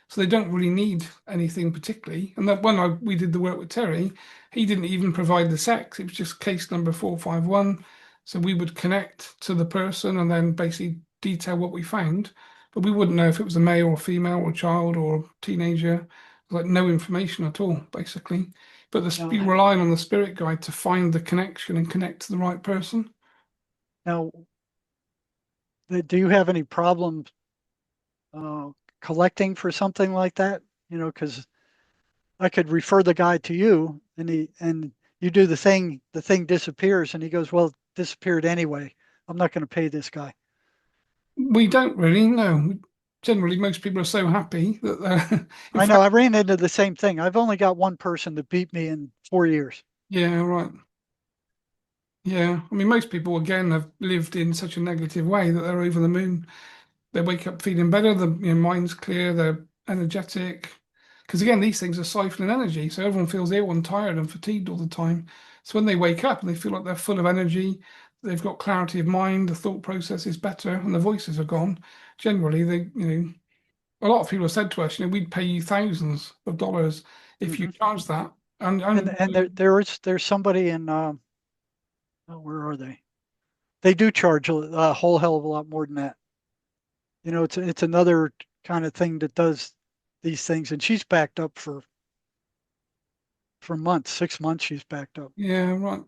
So they don't really need anything particularly. And that when we did the work with Terry, he didn't even provide the sex. It was just case number 451. So we would connect to the person and then basically detail what we found. But we wouldn't know if it was a male or female or child or teenager. Like no information at all, basically. But now, you're relying on the spirit guide to find the connection and connect to the right person. now, do you have any problems uh, collecting for something like that? Because I could refer the guy to you, and you do the thing disappears, and he goes, "Well, it disappeared anyway. I'm not going to pay this guy." We don't really know. Generally, most people are so happy that in I know fact, I ran into the same thing. I've only got one person that beat me in 4 years. yeah, right. Yeah. I mean, most people, again, have lived in such a negative way that they're over the moon. They wake up feeling better, the mind's clear, they're energetic. Because again, these things are siphoning energy. So everyone feels ill and tired and fatigued all the time. So when they wake up and they feel like they're full of energy, they've got clarity of mind, the thought process is better, and the voices are gone. Generally, a lot of people have said to us, we'd pay you thousands of dollars if you Hmm. charge that. And And there's somebody in oh, where are they? They do charge a whole hell of a lot more than that. It's another kind of thing that does these things, and she's backed up for for months, 6 months she's backed up. Yeah, right.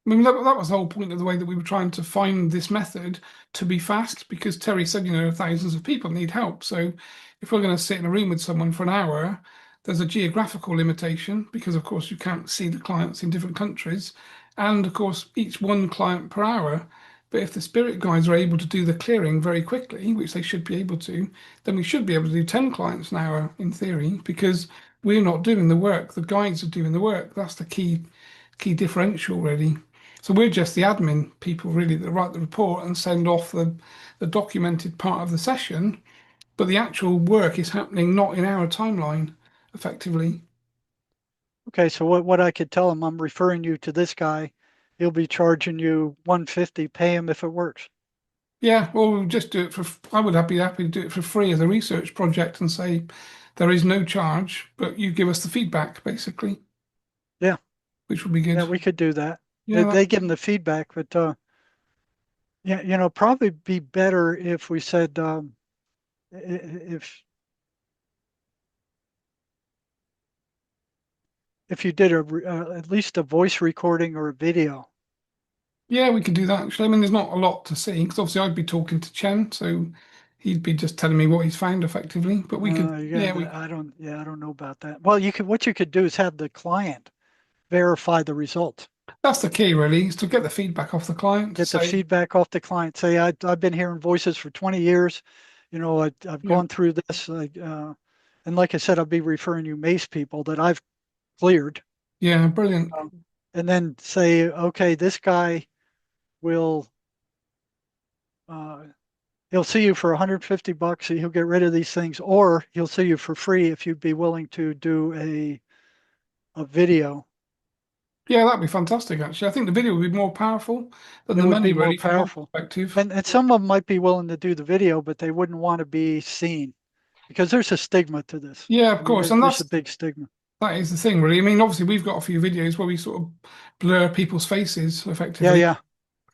I mean, that was the whole point of the way that we were trying to find this method to be fast, because Terry said, thousands of people need help. So if we're going to sit in a room with someone for an hour, there's a geographical limitation because, of course, you can't see the clients in different countries. And, of course, each one client per hour. But if the spirit guides are able to do the clearing very quickly, which they should be able to, then we should be able to do 10 clients an hour in theory, because we're not doing the work. The guides are doing the work. That's the key differential, really. So we're just the admin people, really, that write the report and send off the documented part of the session, but the actual work is happening not in our timeline, effectively. Okay, so what I could tell him, I'm referring you to this guy. He'll be charging you 150. Pay him if it works. Yeah, or we'll just do it for, I would be happy to do it for free as a research project and say there is no charge, but you give us the feedback, basically, Yeah, which would be yeah, good. we could do that. Yeah, They give him the feedback, but yeah, probably be better if we said if you did at least a voice recording or a video. yeah, we could do that actually. I mean, there's not a lot to see because obviously I'd be talking to Chen, so he'd be just telling me what he's found effectively. But we could, Yeah, yeah, we I don't. Yeah, I don't know about that. Well, what you could do is have the client verify the results. that's the key, really, is to get the feedback off the client to Get the say, feedback off the client. Say, I've been hearing voices for 20 years. I've yeah, gone through this. And like I said, I'll be referring you MACE people that I've cleared. yeah, brilliant. And then say, okay, this guy will, uh, he'll see you for 150 bucks. He'll get rid of these things, or he'll see you for free if you'd be willing to do a video. Yeah, that'd be fantastic, actually. I think the video would be more powerful than It the would be money, more really, from my powerful. perspective. And some of them might be willing to do the video, but they wouldn't want to be seen because there's a stigma to this. Yeah, I of mean, course. And there's a big stigma. that is the thing, really. I mean, obviously, we've got a few videos where we sort of blur people's faces Yeah, effectively. yeah.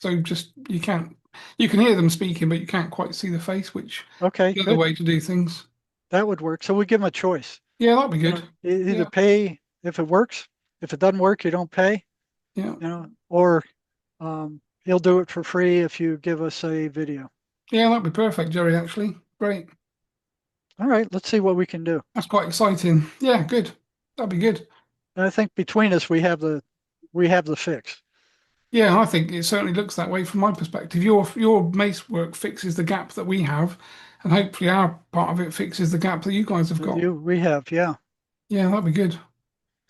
So just you can hear them speaking, but you can't quite see the face, which Okay, is the other good. way to do things. That would work. So we give them a choice. Yeah, that'd be good. Either Yeah, pay if it works. If it doesn't work, you don't pay. yeah, Or he'll do it for free if you give us a video. yeah, that'd be perfect, Jerry, actually. Great. All right, let's see what we can do. That's quite exciting. Yeah, good. That'd be good. And I think between us, we have the fix. Yeah, I think it certainly looks that way from my perspective. Your mace work fixes the gap that we have, and hopefully our part of it fixes the gap that you guys have got. We have, yeah. Yeah, that'd be good.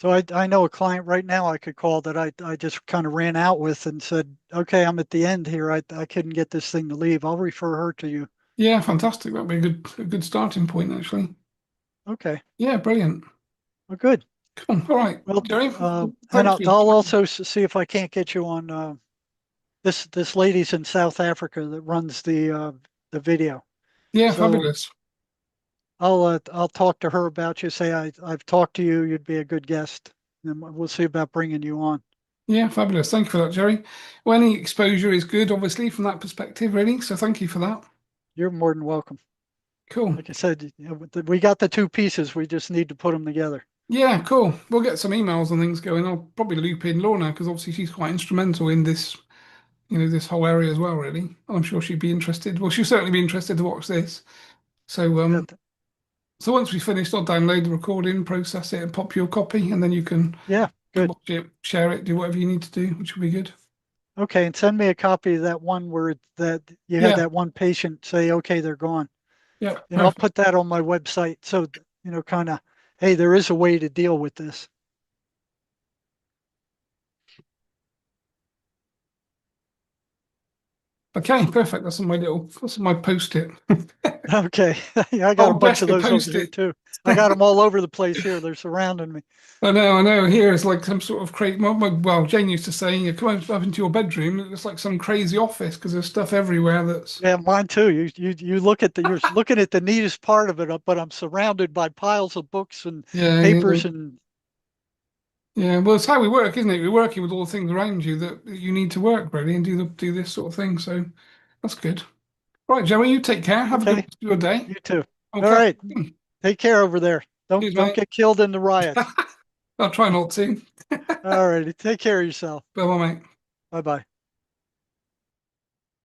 So I know a client right now I could call that I just kind of ran out with and said, okay, I'm at the end here. I couldn't get this thing to leave. I'll refer her to you. Yeah, fantastic. That'd be a good starting point, actually. Okay. Yeah, brilliant. Well, good. Cool. All right, Well, Jerry. and Thanks for your I'll time. also see if I can't get you on this lady's in South Africa that runs the video. Yeah, So fabulous. I'll talk to her about you. Say I've talked to you. You'd be a good guest, and we'll see about bringing you on. Yeah, fabulous. Thank you for that, Jerry. Well, any exposure is good, obviously, from that perspective, really. So thank you for that. You're more than welcome. Cool. Like I said, we got the two pieces. We just need to put them together. Yeah, cool. We'll get some emails and things going. I'll probably loop in Lorna because obviously she's quite instrumental in this, this whole area as well, really. I'm sure she'd be interested. Well, she'll certainly be interested to watch this. So, Yeah, so once we finished, I'll download the recording, process it, and pop you a copy, and then you can yeah, good. watch it, share it, do whatever you need to do, which will be good. Okay, and send me a copy of that one where that you had Yeah, that one patient say, okay, they're gone. yeah, I'll perfect. put that on my website. So, kind of, hey, there is a way to deal with this. Okay, perfect. That's on my post-it. Okay. Yeah, I got a Oh, bunch of desk of those over here post-it. too. I got them all over the place here. They're surrounding me. I know. Here it's like some sort of crazy. Well, Jane used to say, you come up into your bedroom, it's like some crazy office because there's stuff everywhere that's. Yeah, mine too. You look at you're looking at the neatest part of it, but I'm surrounded by piles of books and Yeah, papers and yeah. Well, it's how we work, isn't it? We're working with all the things around you that you need to work really and do this sort of thing. So that's good. Right, Joey, you take care. Have a good okay, rest of your day. you too. I'll All catch right. you soon. Take care over there. Don't Cheers, don't mate. get killed in the riots. I'll try not to. All righty. Take care of yourself. Bye, mate. Bye bye.